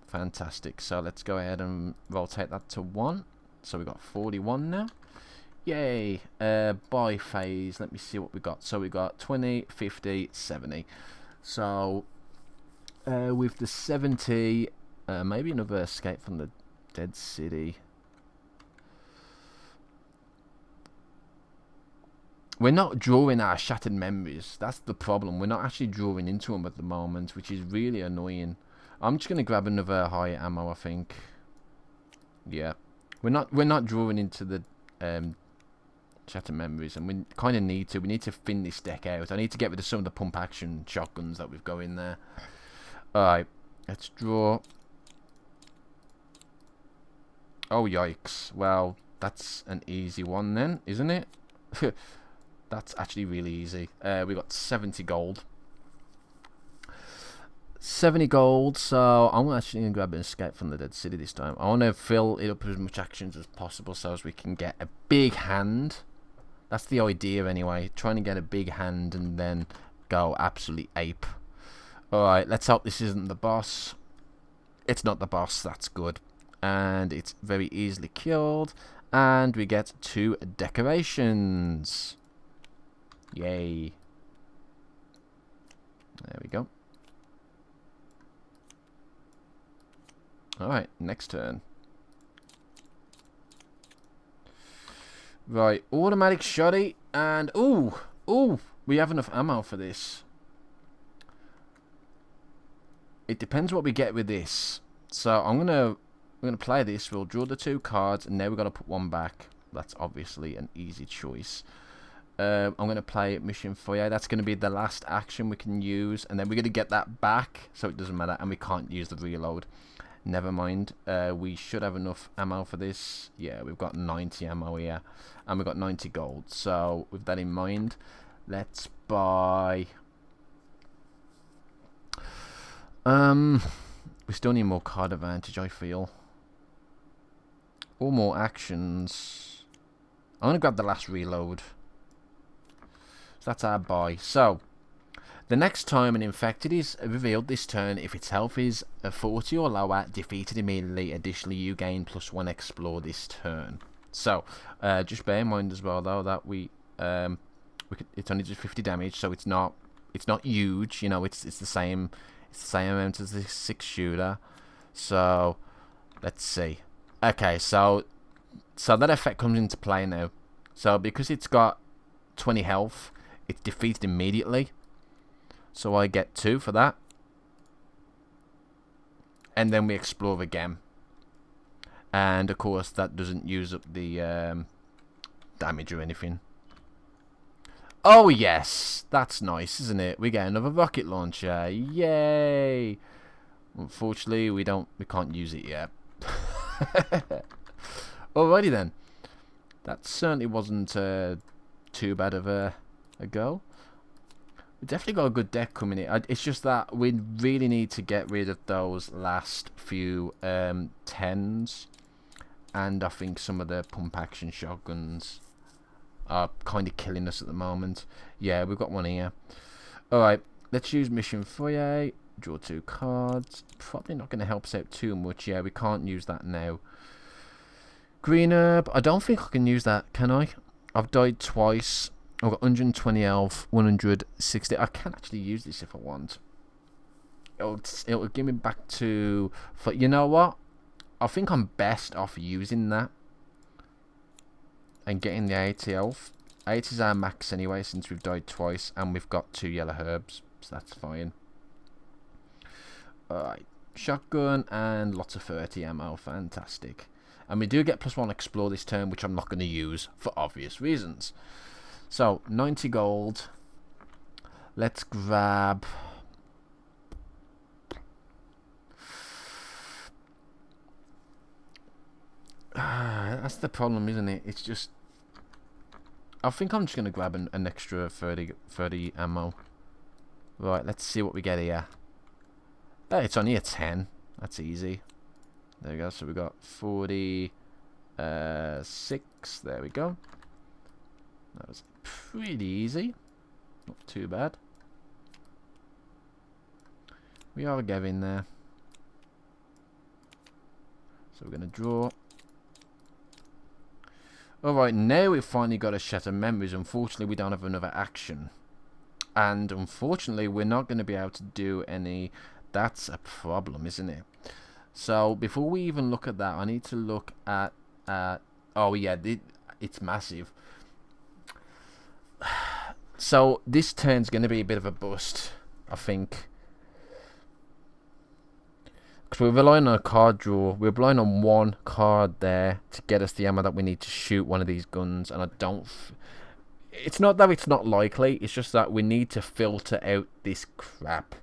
Fantastic. So let's go ahead and rotate that to 1. So we got 41 now. Yay. By phase, let me see what we got. So we got 20, 50, 70. So with the 70, maybe another escape from the dead city. We're not drawing our shattered memories. That's the problem. We're not actually drawing into them at the moment, which is really annoying. I'm just gonna grab another high ammo, I think. Yeah, we're not drawing into the shattered memories, and we kind of need to. We need to thin this deck out. I need to get rid of some of the pump action shotguns that we've got in there. All right, let's draw. Oh yikes! Well, that's an easy one then, isn't it? That's actually really easy. We got 70 gold. 70 gold, so I'm actually going to grab an escape from the dead city this time. I want to fill it up with as much actions as possible so as we can get a big hand. That's the idea anyway. Trying to get a big hand and then go absolutely ape. Alright, let's hope this isn't the boss. It's not the boss, that's good. And it's very easily killed. And we get 2 decorations. Yay. There we go. Alright, next turn. Right, automatic shotty. And, ooh, we have enough ammo for this. It depends what we get with this. So, I'm gonna play this. We'll draw the 2 cards, and now we've got to put 1 back. That's obviously an easy choice. I'm going to play Mission Foyer. That's going to be the last action we can use. And then we're going to get that back. So it doesn't matter. And we can't use the reload. Never mind. We should have enough ammo for this. Yeah, we've got 90 ammo here. And we've got 90 gold. So with that in mind, let's buy... we still need more card advantage, I feel. Or more actions. I'm going to grab the last reload. That's our buy. So, the next time an infected is revealed this turn, if its health is 40 or lower, defeated immediately. Additionally, you gain +1 explore this turn. So, just bear in mind as well, though, that it's only just 50 damage, so it's not huge. You know, it's the same amount as the 6-shooter. So, let's see. Okay, so that effect comes into play now. So, because it's got 20 health, it's defeated immediately. So I get 2 for that. And then we explore again. And of course that doesn't use up the damage or anything. Oh yes, that's nice, isn't it? We get another rocket launcher. Yay! Unfortunately we can't use it yet. Alrighty then. That certainly wasn't too bad of a go. We definitely got a good deck coming in. It's just that we really need to get rid of those last few 10s, and I think some of the pump action shotguns are kind of killing us at the moment. Yeah, we've got one here. Alright, let's use Mission Foyer. Draw 2 cards. Probably not going to help us out too much. Yeah, we can't use that now. Green herb. I don't think I can use that, can I? I've died twice. I've got 120 health, 160. I can actually use this if I want. It'll give me back to... You know what? I think I'm best off using that. And getting the 80 health. 80 is our max anyway, since we've died twice. And we've got 2 yellow herbs. So that's fine. Alright. Shotgun and lots of 30 ammo. Fantastic. And we do get +1 explore this turn, which I'm not going to use for obvious reasons. So, 90 gold. Let's grab... That's the problem, isn't it? It's just... I think I'm just going to grab an extra 30 ammo. Right, let's see what we get here. Oh, it's only a 10. That's easy. There we go. So we got 46. There we go. That was pretty easy. Not too bad. We are getting there. So we're going to draw. Alright, now we've finally got a Shatter Memories. Unfortunately, we don't have another action. And unfortunately, we're not going to be able to do any... That's a problem, isn't it? So, before we even look at that, I need to look at... oh, yeah, it's massive. So, this turn's going to be a bit of a bust, I think. Because we're relying on a card draw. We're relying on one card there to get us the ammo that we need to shoot one of these guns. And I don't... It's not that it's not likely. It's just that we need to filter out this crap.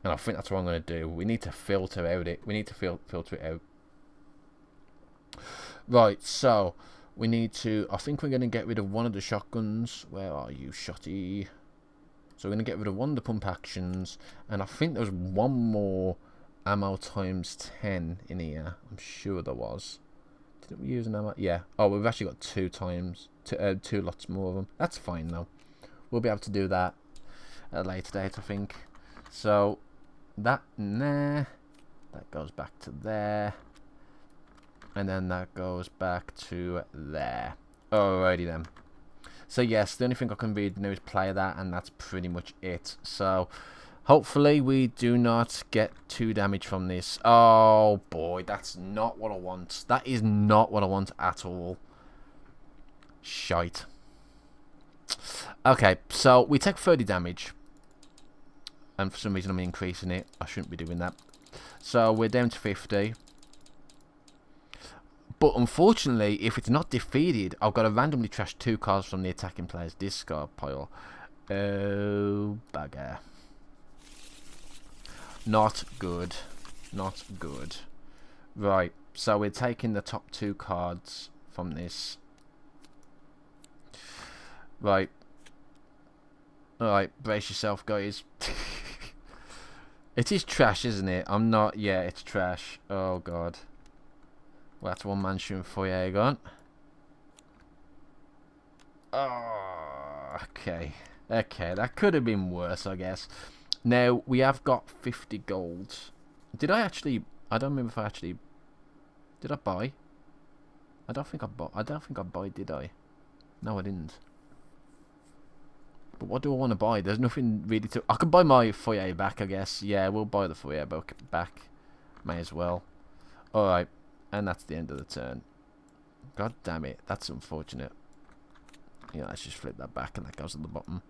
And I think that's what I'm going to do. We need to filter out it. We need to filter it out. Right, so... We need to... I think we're going to get rid of one of the shotguns. Where are you, shotty? So we're going to get rid of one of the pump actions. And I think there's one more... ammo times 10 in here. I'm sure there was. Didn't we use an ammo? Yeah. Oh, we've actually got two lots more of them. That's fine though. We'll be able to do that at a later date, I think. So that there, that goes back to there, and then that goes back to there. Alrighty then. So yes, the only thing I can do is play that, and that's pretty much it. So hopefully we do not get 2 damage from this. Oh boy, that's not what I want. That is not what I want at all. Shite. Okay, so we take 30 damage. And for some reason I'm increasing it. I shouldn't be doing that. So we're down to 50. But unfortunately, if it's not defeated, I've got to randomly trash 2 cards from the attacking player's discard pile. Oh, bugger. Not good. Not good. Right, so we're taking the top 2 cards from this. Right. Alright, brace yourself, guys. It is trash, isn't it? I'm not... Yeah, it's trash. Oh, God. Well, that's one man shooting foyer gone. Oh, okay. Okay, that could have been worse, I guess. Now, we have got 50 gold. Did I actually... I don't remember if I actually... Did I buy? I don't think I bought... I don't think I buy, did I? No, I didn't. But what do I want to buy? There's nothing really to... I could buy my foyer back, I guess. Yeah, we'll buy the foyer back. May as well. Alright. And that's the end of the turn. God damn it. That's unfortunate. Yeah, let's just flip that back and that goes at the bottom.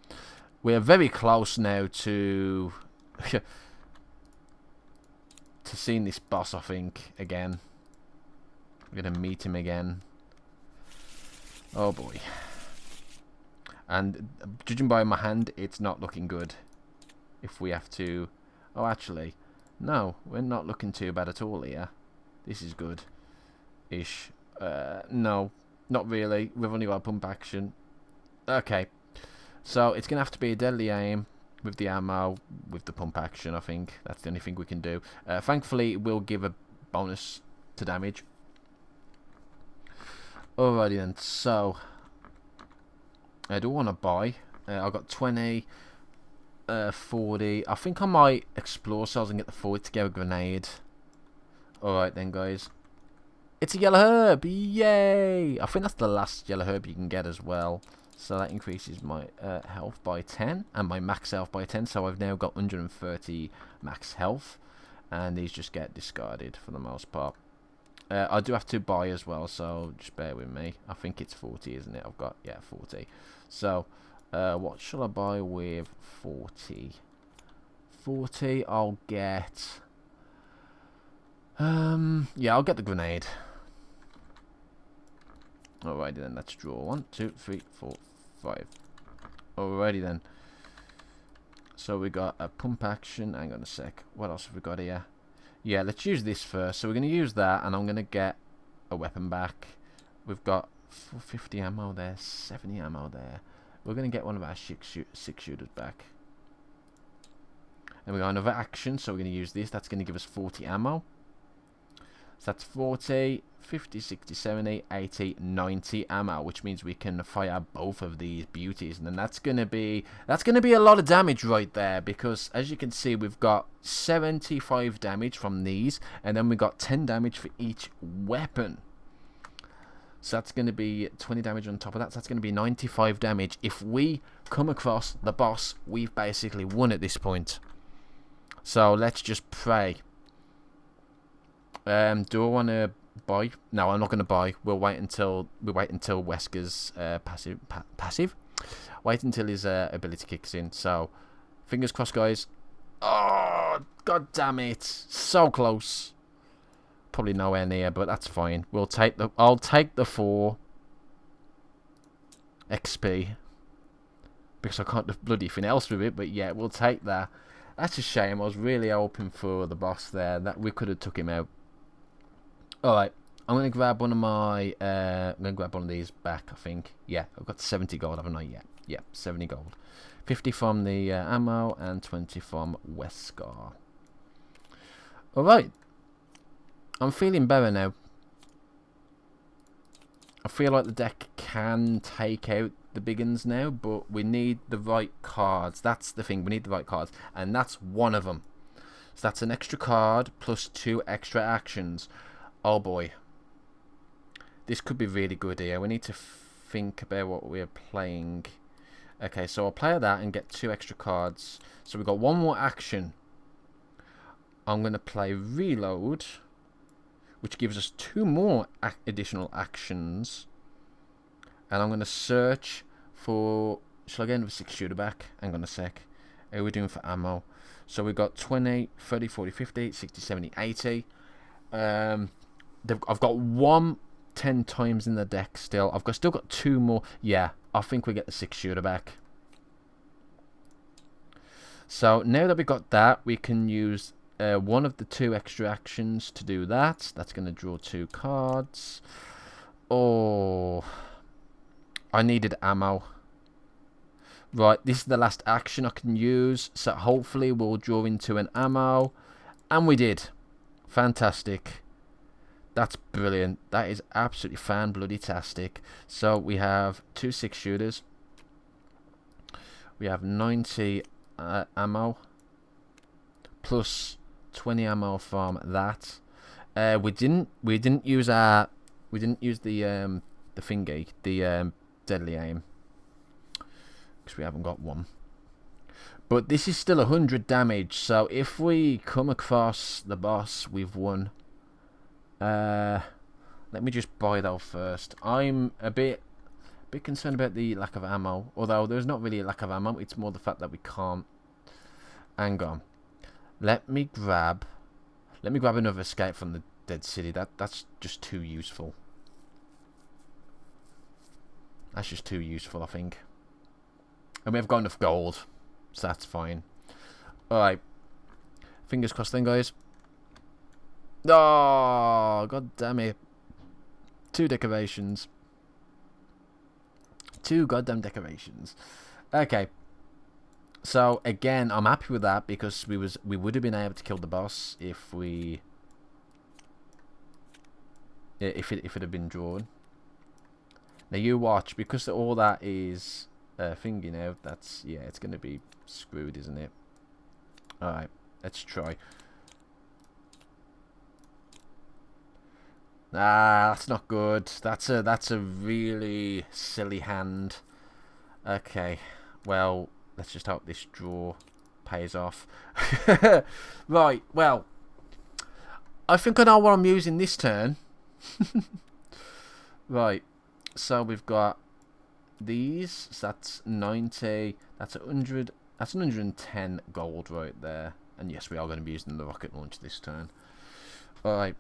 We're very close now to... to seeing this boss, I think, again. We're going to meet him again. Oh, boy. And judging by my hand, it's not looking good. If we have to... Oh, actually, no, we're not looking too bad at all here. This is good-ish. No, not really. We've only got a pump action. Okay, so it's going to have to be a deadly aim with the ammo, with the pump action, I think. That's the only thing we can do. Thankfully, it will give a bonus to damage. Alrighty then, so... I do want to buy. I've got 20, 40. I think I might explore cells and get the 40 to get a grenade. Alright then, guys. It's a yellow herb! Yay! I think that's the last yellow herb you can get as well. So that increases my health by 10 and my max health by 10. So I've now got 130 max health. And these just get discarded for the most part. I do have to buy as well, so just bear with me. I think it's 40, isn't it? I've got, yeah, 40. So, what shall I buy with 40? 40, I'll get... yeah, I'll get the grenade. Alrighty then, let's draw. 1, 2, 3, 4, 5. Alrighty then. So we got a pump action. Hang on a sec. What else have we got here? Yeah, let's use this first. So we're going to use that, and I'm going to get a weapon back. We've got 450 ammo there, 70 ammo there. We're going to get one of our six shooters back. And we got another action, so we're going to use this. That's going to give us 40 ammo. So that's 40, 50, 60, 70, 80, 90 ammo, which means we can fire both of these beauties. And then that's going to be a lot of damage right there, because as you can see, we've got 75 damage from these, and then we got 10 damage for each weapon. So that's going to be 20 damage on top of that. So that's going to be 95 damage. If we come across the boss, we've basically won at this point. So let's just pray. Do I want to buy? No, I'm not going to buy. We'll wait until Wesker's passive. Wait until his ability kicks in. So fingers crossed, guys. Oh, god damn it! So close. Probably nowhere near, but that's fine. I'll take the 4 XP because I can't do bloody anything else with it. But yeah, we'll take that. That's a shame. I was really hoping for the boss there. That we could have took him out. Alright, I'm going to grab one of my... I'm going to grab one of these back, I think. Yeah, I've got 70 gold, haven't I? Yeah, 70 gold. 50 from the ammo and 20 from Wesker. Alright. I'm feeling better now. I feel like the deck can take out the big uns now, but we need the right cards. That's the thing, we need the right cards, and that's one of them. So that's an extra card plus 2 extra actions. Oh boy, this could be really good here. We need to think about what we're playing. Okay, so I'll play that and get 2 extra cards. So we've got 1 more action. I'm going to play reload, which gives us 2 more additional actions. And I'm going to search for... Shall I get another 6 shooter back? Hang on a sec. How are we doing for ammo? So we've got 20, 30, 40, 50, 60, 70, 80. I've got 1 10 times in the deck still. Still got 2 more. Yeah, I think we get the 6 shooter back. So now that we've got that, we can use one of the 2 extra actions to do that. That's going to draw 2 cards. Oh... I needed ammo. Right, this is the last action I can use, so hopefully we'll draw into an ammo. And we did. Fantastic. That's brilliant. That is absolutely fan-bloody-tastic. So we have 2 6 shooters. We have 90 ammo. Plus 20 ammo from that. We didn't use the thingy, the deadly aim, because we haven't got one. But this is still 100 damage, so if we come across the boss, we've won. Let me just buy that first. I'm a bit concerned about the lack of ammo, although there's not really a lack of ammo, it's more the fact that we can't. Hang on. Let me grab another escape from the dead city. That's just too useful. That's just too useful, I think. And we've got enough gold, so that's fine. Alright. Fingers crossed then, guys. Oh, god damn it. 2 decorations. 2 goddamn decorations. Okay. So, again, I'm happy with that, because we would have been able to kill the boss if it had been drawn. Now you watch, because all that is thingy now, yeah, it's going to be screwed, isn't it? Alright, let's try. Ah, that's not good. That's a really silly hand. Okay, well, let's just hope this draw pays off. Right, well, I think I know what I'm using this turn. Right. So we've got these. So that's 90. That's 100. That's 110 gold right there. And yes, we are going to be using the rocket launch this turn. Alright.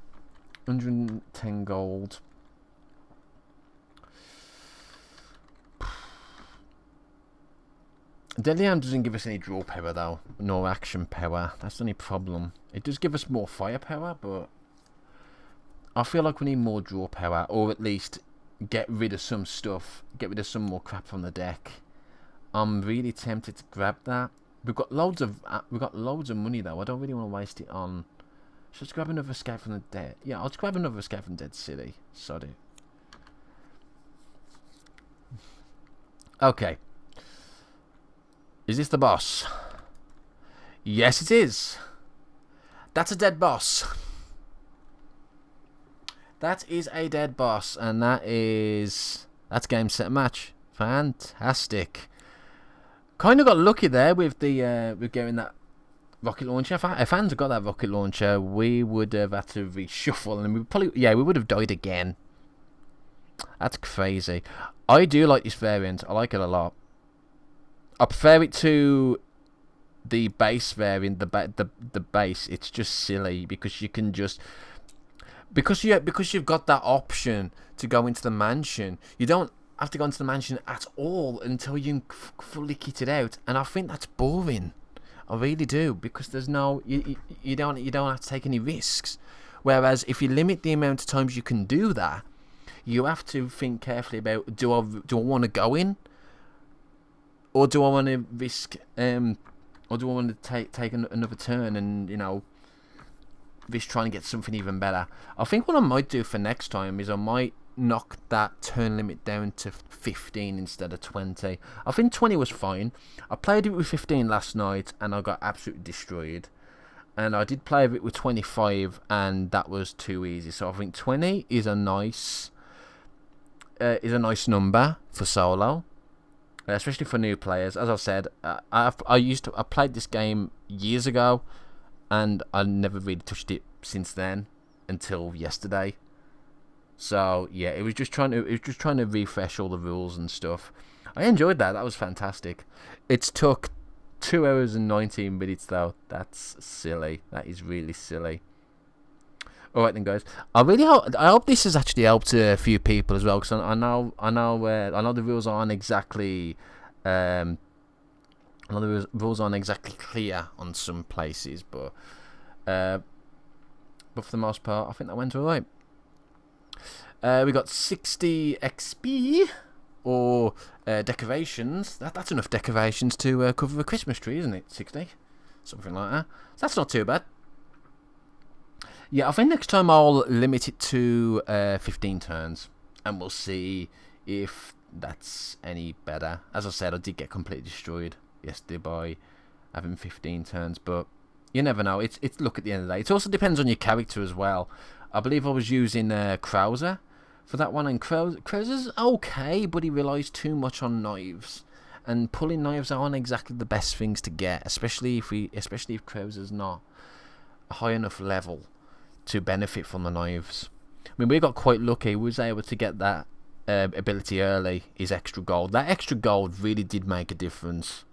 110 gold. Deadly Arm doesn't give us any draw power though. No action power. That's the only problem. It does give us more firepower, but I feel like we need more draw power. Or at least get rid of some stuff, get rid of some more crap from the deck. I'm really tempted to grab that. We've got loads of money though. I don't really want to waste it on. Should I just grab another Escape from the Dead? Yeah, I'll just grab another Escape from Dead City. Sorry. Okay. Is this the boss? Yes, it is. That's a dead boss. That is a dead boss, and that's game, set, match. Fantastic. Kind of got lucky there with getting that rocket launcher. If fans had got that rocket launcher, we would have had to reshuffle, and we would have died again. That's crazy. I do like this variant. I like it a lot. I prefer it to the base variant. The base. It's just silly because you can just because you've got that option to go into the mansion. You don't have to go into the mansion at all until you fully kit it out, and I think that's boring. I really do, because there's no you don't have to take any risks. Whereas if you limit the amount of times you can do that, you have to think carefully about do I want to go in, or do I want to risk or do I want to take another turn and risk trying to get something even better. I think what I might do for next time is I might knock that turn limit down to 15 instead of 20. I think 20 was fine. I played it with 15 last night and I got absolutely destroyed. And I did play it with 25 and that was too easy. So I think 20 is a nice number for solo, especially for new players. As I've said, I played this game years ago, and I never really touched it since then until yesterday. So yeah, it was just trying to refresh all the rules and stuff. I enjoyed that. That was fantastic. It's took 2 hours and 19 minutes though. That's silly. That is really silly. Alright then, guys. I hope this has actually helped a few people as well, because I know the rules aren't exactly clear on some places, but for the most part, I think that went alright. We got 60 XP or decorations. That's enough decorations to cover a Christmas tree, isn't it? 60, something like that. So that's not too bad. Yeah, I think next time I'll limit it to 15 turns, and we'll see if that's any better. As I said, I did get completely destroyed yesterday by having 15 turns, but you never know. It's look, at the end of the day, it also depends on your character as well. I believe I was using Krauser for that one, and Krauser's okay, but he relies too much on knives, and pulling knives aren't exactly the best things to get, especially if Krauser's not a high enough level to benefit from the knives. I mean, we got quite lucky. We was able to get that ability early, his extra gold. That extra gold really did make a difference.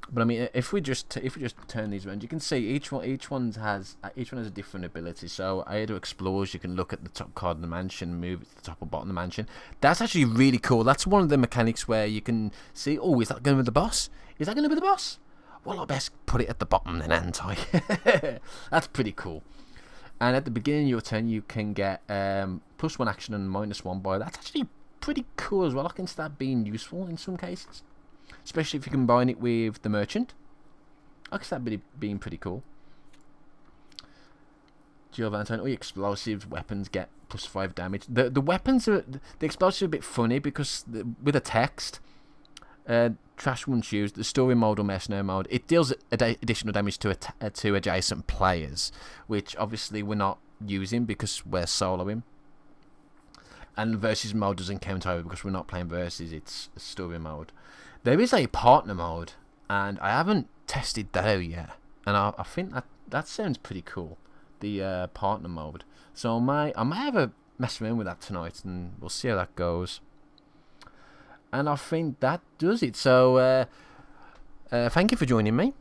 But I mean, if we just turn these around, you can see each one has a different ability. So I had to explore. You can look at the top card of the mansion, move it to the top or bottom of the mansion. That's actually really cool. That's one of the mechanics where you can see, oh, is that going to be the boss? Is that going to be the boss? Well, I best put it at the bottom then, ain't I? That's pretty cool. And at the beginning of your turn, you can get +1 action and -1 buy. That's actually pretty cool as well. I can see that being useful in some cases, especially if you combine it with the merchant. I can see that being pretty cool. Gigante, all your explosives, weapons get +5 damage. The weapons the explosives are a bit funny because with the text. Trash once used, the story mode or mercenary mode, it deals additional damage to adjacent players, which obviously we're not using because we're soloing. And versus mode doesn't count over because we're not playing versus, it's story mode. There is a partner mode, and I haven't tested that out yet, and I think that sounds pretty cool, the partner mode. So I might have a mess around with that tonight, and we'll see how that goes. And I think that does it. So, thank you for joining me.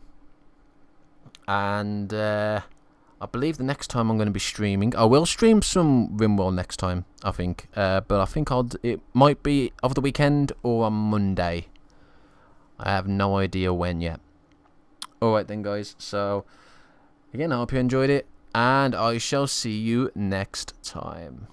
And I believe the next time I'm going to be streaming, I will stream some RimWorld next time, I think. But I think it might be over the weekend or on Monday. I have no idea when yet. Alright then, guys. So, again, I hope you enjoyed it. And I shall see you next time.